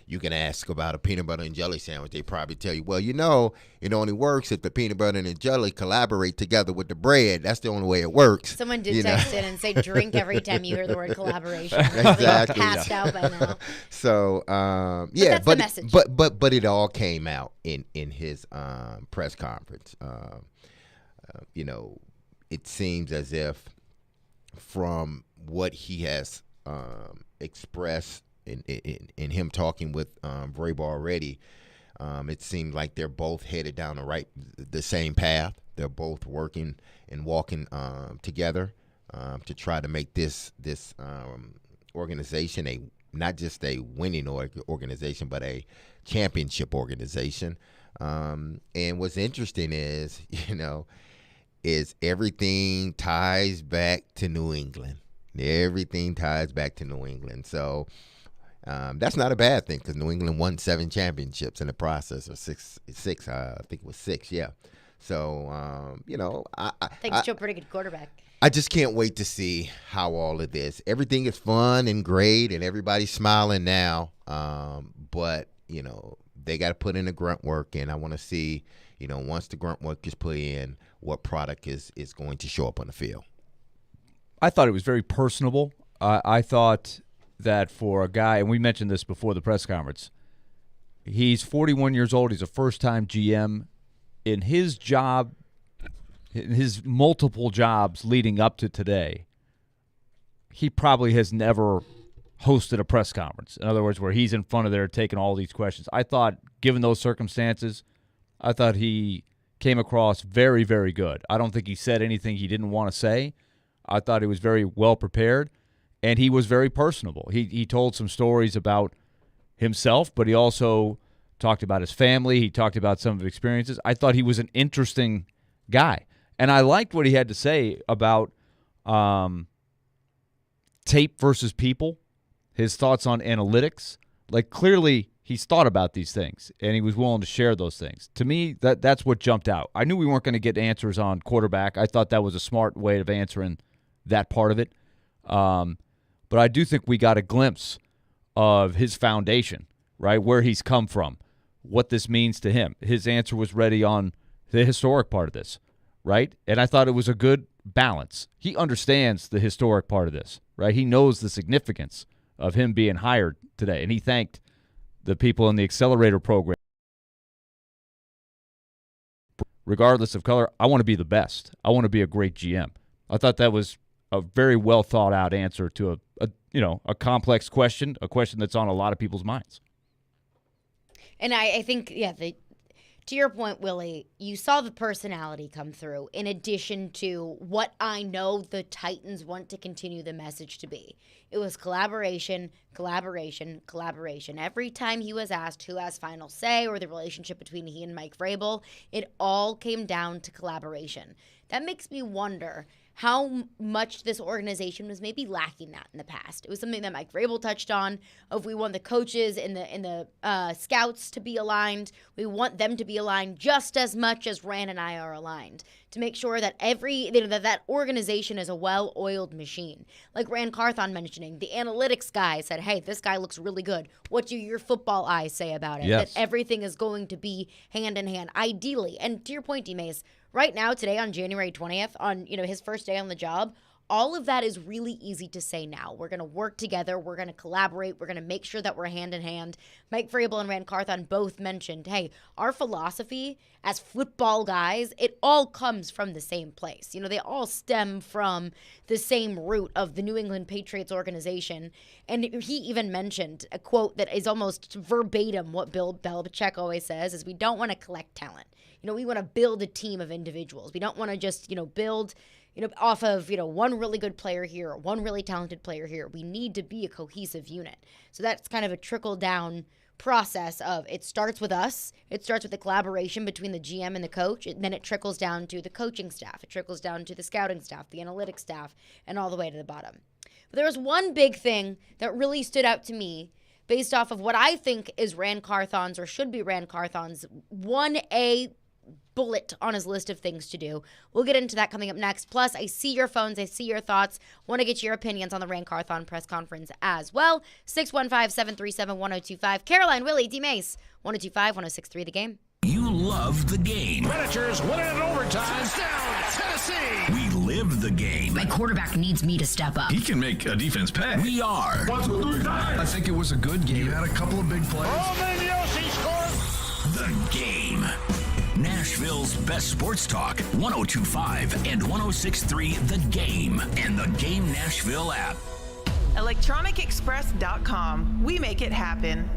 You can ask about a peanut butter and jelly sandwich. They probably tell you, well, it only works if the peanut butter and jelly collaborate together with the bread. That's the only way it works. Someone did text in and say drink every time you hear the word collaboration. Exactly. Passed out by now. So that's the message. But it all came out in his press conference. It seems as if from what he has expressed in him talking with Vrabel already, it seems like they're both headed down the same path. They're both working and walking together to try to make this organization not just a winning organization, but a championship organization. And what's interesting is everything ties back to New England. Everything ties back to New England. So that's not a bad thing because New England won 7 championships in the process, or six. I think it was 6. Yeah. So Thanks to a pretty good quarterback. I just can't wait to see how all of this. Everything is fun and great, and everybody's smiling now. But they got to put in the grunt work, and I want to see. Once the grunt work is put in, what product is going to show up on the field. I thought it was very personable. I thought that for a guy, and we mentioned this before the press conference, he's 41 years old. He's a first-time GM. In his job, in his multiple jobs leading up to today, he probably has never hosted a press conference. In other words, where he's in front of there taking all these questions. I thought, given those circumstances, I thought he came across very, very good. I don't think he said anything he didn't want to say. I thought he was very well prepared, and he was very personable. He told some stories about himself, but he also talked about his family. He talked about some of his experiences. I thought he was an interesting guy, and I liked what he had to say about tape versus people, his thoughts on analytics. Like, clearly he's thought about these things, and he was willing to share those things. To me, that's what jumped out. I knew we weren't going to get answers on quarterback. I thought that was a smart way of answering that part of it. But I do think we got a glimpse of his foundation, right, where he's come from, what this means to him. His answer was ready on the historic part of this, right? And I thought it was a good balance. He understands the historic part of this, right? He knows the significance of him being hired today, and he thanked the people in the accelerator program. Regardless of color, I want to be the best. I want to be a great GM. I thought that was a very well thought out answer to a complex question, a question that's on a lot of people's minds. And I think, to your point, Willie, you saw the personality come through in addition to what I know the Titans want to continue the message to be. It was collaboration, collaboration, collaboration. Every time he was asked who has final say or the relationship between he and Mike Vrabel, it all came down to collaboration. That makes me wonder how much this organization was maybe lacking that in the past. It was something that Mike Vrabel touched on. If we want the coaches and the scouts to be aligned, we want them to be aligned just as much as Rand and I are aligned to make sure that that organization is a well-oiled machine. Like Rand Carthon mentioning, the analytics guy said, hey, this guy looks really good. What do your football eyes say about it? Yes. That everything is going to be hand in hand, ideally. And to your point, D-Mace, right now, today on January 20th, on his first day on the job, all of that is really easy to say now. We're going to work together. We're going to collaborate. We're going to make sure that we're hand in hand. Mike Vrabel and Rand Carthon both mentioned, hey, our philosophy as football guys, it all comes from the same place. They all stem from the same root of the New England Patriots organization. And he even mentioned a quote that is almost verbatim what Bill Belichick always says, is we don't want to collect talent. We want to build a team of individuals. We don't want to just, build off of, one really good player here or one really talented player here. We need to be a cohesive unit. So that's kind of a trickle-down process of it starts with us. It starts with the collaboration between the GM and the coach, and then it trickles down to the coaching staff. It trickles down to the scouting staff, the analytics staff, and all the way to the bottom. But there was one big thing that really stood out to me based off of what I think is Rand Carthon's, or should be Rand Carthon's, 1A bullet on his list of things to do. We'll get into that coming up next. Plus, I see your phones. I see your thoughts. Want to get your opinions on the Rand Carthon press conference as well. 615-737-1025. Caroline, Willie, D-Mace, 1025, 1063, The Game. You love the game. Predators win it in overtime. Touchdown, Tennessee. We live the game. My quarterback needs me to step up. He can make a defense pay. We are 1, 2, 3, 4. I think it was a good game. You had a couple of big plays. The Game. Nashville's best sports talk, 102.5 and 106.3 The Game and the Game Nashville app. ElectronicExpress.com. We make it happen.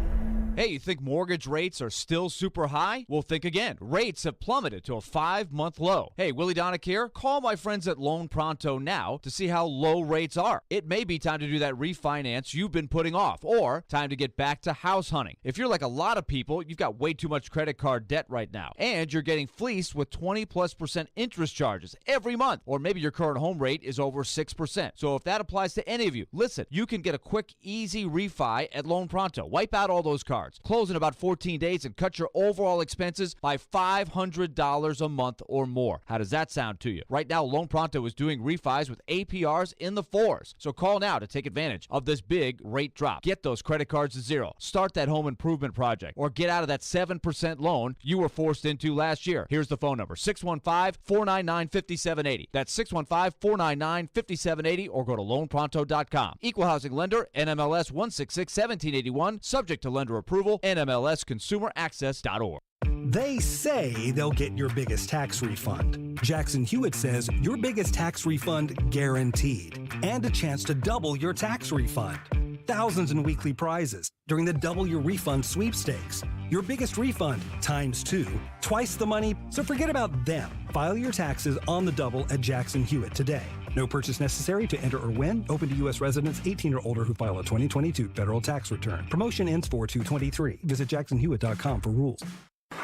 Hey, you think mortgage rates are still super high? Well, think again. Rates have plummeted to a 5-month low. Hey, Willie Donick here. Call my friends at Loan Pronto now to see how low rates are. It may be time to do that refinance you've been putting off, or time to get back to house hunting. If you're like a lot of people, you've got way too much credit card debt right now, and you're getting fleeced with 20+% interest charges every month, or maybe your current home rate is over 6%. So if that applies to any of you, listen, you can get a quick, easy refi at Loan Pronto. Wipe out all those cards. Close in about 14 days and cut your overall expenses by $500 a month or more. How does that sound to you? Right now, Loan Pronto is doing refis with APRs in the 4s. So call now to take advantage of this big rate drop. Get those credit cards to zero. Start that home improvement project, or get out of that 7% loan you were forced into last year. Here's the phone number, 615-499-5780. That's 615-499-5780, or go to loanpronto.com. Equal housing lender, NMLS 166-1781, subject to lender approval, NMLSconsumeraccess.org. They say they'll get your biggest tax refund. Jackson Hewitt says your biggest tax refund guaranteed, and a chance to double your tax refund. Thousands in weekly prizes during the Double Your Refund sweepstakes. Your biggest refund times 2, twice the money, so forget about them. File your taxes on the double at Jackson Hewitt today. No purchase necessary to enter or win. Open to U.S. residents 18 or older who file a 2022 federal tax return. Promotion ends 4/2/23. Visit jacksonhewitt.com for rules. Your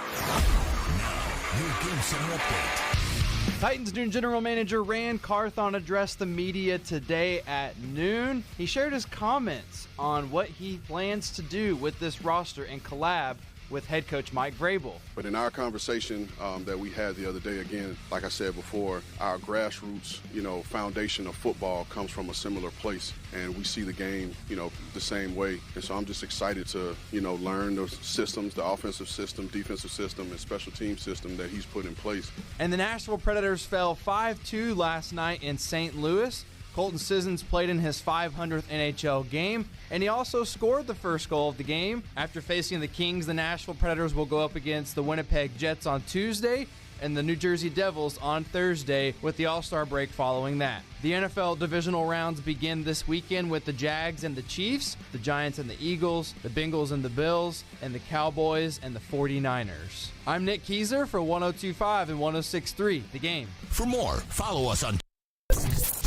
Game Center update. Titans new general manager Rand Carthon addressed the media today at noon. He shared his comments on what he plans to do with this roster and collab with head coach Mike Vrabel. But in our conversation that we had the other day, again, like I said before, our grassroots, foundation of football comes from a similar place, and we see the game, the same way. And so I'm just excited to, learn those systems, the offensive system, defensive system, and special team system that he's put in place. And the Nashville Predators fell 5-2 last night in St. Louis. Colton Sissons played in his 500th NHL game, and he also scored the first goal of the game. After facing the Kings, the Nashville Predators will go up against the Winnipeg Jets on Tuesday and the New Jersey Devils on Thursday, with the All-Star break following that. The NFL divisional rounds begin this weekend with the Jags and the Chiefs, the Giants and the Eagles, the Bengals and the Bills, and the Cowboys and the 49ers. I'm Nick Kieser for 102.5 and 106.3 The Game. For more, follow us on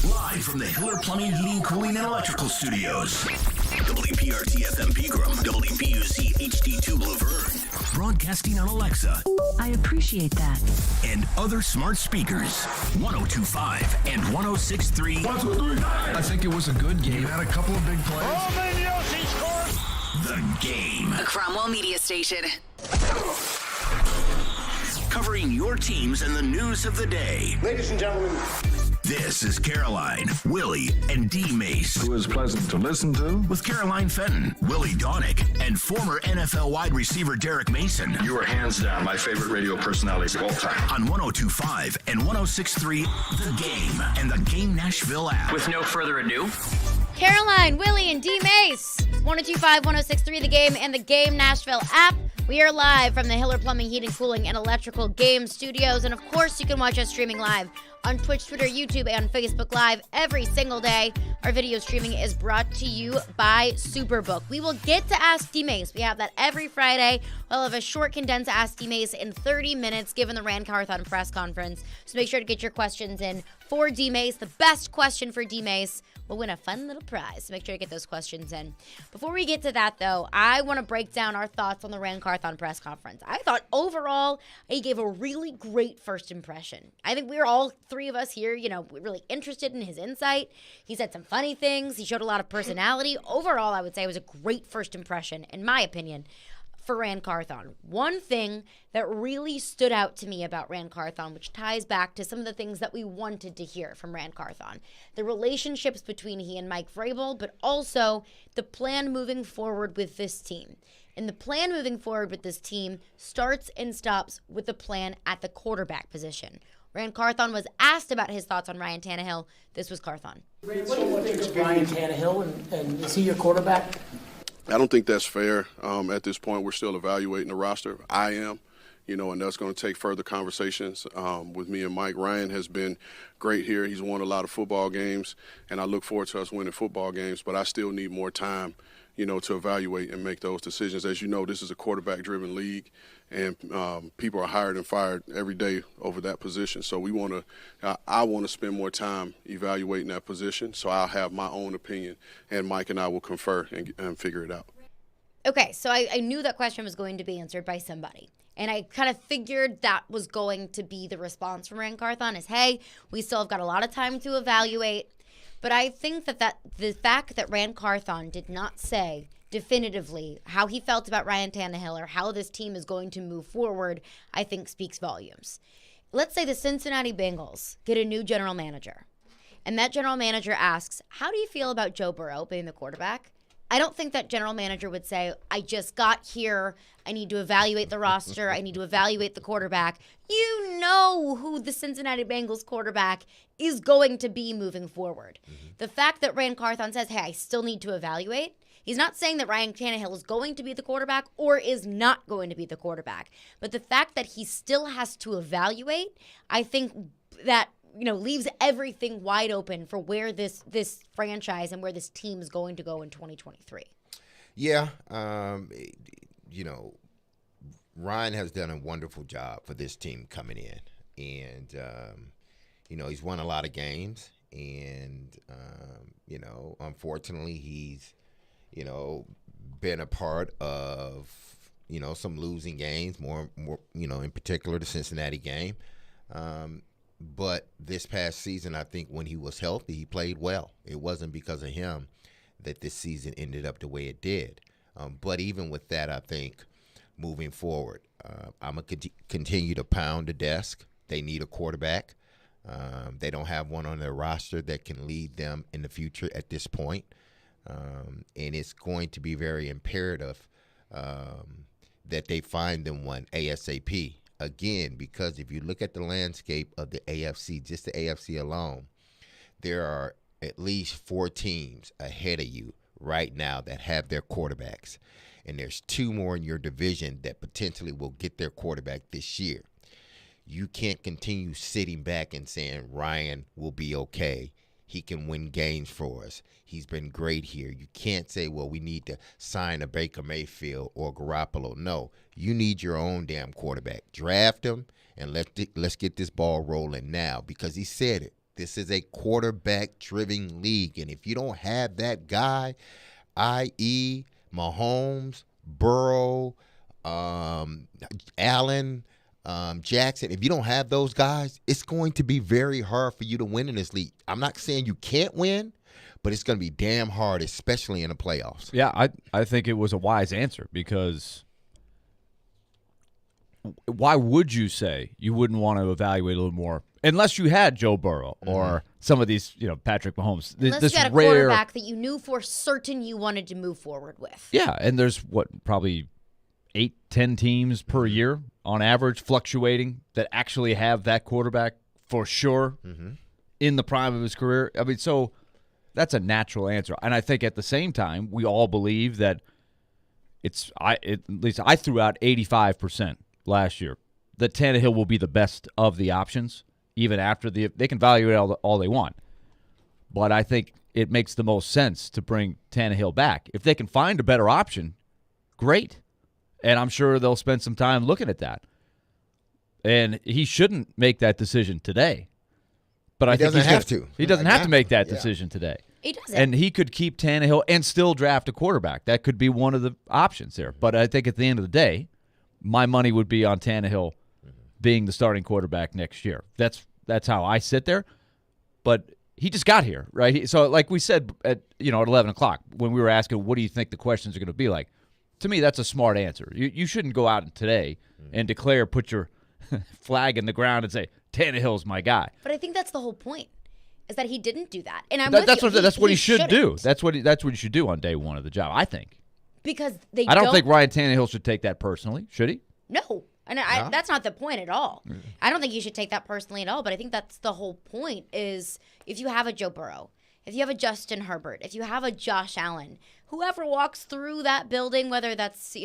live from the Hiller Plumbing, Heating, Cooling, and Electrical Studios. WPRT FM Pegram, WPUC HD2 Laverne. Broadcasting on Alexa. I appreciate that. And other smart speakers. 102.5 and 106.3. 1, 2, 3. I think it was a good game. Had a couple of big plays. The Game. A Cromwell media station. Covering your teams and the news of the day. Ladies and gentlemen. This is Caroline, Willie, and D. Mace. Who is pleasant to listen to. With Caroline Fenton, Willie Donick, and former NFL wide receiver Derek Mason. You are hands down my favorite radio personalities of all time. On 102.5 and 106.3 The Game and the Game Nashville app. With no further ado, Caroline, Willie, and D. Mace. 102.5, 106.3 The Game and the Game Nashville app. We are live from the Hiller Plumbing, Heating, Cooling, and Electrical Game Studios. And of course, you can watch us streaming live on Twitch, Twitter, YouTube, and Facebook Live every single day. Our video streaming is brought to you by Superbook. We will get to Ask D. Mace. We have that every Friday. We'll have a short condensed Ask D. Mace in 30 minutes given the Rand Carthon press conference. So make sure to get your questions in for D. Mace. The best question for D. Mace will win a fun little prize. So make sure to get those questions in. Before we get to that, though, I want to break down our thoughts on the Rand Carthon press conference. I thought overall he gave a really great first impression. I think we were all three of us here, really interested in his insight. He said some funny things. He showed a lot of personality. Overall, I would say it was a great first impression, in my opinion, for Rand Carthon. One thing that really stood out to me about Rand Carthon, which ties back to some of the things that we wanted to hear from Rand Carthon, the relationships between he and Mike Vrabel, but also the plan moving forward with this team. And the plan moving forward with this team starts and stops with the plan at the quarterback position. Rand Carthon was asked about his thoughts on Ryan Tannehill. This was Carthon. What do you think of Ryan Tannehill, and is he your quarterback? I don't think that's fair. At this point, we're still evaluating the roster. I am, and that's going to take further conversations with me and Mike. Ryan has been great here. He's won a lot of football games, and I look forward to us winning football games, but I still need more time, to evaluate and make those decisions. As you know, this is a quarterback-driven league, and people are hired and fired every day over that position. So I want to spend more time evaluating that position, so I'll have my own opinion, and Mike and I will confer and figure it out. Okay, so I knew that question was going to be answered by somebody. And I kind of figured that was going to be the response from Rand Carthon is, hey, we still have got a lot of time to evaluate. But I think that the fact that Rand Carthon did not say definitively how he felt about Ryan Tannehill or how this team is going to move forward, I think speaks volumes. Let's say the Cincinnati Bengals get a new general manager, and that general manager asks, how do you feel about Joe Burrow being the quarterback? I don't think that general manager would say, I just got here, I need to evaluate the roster, I need to evaluate the quarterback. You know who the Cincinnati Bengals quarterback is going to be moving forward. The fact that Rand Carthon says, hey, I still need to evaluate, he's not saying that Ryan Tannehill is going to be the quarterback or is not going to be the quarterback. But the fact that he still has to evaluate, I think that leaves everything wide open for where this franchise and where this team is going to go in 2023. Yeah, Ryan has done a wonderful job for this team coming in, and he's won a lot of games, and unfortunately he's been a part of some losing games, more in particular the Cincinnati game. But this past season, I think when he was healthy, he played well. It wasn't because of him that this season ended up the way it did. But even with that, I think moving forward. I'm going to continue to pound the desk. They need a quarterback. They don't have one on their roster that can lead them in the future at this point. And it's going to be very imperative that they find them one ASAP. Again, because if you look at the landscape of the AFC, just the AFC alone, there are at least 4 teams ahead of you right now that have their quarterbacks. And there's 2 more in your division that potentially will get their quarterback this year. You can't continue sitting back and saying Ryan will be okay. He can win games for us. He's been great here. You can't say, well, we need to sign a Baker Mayfield or Garoppolo. No, you need your own damn quarterback. Draft him and let's get this ball rolling now, because he said it. This is a quarterback-driven league, and if you don't have that guy, i.e., Mahomes, Burrow, Allen, Jackson, if you don't have those guys, it's going to be very hard for you to win in this league. I'm not saying you can't win, but it's going to be damn hard, especially in the playoffs. Yeah, I think it was a wise answer, because why would you say you wouldn't want to evaluate a little more unless you had Joe Burrow or some of these, Patrick Mahomes. Unless you had a quarterback that you knew for certain you wanted to move forward with. Yeah, and there's probably 8-10 teams per year on average, fluctuating, that actually have that quarterback for sure in the prime of his career. I mean, so that's a natural answer. And I think at the same time, we all believe that at least I threw out 85% last year, that Tannehill will be the best of the options, even after they can value it all they want. But I think it makes the most sense to bring Tannehill back. If they can find a better option, great. And I'm sure they'll spend some time looking at that. And he shouldn't make that decision today. But I think he doesn't have to. He doesn't have to make that decision today. He doesn't. And he could keep Tannehill and still draft a quarterback. That could be one of the options there. But I think at the end of the day, my money would be on Tannehill being the starting quarterback next year. That's how I sit there. But he just got here, right? So like we said at 11 o'clock when we were asking, what do you think the questions are going to be like? To me, that's a smart answer. You shouldn't go out today and put your flag in the ground and say, Tannehill's my guy. But I think that's the whole point, is that he didn't do that. And that's what he should do. That's what he should do on day one of the job, I think. Because I don't think Ryan Tannehill should take that personally. Should he? No. And that's not the point at all. I don't think you should take that personally at all, but I think that's the whole point, is if you have a Joe Burrow, if you have a Justin Herbert, if you have a Josh Allen, whoever walks through that building, whether that's,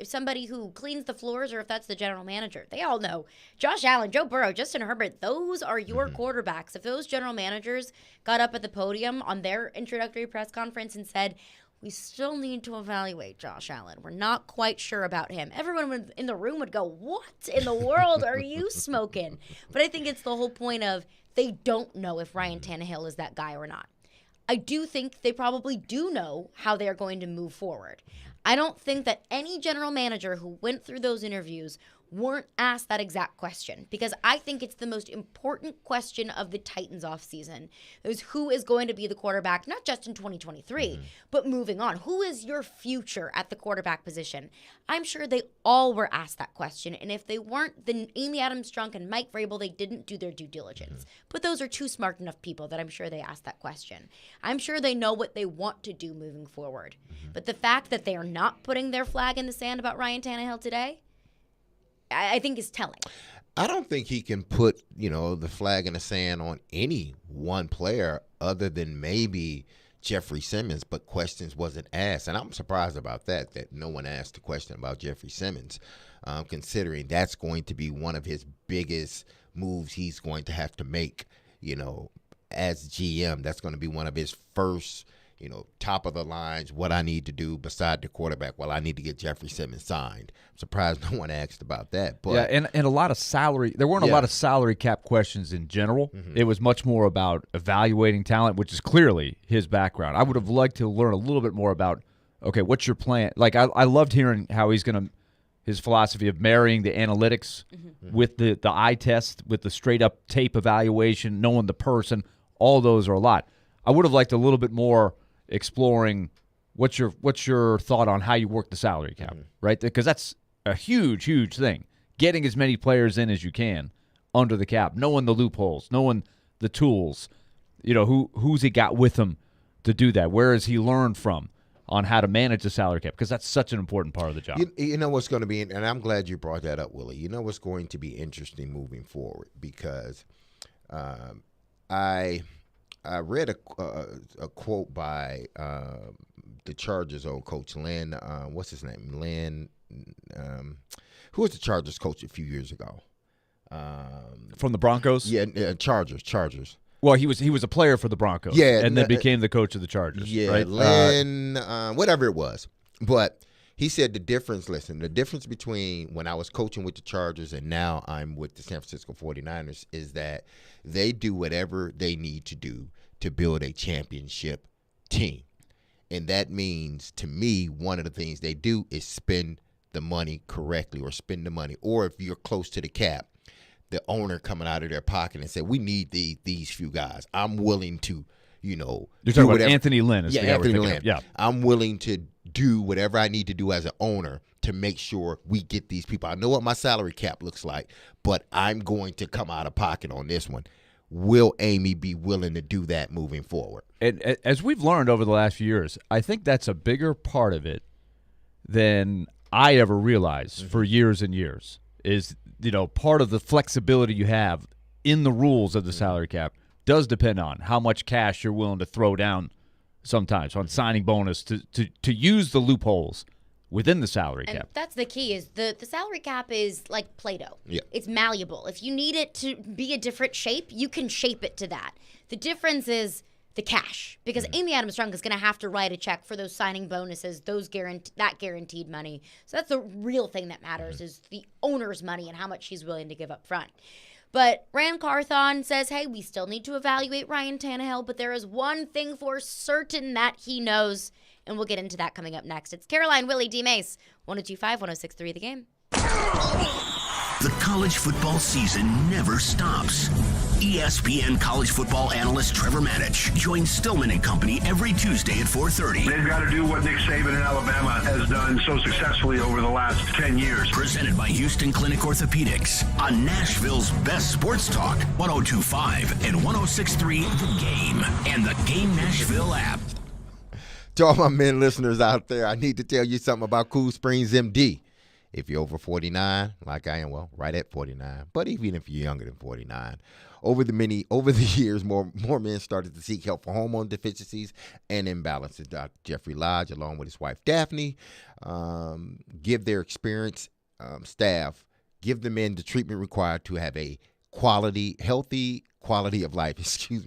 somebody who cleans the floors or if that's the general manager, they all know Josh Allen, Joe Burrow, Justin Herbert, those are your quarterbacks. If those general managers got up at the podium on their introductory press conference and said, we still need to evaluate Josh Allen, we're not quite sure about him, everyone in the room would go, what in the world are you smoking? But I think it's the whole point of they don't know if Ryan Tannehill is that guy or not. I do think they probably do know how they're going to move forward. I don't think that any general manager who went through those interviews weren't asked that exact question, because I think it's the most important question of the Titans offseason, is who is going to be the quarterback, not just in 2023, but moving on. Who is your future at the quarterback position? I'm sure they all were asked that question, and if they weren't, then Amy Adams-Strunk and Mike Vrabel, they didn't do their due diligence. But those are two smart enough people that I'm sure they asked that question. I'm sure they know what they want to do moving forward. But the fact that they are not putting their flag in the sand about Ryan Tannehill today, I think is telling. I don't think he can put, the flag in the sand on any one player other than maybe Jeffrey Simmons, but questions wasn't asked. And I'm surprised about that no one asked a question about Jeffrey Simmons, considering that's going to be one of his biggest moves he's going to have to make, as GM. That's going to be one of his first top of the lines, what I need to do beside the quarterback. Well, I need to get Jeffrey Simmons signed. I'm surprised no one asked about that. But yeah, and a lot of salary. There weren't a lot of salary cap questions in general. It was much more about evaluating talent, which is clearly his background. I would have liked to learn a little bit more about, okay, what's your plan? Like, I loved hearing how his philosophy of marrying the analytics with the eye test, with the straight-up tape evaluation, knowing the person. All those are a lot. I would have liked a little bit more exploring what's your thought on how you work the salary cap, right? Because that's a huge, huge thing. Getting as many players in as you can under the cap, knowing the loopholes, knowing the tools. Who's he got with him to do that? Where has he learned from on how to manage the salary cap? Because that's such an important part of the job. You know what's going to be, and I'm glad you brought that up, Willie. You know what's going to be interesting moving forward, because I read a quote by the Chargers' old coach, Lynn. What's his name? Lynn. Who was the Chargers coach a few years ago? From the Broncos? Yeah, Chargers. Well, he was a player for the Broncos. Yeah, and then became the coach of the Chargers. Yeah, right? Lynn, whatever it was. But he said the difference between when I was coaching with the Chargers and now I'm with the San Francisco 49ers is that they do whatever they need to do to build a championship team. And that means, to me, one of the things they do is spend the money correctly, or spend the money. Or if you're close to the cap, the owner coming out of their pocket and say, we need these few guys. I'm willing to, You're talking about Anthony Lynn. Anthony Lynn. Yeah. I'm willing to do whatever I need to do as an owner to make sure we get these people. I know what my salary cap looks like, but I'm going to come out of pocket on this one. Will Amy be willing to do that moving forward? And as we've learned over the last few years, I think that's a bigger part of it than I ever realized for years and years. Is part of the flexibility you have in the rules of the salary cap does depend on how much cash you're willing to throw down sometimes on signing bonus to use the loopholes within the salary cap. And that's the key, is the salary cap is like Play-Doh. Yeah. It's malleable. If you need it to be a different shape, you can shape it to that. The difference is the cash, because Amy Adams Strunk is going to have to write a check for those signing bonuses, that guaranteed money. So that's the real thing that matters, is the owner's money and how much she's willing to give up front. But Rand Carthon says, hey, we still need to evaluate Ryan Tannehill, but there is one thing for certain that he knows, and we'll get into that coming up next. It's Caroline, Willie, D. Mace, 102.5, 106.3 The Game. The college football season never stops. ESPN college football analyst Trevor Matich joins Stillman and Company every Tuesday at 4:30. They've got to do what Nick Saban in Alabama has done so successfully over the last 10 years. Presented by Houston Clinic Orthopedics on Nashville's best sports talk, 102.5 and 106.3 The Game, and the Game Nashville app. To all my men listeners out there, I need to tell you something about Cool Springs MD. If you're over 49, like I am, well, right at 49, but even if you're younger than 49, over the years, more men started to seek help for hormone deficiencies and imbalances. Dr. Jeffrey Lodge, along with his wife Daphne, give their experienced staff, give the men the treatment required to have a healthy quality of life,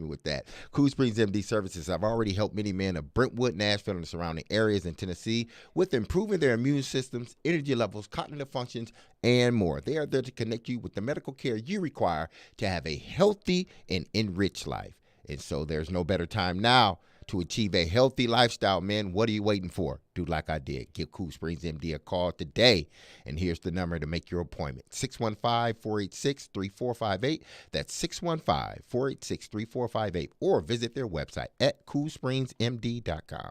with that. Cool Springs MD Services have already helped many men of Brentwood, Nashville, and the surrounding areas in Tennessee with improving their immune systems, energy levels, cognitive functions, and more. They are there to connect you with the medical care you require to have a healthy and enriched life. And so there's no better time now to achieve a healthy lifestyle, man. What are you waiting for? Do like I did. Give Cool Springs MD a call today. And here's the number to make your appointment. 615-486-3458. That's 615-486-3458. Or visit their website at coolspringsmd.com.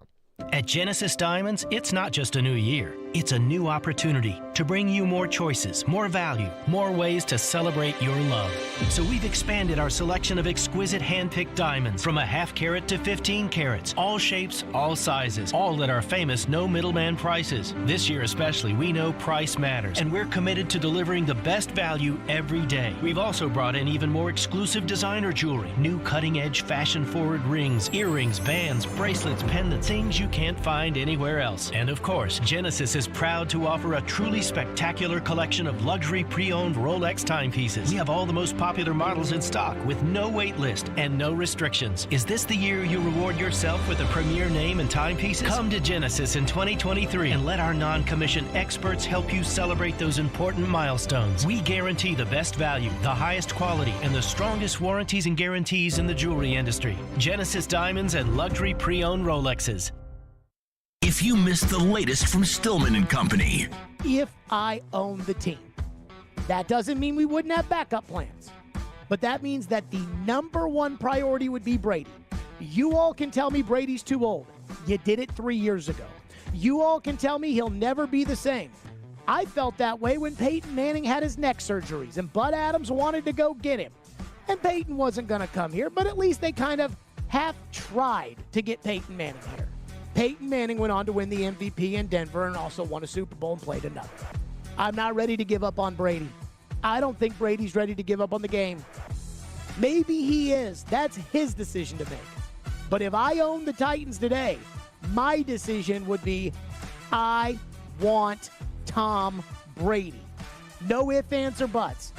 At Genesis Diamonds, it's not just a new year. It's a new opportunity to bring you more choices, more value, more ways to celebrate your love. So we've expanded our selection of exquisite hand-picked diamonds from a half carat to 15 carats, all shapes, all sizes, all at our famous no middleman prices. This year especially, we know price matters, and we're committed to delivering the best value every day. We've also brought in even more exclusive designer jewelry, new cutting-edge fashion-forward rings, earrings, bands, bracelets, pendants, things you can't find anywhere else. And of course, Genesis is proud to offer a truly spectacular collection of luxury pre-owned Rolex timepieces. We have all the most popular models in stock with no wait list and no restrictions. Is this the year you reward yourself with a premier name and timepieces? Come to Genesis in 2023 and let our non-commissioned experts help you celebrate those important milestones. We guarantee the best value, the highest quality, and the strongest warranties and guarantees in the jewelry industry. Genesis Diamonds and luxury pre-owned Rolexes. If you missed the latest from Stillman and Company. If I own the team, that doesn't mean we wouldn't have backup plans. But that means that the number one priority would be Brady. You all can tell me Brady's too old. You did it 3 years ago. You all can tell me he'll never be the same. I felt that way when Peyton Manning had his neck surgeries and Bud Adams wanted to go get him. And Peyton wasn't going to come here, but at least they kind of half tried to get Peyton Manning here. Peyton Manning went on to win the MVP in Denver and also won a Super Bowl and played another. I'm not ready to give up on Brady. I don't think Brady's ready to give up on the game. Maybe he is. That's his decision to make. But if I owned the Titans today, my decision would be I want Tom Brady. No ifs, ands, or buts.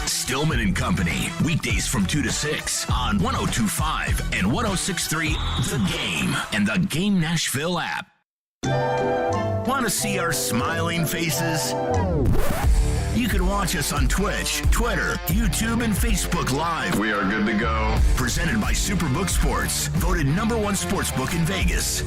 Stillman and Company, weekdays from 2 to 6 on 102.5 and 106.3 The Game and the Game Nashville app. Want to see our smiling faces? You can watch us on Twitch, Twitter, YouTube, and Facebook Live. We are good to go. Presented by Superbook Sports, voted #1 sportsbook in Vegas.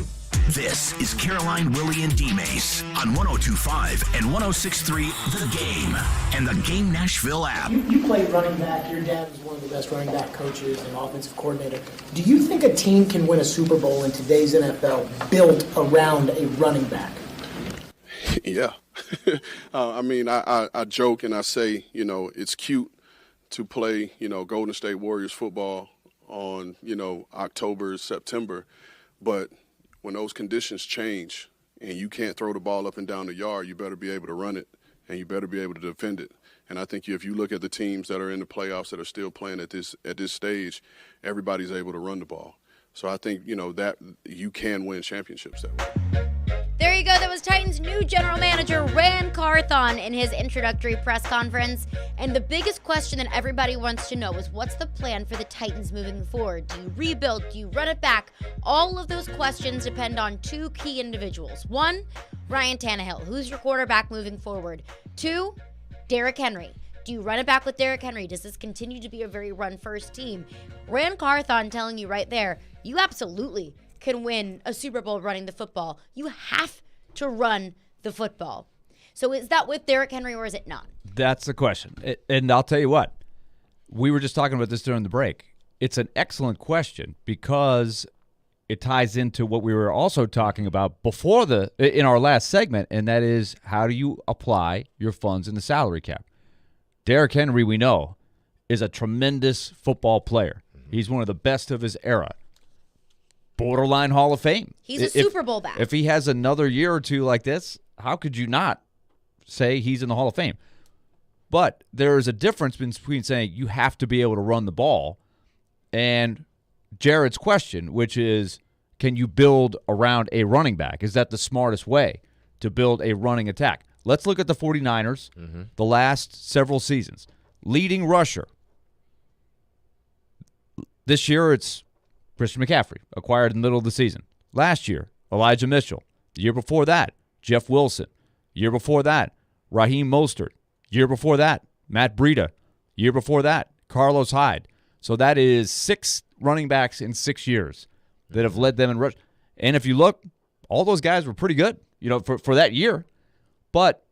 This is Caroline, Willie, and D-Mace on 102.5 and 106.3 The Game and the Game Nashville app. You played running back. Your dad was one of the best running back coaches and offensive coordinator. Do you think a team can win a Super Bowl in today's NFL built around a running back? Yeah. I joke and I say, it's cute to play, Golden State Warriors football on, October, September, but when those conditions change and you can't throw the ball up and down the yard, you better be able to run it and you better be able to defend it. And I think if you look at the teams that are in the playoffs that are still playing at this stage, everybody's able to run the ball. So I think, that you can win championships that way. There you go. That was Titans' new general manager, Ran Carthon, in his introductory press conference. And the biggest question that everybody wants to know is, what's the plan for the Titans moving forward? Do you rebuild? Do you run it back? All of those questions depend on two key individuals. One, Ryan Tannehill. Who's your quarterback moving forward? Two, Derrick Henry. Do you run it back with Derrick Henry? Does this continue to be a very run-first team? Ran Carthon telling you right there, you absolutely can win a Super Bowl running the football. You have to run the football. So is that with Derrick Henry or is it not? That's the question. And I'll tell you what, we were just talking about this during the break. It's an excellent question because it ties into what we were also talking about in our last segment, and that is, how do you apply your funds in the salary cap? Derrick Henry, we know, is a tremendous football player. He's one of the best of his era. Borderline Hall of Fame. He's a Super Bowl back. If he has another year or two like this, how could you not say he's in the Hall of Fame? But there is a difference between saying you have to be able to run the ball and Jared's question, which is, can you build around a running back? Is that the smartest way to build a running attack? Let's look at the 49ers the last several seasons. Leading rusher. This year it's Christian McCaffrey, acquired in the middle of the season. Last year, Elijah Mitchell. The year before that, Jeff Wilson. Year before that, Raheem Mostert. Year before that, Matt Breida. Year before that, Carlos Hyde. So that is 6 running backs in 6 years that have led them in rush. And if you look, all those guys were pretty good, for that year. But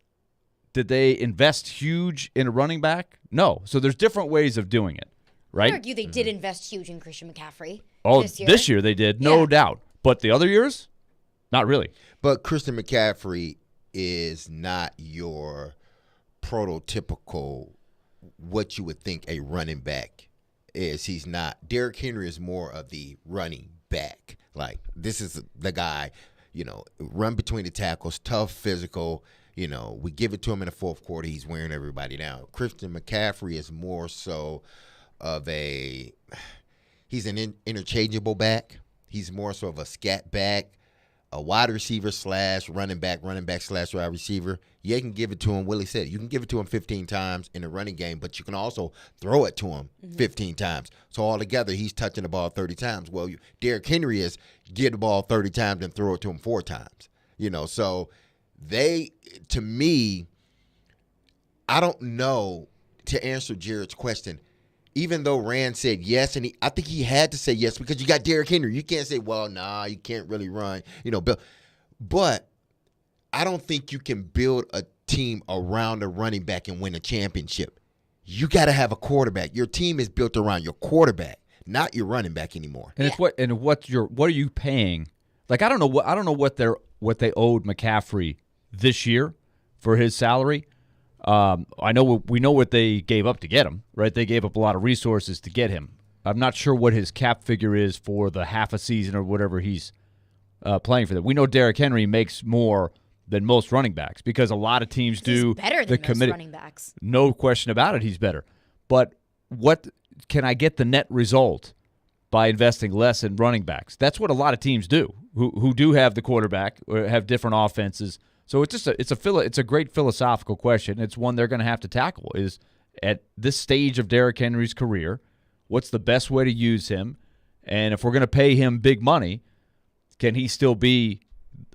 did they invest huge in a running back? No. So there's different ways of doing it, right? I argue they did invest huge in Christian McCaffrey. Oh, this year they did, no doubt. But the other years, not really. But Christian McCaffrey is not your prototypical what you would think a running back is. He's not. Derrick Henry is more of the running back. Like, this is the guy, run between the tackles, tough, physical. We give it to him in the fourth quarter. He's wearing everybody down. Christian McCaffrey is more so of he's an interchangeable back. He's more so of a scat back, a wide receiver / running back / wide receiver. You can give it to him, Willie said, you can give it to him 15 times in the running game, but you can also throw it to him 15 times. So altogether, he's touching the ball 30 times. Well, Derrick Henry is get the ball 30 times and throw it to him 4 times. So to me, I don't know, to answer Jared's question, even though Rand said yes, and I think he had to say yes because you got Derrick Henry. You can't say, well, nah, you can't really run, But I don't think you can build a team around a running back and win a championship. You got to have a quarterback. Your team is built around your quarterback, not your running back anymore. And it's what are you paying? Like, I don't know what they owed McCaffrey this year for his salary. We know what they gave up to get him, right? They gave up a lot of resources to get him. I'm not sure what his cap figure is for the half a season or whatever he's playing for them. We know Derrick Henry makes more than most running backs because a lot of teams do. He's better than most running backs. No question about it, he's better. But what can I get the net result by investing less in running backs? That's what a lot of teams do who do have the quarterback or have different offenses. So it's a great philosophical question. It's one they're going to have to tackle is at this stage of Derrick Henry's career, what's the best way to use him? And if we're going to pay him big money, can he still be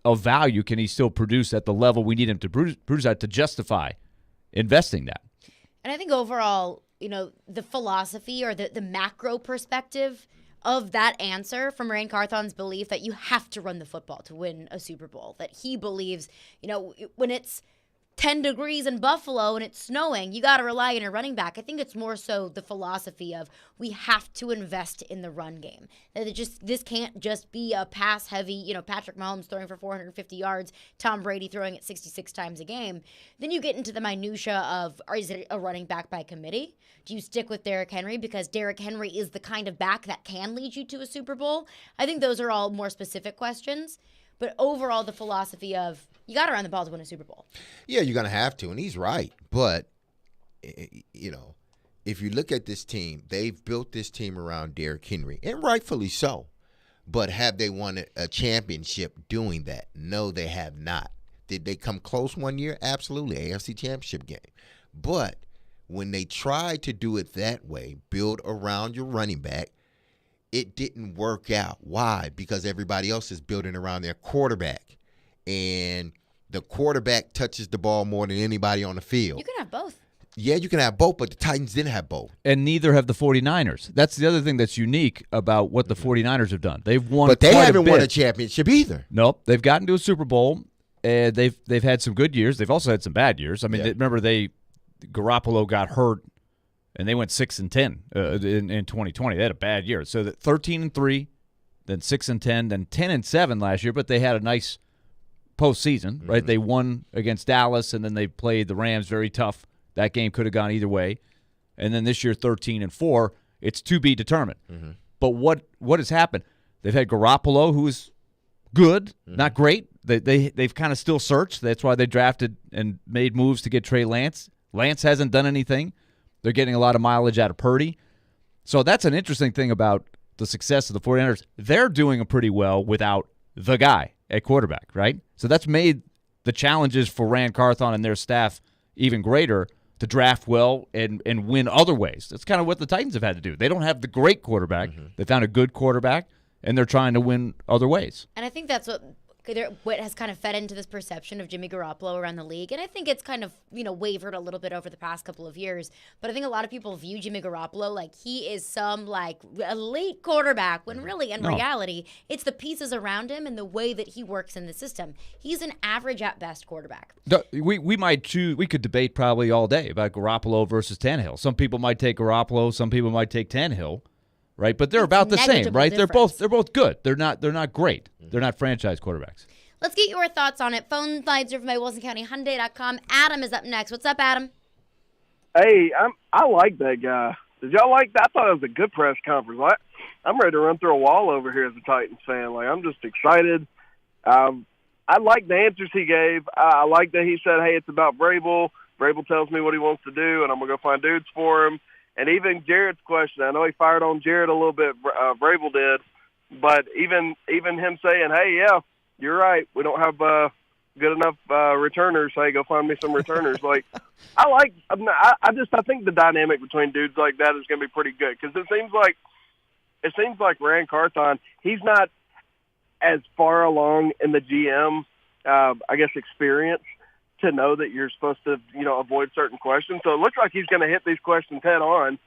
of value? Can he still produce at the level we need him to produce at to justify investing that? And I think overall, the philosophy or the macro perspective of that answer from Rand Carthon's belief that you have to run the football to win a Super Bowl, that he believes, when it's 10 degrees in Buffalo and it's snowing, you got to rely on your running back. I think it's more so the philosophy of we have to invest in the run game. That this can't just be a pass heavy, Patrick Mahomes throwing for 450 yards, Tom Brady throwing it 66 times a game. Then you get into the minutia of, is it a running back by committee? Do you stick with Derrick Henry because Derrick Henry is the kind of back that can lead you to a Super Bowl? I think those are all more specific questions. But overall, the philosophy of you got to run the ball to win a Super Bowl. Yeah, you're going to have to, and he's right. But, if you look at this team, they've built this team around Derrick Henry, and rightfully so. But have they won a championship doing that? No, they have not. Did they come close one year? Absolutely, AFC Championship game. But when they tried to do it that way, build around your running back, it didn't work out. Why? Because everybody else is building around their quarterback. And the quarterback touches the ball more than anybody on the field. You can have both. Yeah, you can have both, but the Titans didn't have both. And neither have the 49ers. That's the other thing that's unique about what the 49ers have done. They've won But they quite haven't a won a championship either. Nope. They've gotten to a Super Bowl, and they've had some good years. They've also had some bad years. I mean, remember Garoppolo got hurt, and they went 6-10 in 2020. They had a bad year. So 13-3, then 6-10, then 10-7 last year, but they had a nice postseason, right? They won against Dallas, and then they played the Rams very tough. That game could have gone either way. And then this year, 13-4. It's to be determined. But what has happened? They've had Garoppolo, who is good, not great. They've kind of still searched. That's why they drafted and made moves to get Trey Lance. Lance hasn't done anything. They're getting a lot of mileage out of Purdy. So that's an interesting thing about the success of the 49ers. They're doing pretty well without the guy at quarterback, right? So that's made the challenges for Rand Carthon and their staff even greater to draft well and win other ways. That's kind of what the Titans have had to do. They don't have the great quarterback. They found a good quarterback, and they're trying to win other ways. And I think that's what has kind of fed into this perception of Jimmy Garoppolo around the league. And I think it's kind of, wavered a little bit over the past couple of years. But I think a lot of people view Jimmy Garoppolo like he is some elite quarterback when really in reality, it's the pieces around him and the way that he works in the system. He's an average at best quarterback. We could debate probably all day about Garoppolo versus Tannehill. Some people might take Garoppolo, some people might take Tannehill. Right, but they're about the same, right? Difference. They're both good. They're not great. They're not franchise quarterbacks. Let's get your thoughts on it. Phone lines are from WilsonCountyHyundai.com. Adam is up next. What's up, Adam? Hey, I like that guy. Did y'all like that? I thought it was a good press conference. I'm ready to run through a wall over here as a Titans fan. I'm just excited. I like the answers he gave. I like that he said, hey, it's about Vrabel. Vrabel tells me what he wants to do, and I'm going to go find dudes for him. And even Jared's question, I know he fired on Jared a little bit, Vrabel did, but even him saying, hey, yeah, you're right, we don't have good enough returners, hey, go find me some returners. I think the dynamic between dudes like that is going to be pretty good because it seems like Rand Carthon, he's not as far along in the GM, experience to know that you're supposed to, avoid certain questions. So it looks like he's going to hit these questions head on,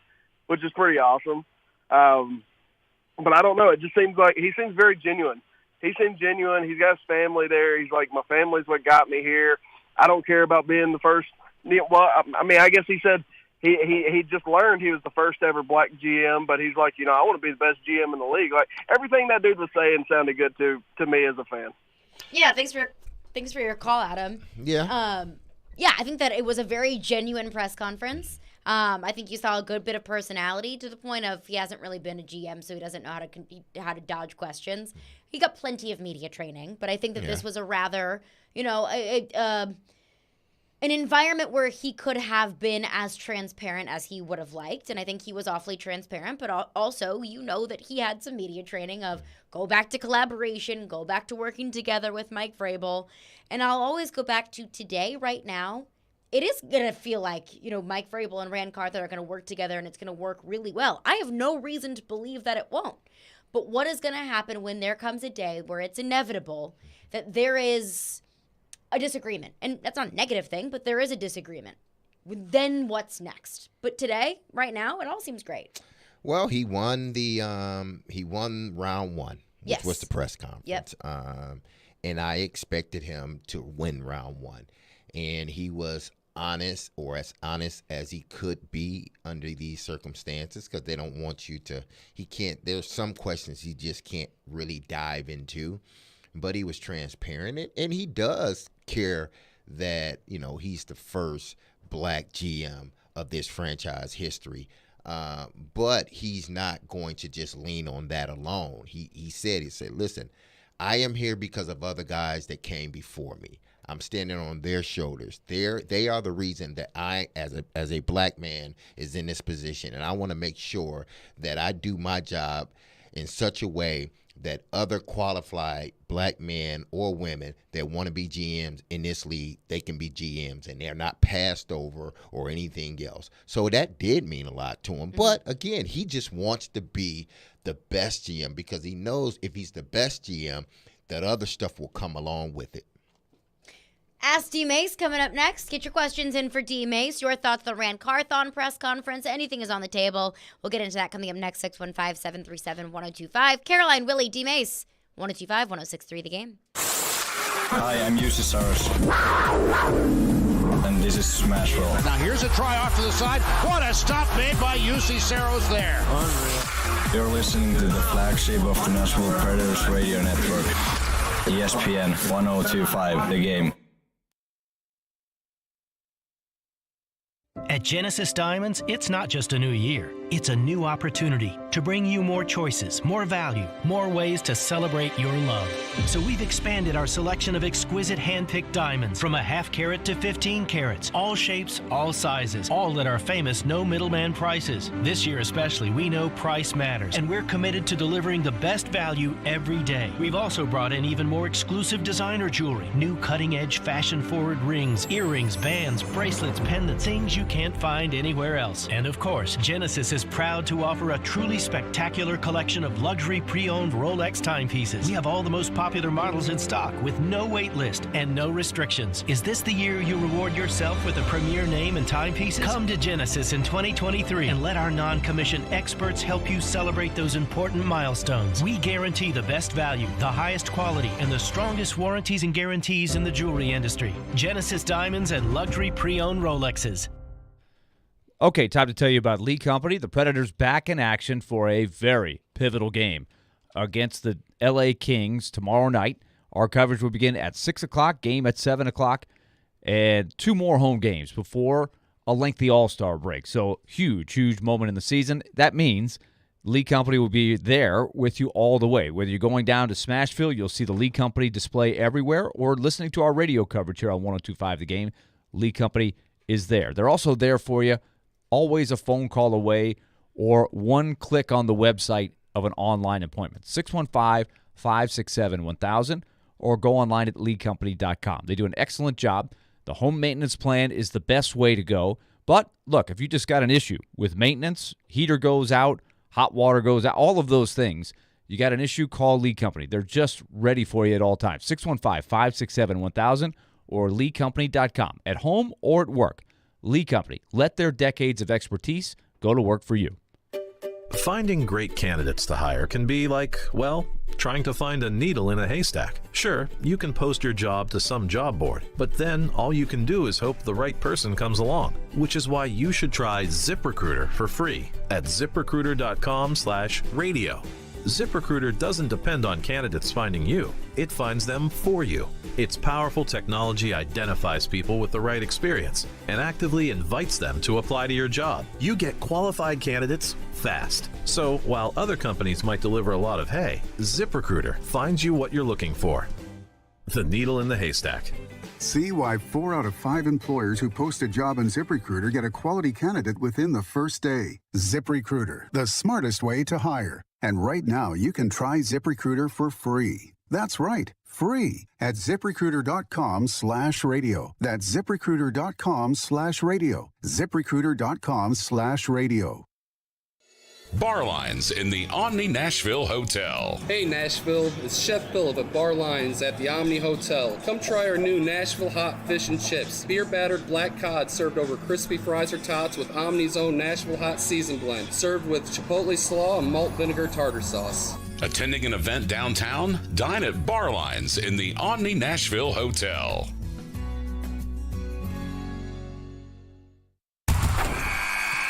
which is pretty awesome. But I don't know. It just seems like he seems very genuine. He seems genuine. He's got his family there. He's like, my family's what got me here. I don't care about being the first. Well, I guess he said he just learned he was the first ever black GM, but he's like, I want to be the best GM in the league. Everything that dude was saying sounded good to me as a fan. Yeah, thanks for your call, Adam. Yeah. Yeah, I think that it was a very genuine press conference. I think you saw a good bit of personality to the point of he hasn't really been a GM, so he doesn't know how to dodge questions. He got plenty of media training, but I think that this was a rather, an environment where he could have been as transparent as he would have liked, and I think he was awfully transparent, but also that he had some media training of go back to collaboration, go back to working together with Mike Vrabel, and I'll always go back to today, right now. It is going to feel like, Mike Vrabel and Rand Carthon are going to work together and it's going to work really well. I have no reason to believe that it won't. But what is going to happen when there comes a day where it's inevitable that there is a disagreement? And that's not a negative thing, but there is a disagreement. Then what's next? But today, right now, it all seems great. Well, he won round one, which was the press conference. Yep. And I expected him to win round one. And he was honest, or as honest as he could be under these circumstances, because they don't want you to, there's some questions he just can't really dive into, but he was transparent, and he does care that, he's the first black GM of this franchise history, but he's not going to just lean on that alone. He said, listen, I am here because of other guys that came before me. I'm standing on their shoulders. They are the reason that I, as a black man, is in this position. And I want to make sure that I do my job in such a way that other qualified black men or women that want to be GMs in this league, they can be GMs and they're not passed over or anything else. So that did mean a lot to him. Mm-hmm. But again, he just wants to be the best GM because he knows if he's the best GM, that other stuff will come along with it. Ask D. Mace coming up next. Get your questions in for D. Mace. Your thoughts on the Rand Carthon press conference. Anything is on the table. We'll get into that coming up next. 615-737-1025. Caroline, Willie, D. Mace. 1025, 1063 The Game. Hi, I'm Jussi Saros. And this is Smashville. Now here's a try off to the side. What a stop made by Jussi Saros there. Unreal. You're listening to the flagship of the Nashville Predators radio network. ESPN 1025 The Game. At Genesis Diamonds, it's not just a new year. It's a new opportunity to bring you more choices, more value, more ways to celebrate your love. So we've expanded our selection of exquisite hand-picked diamonds from a half carat to 15 carats, all shapes, all sizes, all at our famous no middleman prices. This year especially, we know price matters, and we're committed to delivering the best value every day. We've also brought in even more exclusive designer jewelry, new cutting-edge fashion-forward rings, earrings, bands, bracelets, pendants, things you can't find anywhere else. And of course, Genesis is proud to offer a truly spectacular collection of luxury pre-owned Rolex timepieces. We have all the most popular models in stock with no wait list and no restrictions. Is this the year you reward yourself with a premier name and timepieces? Come to Genesis in 2023 and let our non-commissioned experts help you celebrate those important milestones. We guarantee the best value, the highest quality, and the strongest warranties and guarantees in the jewelry industry. Genesis Diamonds and luxury pre-owned Rolexes. Okay, time to tell you about Lee Company. The Predators back in action for a very pivotal game against the L.A. Kings tomorrow night. Our coverage will begin at 6 o'clock, game at 7 o'clock, and 2 more home games before a lengthy All-Star break. So huge, huge moment in the season. That means Lee Company will be there with you all the way. Whether you're going down to Smashville, you'll see the Lee Company display everywhere, or listening to our radio coverage here on 102.5 The Game, Lee Company is there. They're also there for you, always a phone call away or one click on the website of an online appointment. 615-567-1000 or go online at leecompany.com. They do an excellent job. The home maintenance plan is the best way to go. But look, if you just got an issue with maintenance, heater goes out, hot water goes out, all of those things, you got an issue, call Lee Company. They're just ready for you at all times. 615-567-1000 or leecompany.com. At home or at work, Lee Company. Let their decades of expertise go to work for you. Finding great candidates to hire can be like, well, trying to find a needle in a haystack. Sure, you can post your job to some job board, but then all you can do is hope the right person comes along, which is why you should try ZipRecruiter for free at ziprecruiter.com/radio. ZipRecruiter doesn't depend on candidates finding you. It finds them for you. Its powerful technology identifies people with the right experience and actively invites them to apply to your job. You get qualified candidates fast. So while other companies might deliver a lot of hay, ZipRecruiter finds you what you're looking for. The needle in the haystack. See why 4 out of 5 employers who post a job on ZipRecruiter get a quality candidate within the first day. ZipRecruiter, the smartest way to hire. And right now, you can try ZipRecruiter for free. That's right, free at ZipRecruiter.com/radio. That's ZipRecruiter.com/radio. ZipRecruiter.com/radio. Bar Lines in the Omni Nashville Hotel. Hey Nashville, it's Chef Philip at Bar Lines at the Omni Hotel. Come try our new Nashville hot fish and chips. Beer battered black cod served over crispy fries or tots with Omni's own Nashville hot season blend. Served with chipotle slaw and malt vinegar tartar sauce. Attending an event downtown? Dine at Bar Lines in the Omni Nashville Hotel.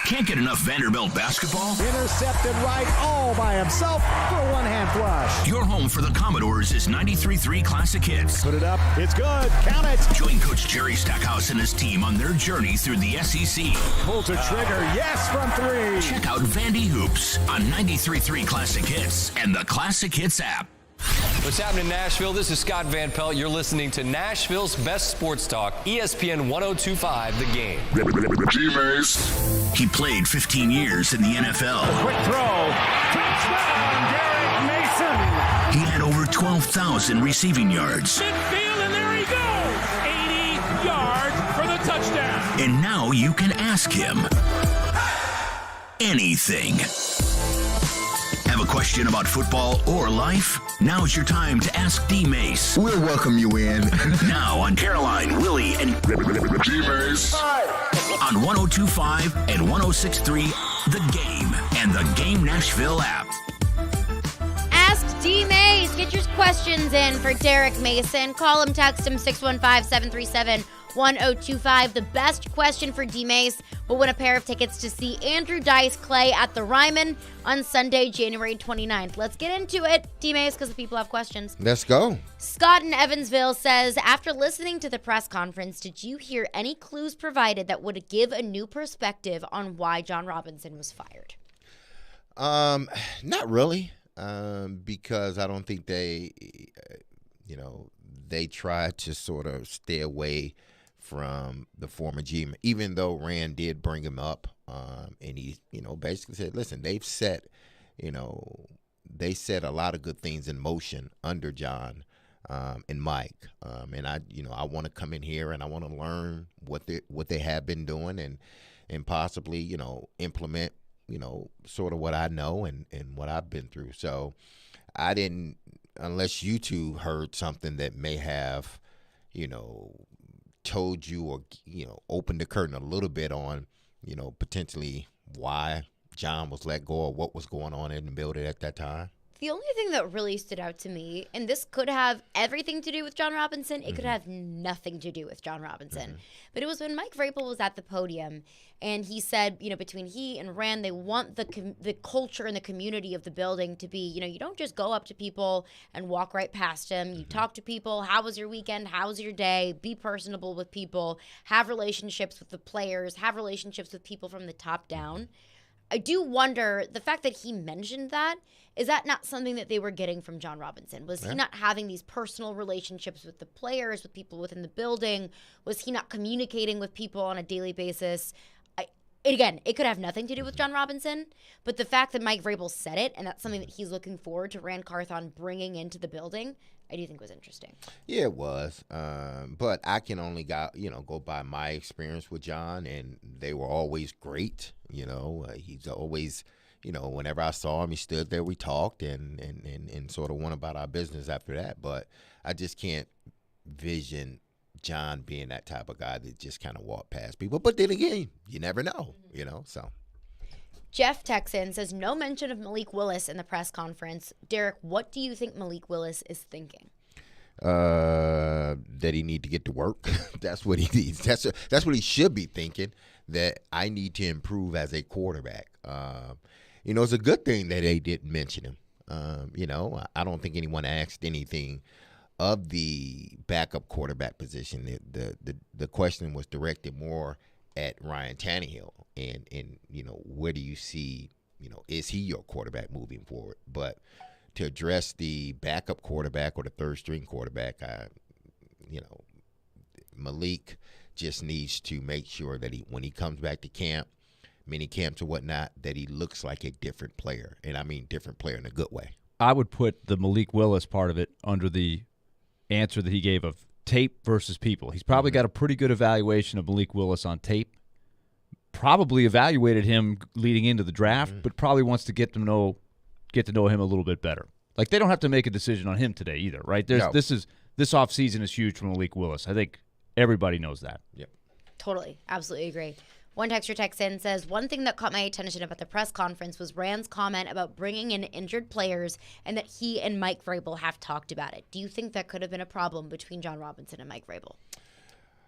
Can't get enough Vanderbilt basketball? Intercepted right all by himself for a one-hand flush. Your home for the Commodores is 93.3 Classic Hits. Put it up. It's good. Count it. Join Coach Jerry Stackhouse and his team on their journey through the SEC. Pulls a trigger. Yes, from 3. Check out Vandy Hoops on 93.3 Classic Hits and the Classic Hits app. What's happening in Nashville? This is Scott Van Pelt. You're listening to Nashville's best sports talk, ESPN 102.5 The Game. He played 15 years in the NFL. Quick throw. Touchdown, Derek Mason. He had over 12,000 receiving yards. Midfield, and there he goes. 80 yards for the touchdown. And now you can ask him anything. Have a question about football or life? Now's your time to ask D-Mace. We'll welcome you in. Now on Caroline, Willie, and D-Mace. On 102.5 and 106.3 The Game and the Game Nashville app. Ask D-Mace. Get your questions in for Derek Mason. Call him, text him, 615-737-1025. The best question for D-Mace will win a pair of tickets to see Andrew Dice Clay at the Ryman on Sunday, January 29th. Let's get into it, D-Mace, because the people have questions. Let's go. Scott in Evansville says, after listening to the press conference, did you hear any clues provided that would give a new perspective on why John Robinson was fired? Not really, because I don't think they tried to sort of stay away from the former GM, even though Rand did bring him up, and he, basically said, listen, they set a lot of good things in motion under John and Mike, and I want to come in here and I want to learn what they have been doing and possibly implement sort of what I know and what I've been through. So I didn't, unless you two heard something that may have, told you or, opened the curtain a little bit on, potentially why John was let go or what was going on in the building at that time. The only thing that really stood out to me, and this could have everything to do with John Robinson, it could have nothing to do with John Robinson, but it was when Mike Vrabel was at the podium and he said, between he and Rand, they want the culture and the community of the building to be, you don't just go up to people and walk right past them. You talk to people. How was your weekend? How was your day? Be personable with people. Have relationships with the players. Have relationships with people from the top down. I do wonder, the fact that he mentioned that, is that not something that they were getting from John Robinson? Was he not having these personal relationships with the players, with people within the building? Was he not communicating with people on a daily basis? Again, it could have nothing to do with John Robinson, but the fact that Mike Vrabel said it, and that's something that he's looking forward to Rand Carthon bringing into the building, I do think was interesting. Yeah, it was. But I can only go by my experience with John, and they were always great. He's always, whenever I saw him, he stood there, we talked, and sort of went about our business after that. But I just can't vision John being that type of guy that just kind of walked past people. But then again, you never know, so. Jeff Texan says, no mention of Malik Willis in the press conference. Derek, what do you think Malik Willis is thinking? That he need to get to work. That's what he needs. That's what he should be thinking, that I need to improve as a quarterback. It's a good thing that they didn't mention him. I don't think anyone asked anything of the backup quarterback position. The question was directed more at Ryan Tannehill and where do you see, is he your quarterback moving forward? But to address the backup quarterback or the third string quarterback, Malik just needs to make sure that when he comes back to camp, mini camps or whatnot, that he looks like a different player. And I mean different player in a good way. I would put the Malik Willis part of it under the answer that he gave of tape versus people. He's probably got a pretty good evaluation of Malik Willis on tape. Probably evaluated him leading into the draft, but probably wants to get to know him a little bit better. Like, they don't have to make a decision on him today either, right? This offseason is huge for Malik Willis. I think everybody knows that. Yep. Totally. Absolutely agree. One texter texts in, says, one thing that caught my attention about the press conference was Rand's comment about bringing in injured players and that he and Mike Vrabel have talked about it. Do you think that could have been a problem between John Robinson and Mike Vrabel?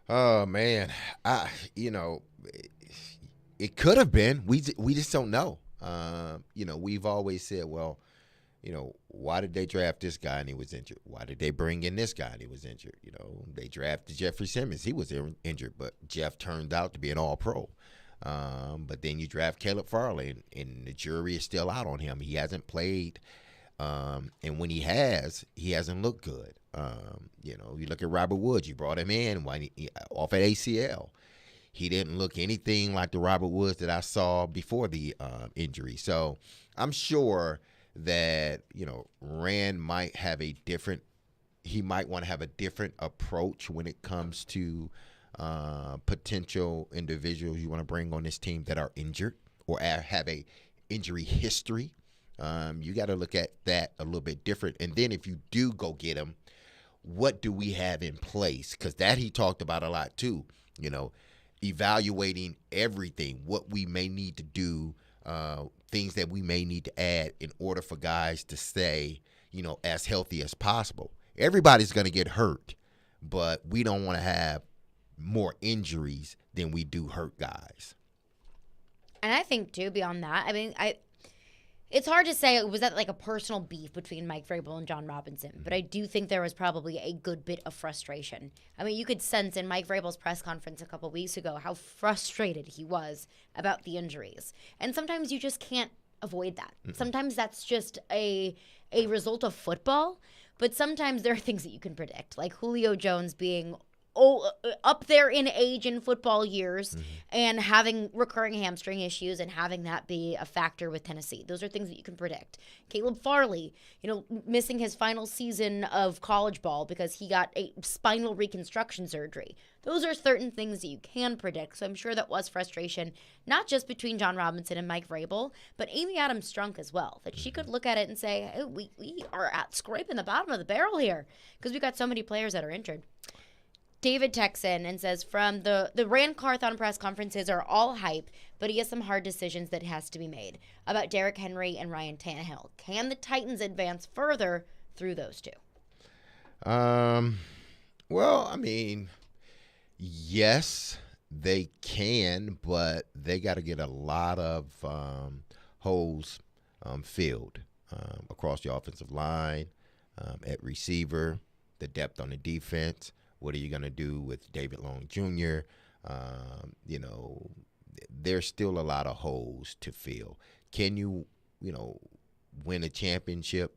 Oh, man. It could have been. We just don't know. We've always said, well, why did they draft this guy and he was injured? Why did they bring in this guy and he was injured? They drafted Jeffrey Simmons. He was injured, but Jeff turned out to be an all-pro. But then you draft Caleb Farley, and the jury is still out on him. He hasn't played, and when he hasn't looked good. You look at Robert Woods. You brought him in off at ACL. He didn't look anything like the Robert Woods that I saw before the injury. So I'm sure that Rand might have he might want to have a different approach when it comes to potential individuals you want to bring on this team that are injured or have a injury history. You got to look at that a little bit different. And then if you do go get them, what do we have in place? Because that he talked about a lot too, evaluating everything, what we may need to do, things that we may need to add in order for guys to stay, as healthy as possible. Everybody's going to get hurt, but we don't want to have more injuries than we do hurt guys. And I think, too, beyond that, it's hard to say, was that like a personal beef between Mike Vrabel and John Robinson? But I do think there was probably a good bit of frustration. You could sense in Mike Vrabel's press conference a couple weeks ago how frustrated he was about the injuries. And sometimes you just can't avoid that. Mm-hmm. Sometimes that's just a result of football. But sometimes there are things that you can predict, like Julio Jones being up there in age in football years and having recurring hamstring issues and having that be a factor with Tennessee. Those are things that you can predict. Caleb Farley, missing his final season of college ball because he got a spinal reconstruction surgery. Those are certain things that you can predict. So I'm sure that was frustration, not just between John Robinson and Mike Vrabel, but Amy Adams Strunk as well, that she could look at it and say, hey, we are scraping the bottom of the barrel here because we got so many players that are injured. David texts in and says, from the Rand Carthon press conferences are all hype, but he has some hard decisions that has to be made about Derrick Henry and Ryan Tannehill. Can the Titans advance further through those two? Yes, they can, but they got to get a lot of holes filled across the offensive line, at receiver, the depth on the defense. What are you going to do with David Long Jr.? There's still a lot of holes to fill. Can you, win a championship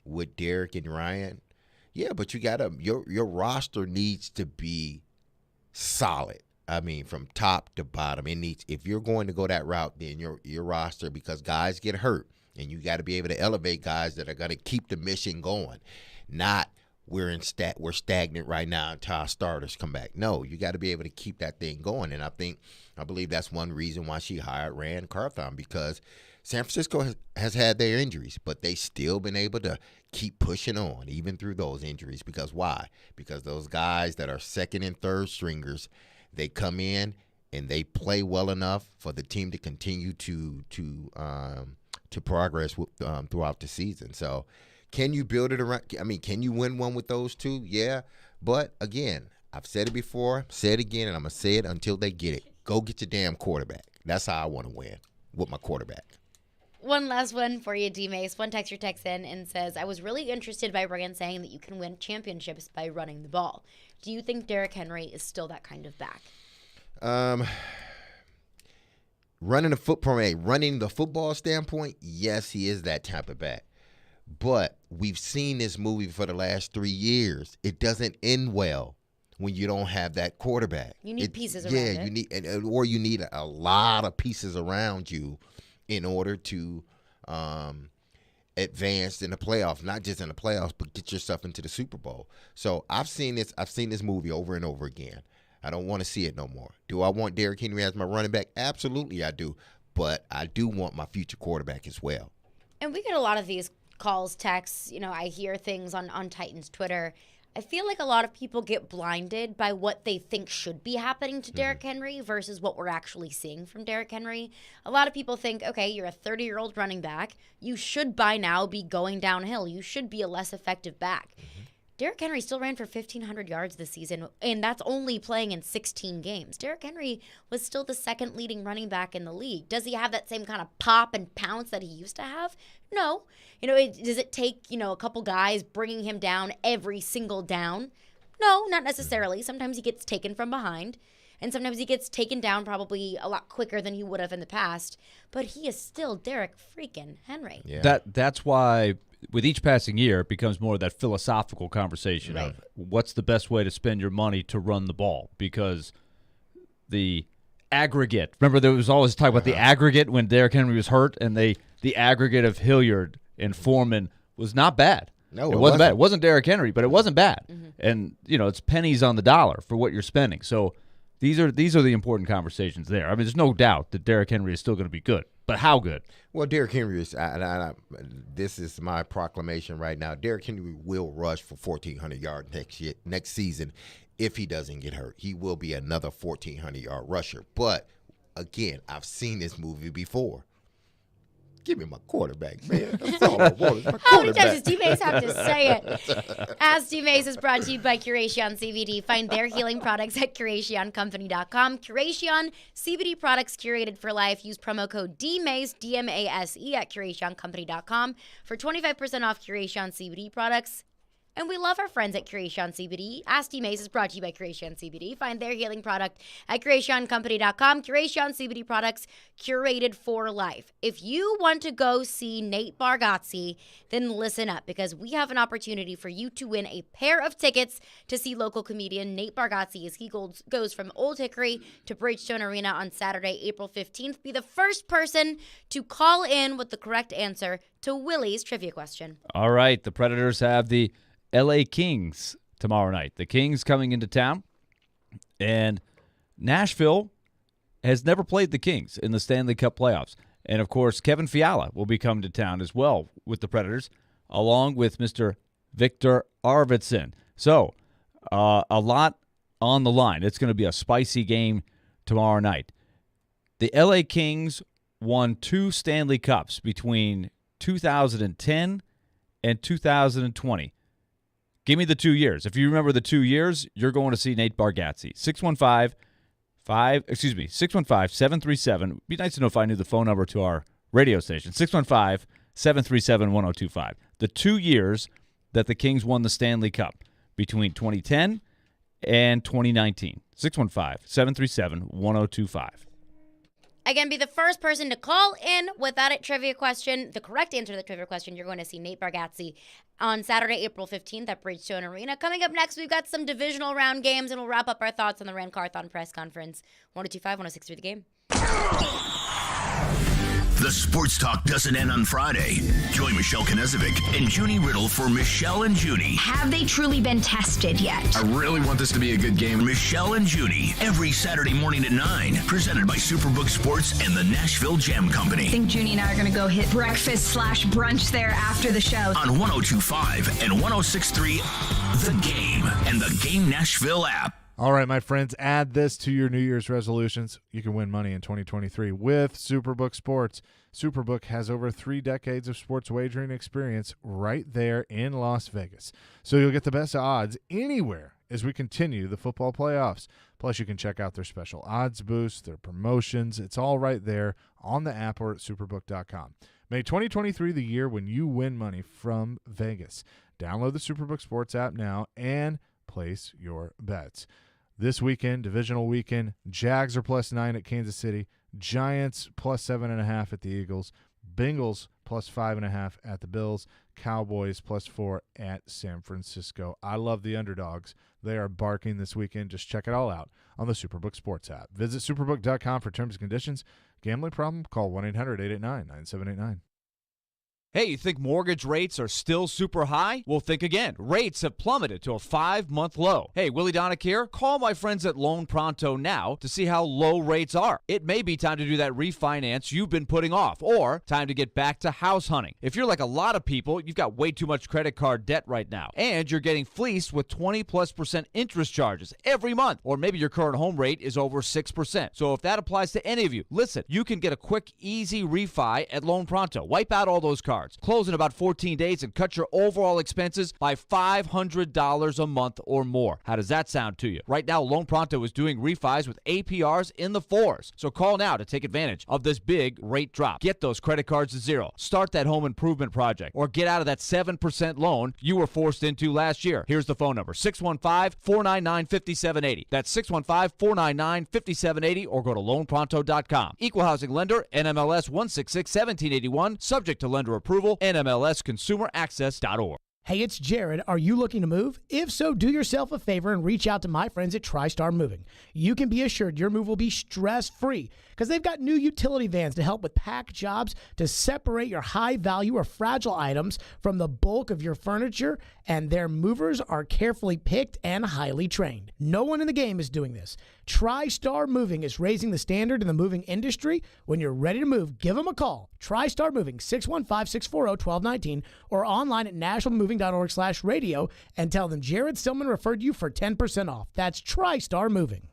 with Derek and Ryan? Yeah, but you got your roster needs to be solid. From top to bottom, if you're going to go that route, then your roster, because guys get hurt, and you got to be able to elevate guys that are going to keep the mission going, not we're stagnant right now until our starters come back. No, you got to be able to keep that thing going. And I believe that's one reason why she hired Rand Carthon, because San Francisco has had their injuries, but they still been able to keep pushing on even through those injuries. Because why? Because those guys that are second and third stringers, they come in and they play well enough for the team to continue to progress throughout the season. So, can you build it around? Can you win one with those two? Yeah. But, again, I've said it before, said it again, and I'm going to say it until they get it. Go get your damn quarterback. That's how I want to win, with my quarterback. One last one for you, D-Mace. One texter texts in and says, I was really interested by Rand saying that you can win championships by running the ball. Do you think Derrick Henry is still that kind of back? Running the football standpoint, yes, he is that type of back. But we've seen this movie for the last 3 years. It doesn't end well when you don't have that quarterback. You need pieces around it. You need a lot of pieces around you in order to advance in the playoffs. Not just in the playoffs, but get yourself into the Super Bowl. So I've seen this movie over and over again. I don't want to see it no more. Do I want Derrick Henry as my running back? Absolutely I do. But I do want my future quarterback as well. And we get a lot of these calls, texts. I hear things on Titans Twitter. I feel like a lot of people get blinded by what they think should be happening to Derrick Henry versus what we're actually seeing from Derrick Henry. A lot of people think, okay, you're a 30-year-old running back. You should by now be going downhill. You should be a less effective back. Derrick Henry still ran for 1,500 yards this season, and that's only playing in 16 games. Derrick Henry was still the second leading running back in the league. Does he have that same kind of pop and pounce that he used to have? No. Does it take, a couple guys bringing him down every single down? No, not necessarily. Sometimes he gets taken from behind, and sometimes he gets taken down probably a lot quicker than he would have in the past. But he is still Derrick freaking Henry. Yeah. That's why with each passing year, it becomes more of that philosophical conversation of what's the best way to spend your money to run the ball, because the aggregate. Remember, there was always talk about the aggregate when Derrick Henry was hurt, and the aggregate of Hilliard and Foreman was not bad. No, it wasn't bad. It wasn't Derrick Henry, but it wasn't bad. And it's pennies on the dollar for what you're spending. So these are the important conversations there. I mean, there's no doubt that Derrick Henry is still going to be good, but how good? Well, Derrick Henry is. This is my proclamation right now. Derrick Henry will rush for 1,400 yards next season if he doesn't get hurt. He will be another 1,400-yard rusher. But again, I've seen this movie before. Give me my quarterback, man. That's all I want is my quarterback. How many times does D-Mace have to say it? Ask D-Mace is brought to you by Curation CBD. Find their healing products at CurationCompany.com. Curation CBD products curated for life. Use promo code DMACE, D-M-A-S-E, at CurationCompany.com for 25% off Curation CBD products. And we love our friends at Curation CBD. Ask D-Mace is brought to you by Curation CBD. Find their healing product at CurationCompany.com. Curation CBD products curated for life. If you want to go see Nate Bargatze, then listen up, because we have an opportunity for you to win a pair of tickets to see local comedian Nate Bargatze as he goes from Old Hickory to Bridgestone Arena on Saturday, April 15th. Be the first person to call in with the correct answer to Willie's trivia question. All right, the Predators have the L.A. Kings tomorrow night. The Kings coming into town, and Nashville has never played the Kings in the Stanley Cup playoffs. And, of course, Kevin Fiala will be coming to town as well with the Predators, along with Mr. Victor Arvidsson. So, a lot on the line. It's going to be a spicy game tomorrow night. The L.A. Kings won 2 Stanley Cups between 2010 and 2020. Give me the 2 years. If you remember the 2 years, you're going to see Nate Bargatze. 615-737. Be nice to know if I knew the phone number to our radio station. 615-737-1025. The 2 years that the Kings won the Stanley Cup between 2010 and 2019. 615-737-1025. Again, be the first person to call in without a trivia question. The correct answer to the trivia question, you're going to see Nate Bargatze on Saturday, April 15th at Bridgestone Arena. Coming up next, we've got some divisional round games, and we'll wrap up our thoughts on the Rand Carthon press conference. 102.5, 106.3 The Game. The sports talk doesn't end on Friday. Join Michelle Knezovic and Junie Riddle for Michelle and Junie. Have they truly been tested yet? I really want this to be a good game. Michelle and Junie, every Saturday morning at 9. Presented by Superbook Sports and the Nashville Jam Company. I think Junie and I are going to go hit breakfast/brunch there after the show. On 102.5 and 106.3 The Game and the Game Nashville app. All right, my friends, add this to your New Year's resolutions. You can win money in 2023 with Superbook Sports. Superbook has over 3 decades of sports wagering experience right there in Las Vegas. So you'll get the best odds anywhere as we continue the football playoffs. Plus, you can check out their special odds boosts, their promotions. It's all right there on the app or at superbook.com. Make 2023 the year when you win money from Vegas. Download the Superbook Sports app now and place your bets. This weekend, divisional weekend, Jags are +9 at Kansas City, Giants +7.5 at the Eagles, Bengals +5.5 at the Bills, Cowboys +4 at San Francisco. I love the underdogs. They are barking this weekend. Just check it all out on the Superbook Sports app. Visit superbook.com for terms and conditions. Gambling problem? Call 1-800-889-9789. Hey, you think mortgage rates are still super high? Well, think again. Rates have plummeted to a 5-month low. Hey, Willie Donick here. Call my friends at Loan Pronto now to see how low rates are. It may be time to do that refinance you've been putting off, or time to get back to house hunting. If you're like a lot of people, you've got way too much credit card debt right now, and you're getting fleeced with 20+% interest charges every month, or maybe your current home rate is over 6%. So if that applies to any of you, listen, you can get a quick, easy refi at Loan Pronto. Wipe out all those cards. Close in about 14 days and cut your overall expenses by $500 a month or more. How does that sound to you? Right now, Loan Pronto is doing refis with APRs in the 4s. So call now to take advantage of this big rate drop. Get those credit cards to zero. Start that home improvement project, or get out of that 7% loan you were forced into last year. Here's the phone number, 615-499-5780. That's 615-499-5780, or go to loanpronto.com. Equal housing lender, NMLS 166-1781, subject to lender approval, NMLSconsumeraccess.org. Hey, it's Jared. Are you looking to move? If so, do yourself a favor and reach out to my friends at TriStar Moving. You can be assured your move will be stress-free because they've got new utility vans to help with pack jobs to separate your high-value or fragile items from the bulk of your furniture, and their movers are carefully picked and highly trained. No one in the game is doing this. TriStar Moving is raising the standard in the moving industry. When you're ready to move, give them a call. TriStar Moving, 615-640-1219, or online at nationalmoving.org/radio, and tell them Jared Stillman referred you for 10% off. That's TriStar Moving.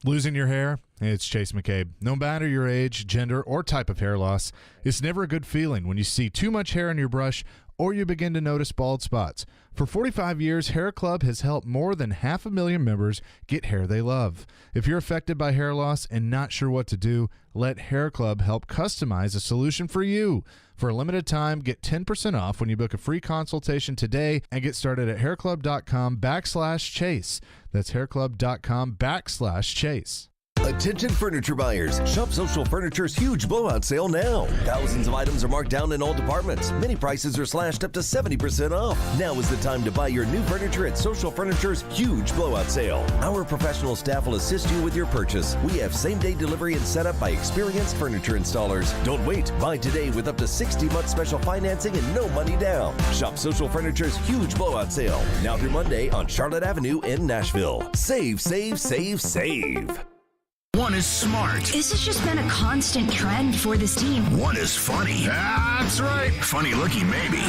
Losing your hair? It's Chase McCabe. No matter your age, gender, or type of hair loss, it's never a good feeling when you see too much hair in your brush or you begin to notice bald spots. For 45 years, Hair Club has helped more than 500,000 members get hair they love. If you're affected by hair loss and not sure what to do, let Hair Club help customize a solution for you. For a limited time, get 10% off when you book a free consultation today and get started at hairclub.com/chase. That's hairclub.com/chase. Attention furniture buyers. Shop Social Furniture's huge blowout sale now. Thousands of items are marked down in all departments. Many prices are slashed up to 70% off. Now is the time to buy your new furniture at Social Furniture's huge blowout sale. Our professional staff will assist you with your purchase. We have same-day delivery and setup by experienced furniture installers. Don't wait. Buy today with up to 60-month special financing and no money down. Shop Social Furniture's huge blowout sale. Now through Monday on Charlotte Avenue in Nashville. Save, save, save, save. One is smart. This has just been a constant trend for this team. One is funny. That's right. Funny looking, maybe.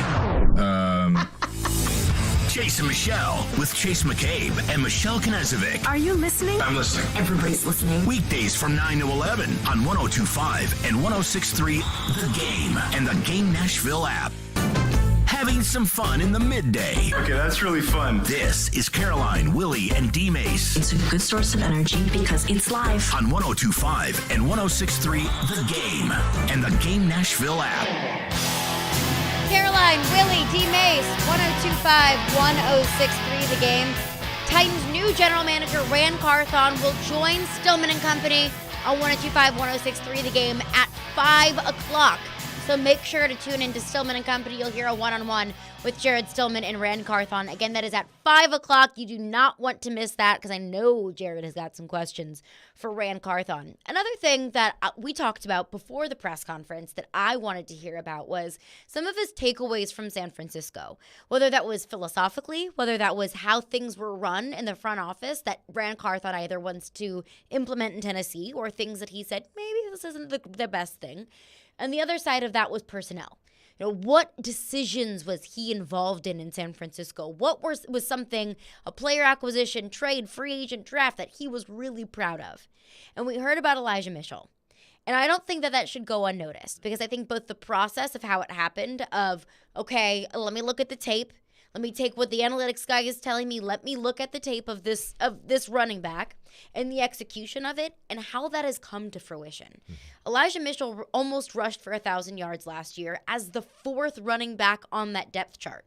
Chase and Michelle with Chase McCabe and Michelle Knezovic. Are you listening? I'm listening. Everybody's listening. Weekdays from 9 to 11 on 102.5 and 106.3 The Game and the Game Nashville app. Having some fun in the midday. Okay, that's really fun. This is Caroline, Willie, and D-Mace. It's a good source of energy because it's live. On 102.5 and 106.3 The Game and the Game Nashville app. Caroline, Willie, D-Mace, 102.5, 106.3 The Game. Titans' new general manager, Ran Carthon, will join Stillman and Company on 102.5, 106.3 The Game at 5 o'clock. So make sure to tune in to Stillman and Company. You'll hear a one-on-one with Jared Stillman and Ran Carthon. Again, that is at 5 o'clock. You do not want to miss that because I know Jared has got some questions for Ran Carthon. Another thing that we talked about before the press conference that I wanted to hear about was some of his takeaways from San Francisco, whether that was philosophically, whether that was how things were run in the front office that Ran Carthon either wants to implement in Tennessee or things that he said, maybe this isn't the best thing. And the other side of that was personnel. You know, what decisions was he involved in San Francisco? What was something, a player acquisition, trade, free agent, draft that he was really proud of? And we heard about Elijah Mitchell. And I don't think that should go unnoticed because I think both the process of how it happened of, okay, let me look at the tape. Let me take what the analytics guy is telling me. Let me look at the tape of this running back and the execution of it and how that has come to fruition. Elijah Mitchell almost rushed for 1,000 yards last year as the 4th running back on that depth chart.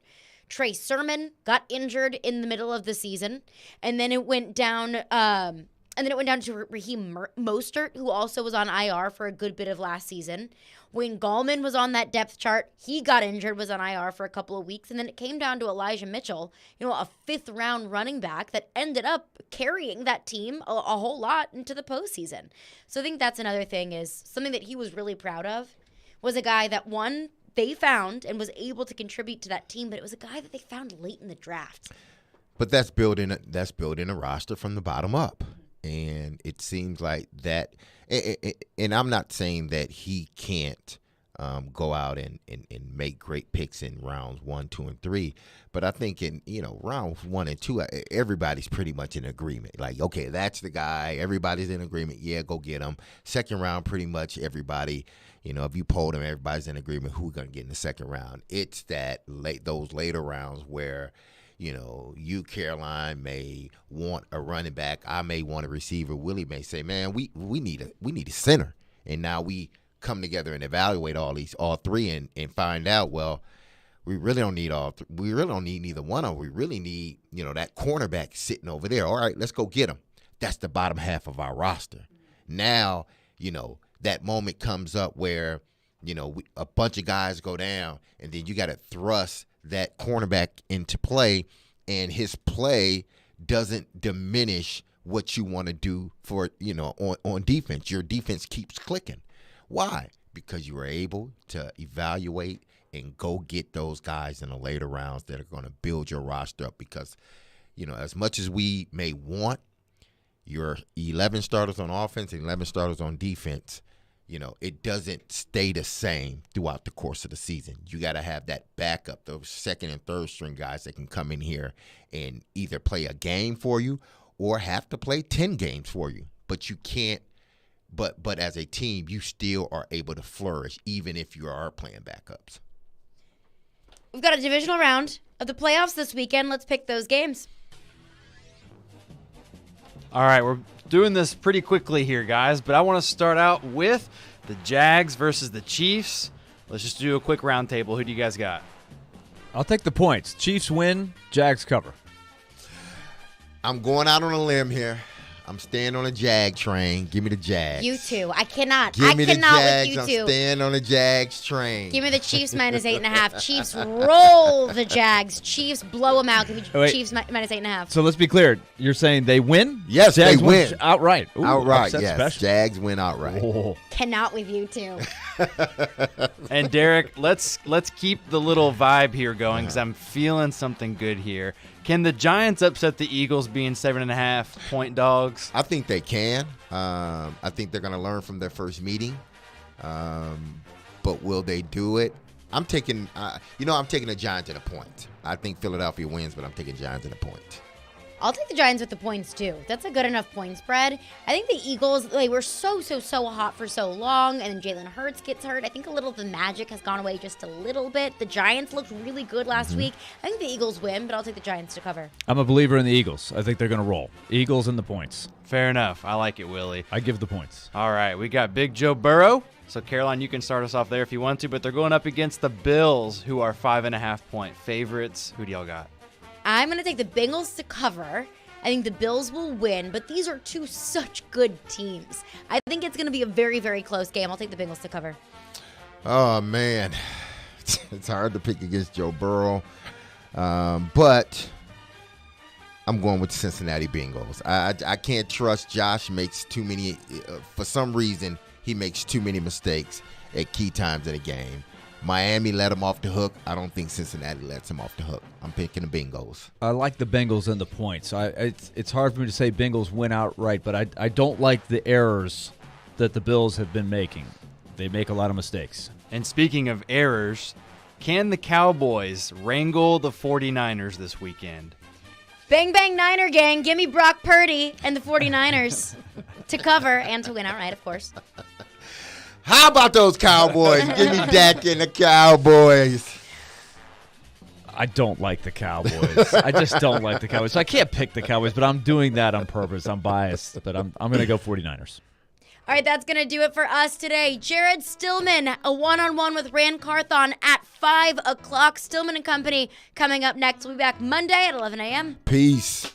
Trey Sermon got injured in the middle of the season, and then it went down. And then it went down to Raheem Mostert, who also was on IR for a good bit of last season. Wayne Gallman was on that depth chart. He got injured, was on IR for a couple of weeks. And then it came down to Elijah Mitchell, a 5th-round running back that ended up carrying that team a whole lot into the postseason. So I think that's another thing, is something that he was really proud of, was a guy that, one, they found and was able to contribute to that team, but it was a guy that they found late in the draft. But that's building a roster from the bottom up. And it seems like that, and I'm not saying that he can't go out and make great picks in rounds 1, 2, and 3, but I think in rounds 1 and 2, everybody's pretty much in agreement. Like, okay, that's the guy. Everybody's in agreement. Yeah, go get him. Second round, pretty much everybody. If you polled them, everybody's in agreement who we're going to get in the second round. It's those later rounds where, you, Caroline, may want a running back. I may want a receiver. Willie may say, man, we need a center. And now we come together and evaluate all three and find out, well, we really don't need we really don't need neither one of them. We really need, that cornerback sitting over there. All right, let's go get him. That's the bottom half of our roster. Now, that moment comes up where, a bunch of guys go down, and then you got to thrust that cornerback into play, and his play doesn't diminish what you want to do for, on defense. Your defense keeps clicking. Why? Because you were able to evaluate and go get those guys in the later rounds that are going to build your roster up. Because, as much as we may want your 11 starters on offense and 11 starters on defense, it doesn't stay the same throughout the course of the season. You got to have that backup, those second and third string guys that can come in here and either play a game for you or have to play 10 games for you. But you can't, but as a team, you still are able to flourish even if you are playing backups. We've got a divisional round of the playoffs this weekend. Let's pick those games. All right, we're doing this pretty quickly here, guys, but I want to start out with the Jags versus the Chiefs. Let's just do a quick round table. Who do you guys got? I'll take the points. Chiefs win, Jags cover. I'm going out on a limb here. I'm staying on a Jag train. Give me the Jags. You too. I cannot. Give me I cannot the Jags. with you two. I'm staying on the Jags train. Give me the Chiefs minus 8.5. Chiefs roll the Jags. Chiefs blow them out. Give me Chiefs minus 8.5. So let's be clear. You're saying they win? Yes, Jags they win. Outright. Ooh, outright, yes. Special. Jags win outright. Oh. Cannot with you two. And Derek, let's keep the little vibe here going because I'm feeling something good here. Can the Giants upset the Eagles being 7.5-point dogs? I think they can. I think they're going to learn from their first meeting. But will they do it? I'm taking, I'm taking the Giants at a point. I think Philadelphia wins, but I'm taking Giants at a point. I'll take the Giants with the points, too. That's a good enough point spread. I think the Eagles, they were so hot for so long, and then Jalen Hurts gets hurt. I think a little of the magic has gone away just a little bit. The Giants looked really good last week. I think the Eagles win, but I'll take the Giants to cover. I'm a believer in the Eagles. I think they're going to roll. Eagles and the points. Fair enough. I like it, Willie. I give the points. All right, we got Big Joe Burrow. So, Caroline, you can start us off there if you want to, but they're going up against the Bills, who are 5.5-point favorites. Who do y'all got? I'm going to take the Bengals to cover. I think the Bills will win, but these are two such good teams. I think it's going to be a very, very close game. I'll take the Bengals to cover. Oh, man. It's hard to pick against Joe Burrow. But I'm going with the Cincinnati Bengals. I can't trust Josh. Makes too many, for some reason, he makes too many mistakes at key times in a game. Miami let him off the hook. I don't think Cincinnati lets him off the hook. I'm picking the Bengals. I like the Bengals and the points. It's hard for me to say Bengals win outright, but I don't like the errors that the Bills have been making. They make a lot of mistakes. And speaking of errors, can the Cowboys wrangle the 49ers this weekend? Bang, bang, Niner gang. Give me Brock Purdy and the 49ers to cover and to win outright, of course. How about those Cowboys? Give me Dak and the Cowboys. I don't like the Cowboys. I just don't like the Cowboys. So I can't pick the Cowboys, but I'm doing that on purpose. I'm biased, but I'm going to go 49ers. All right, that's going to do it for us today. Jared Stillman, a one-on-one with Rand Carthon at 5 o'clock. Stillman and Company coming up next. We'll be back Monday at 11 a.m. Peace.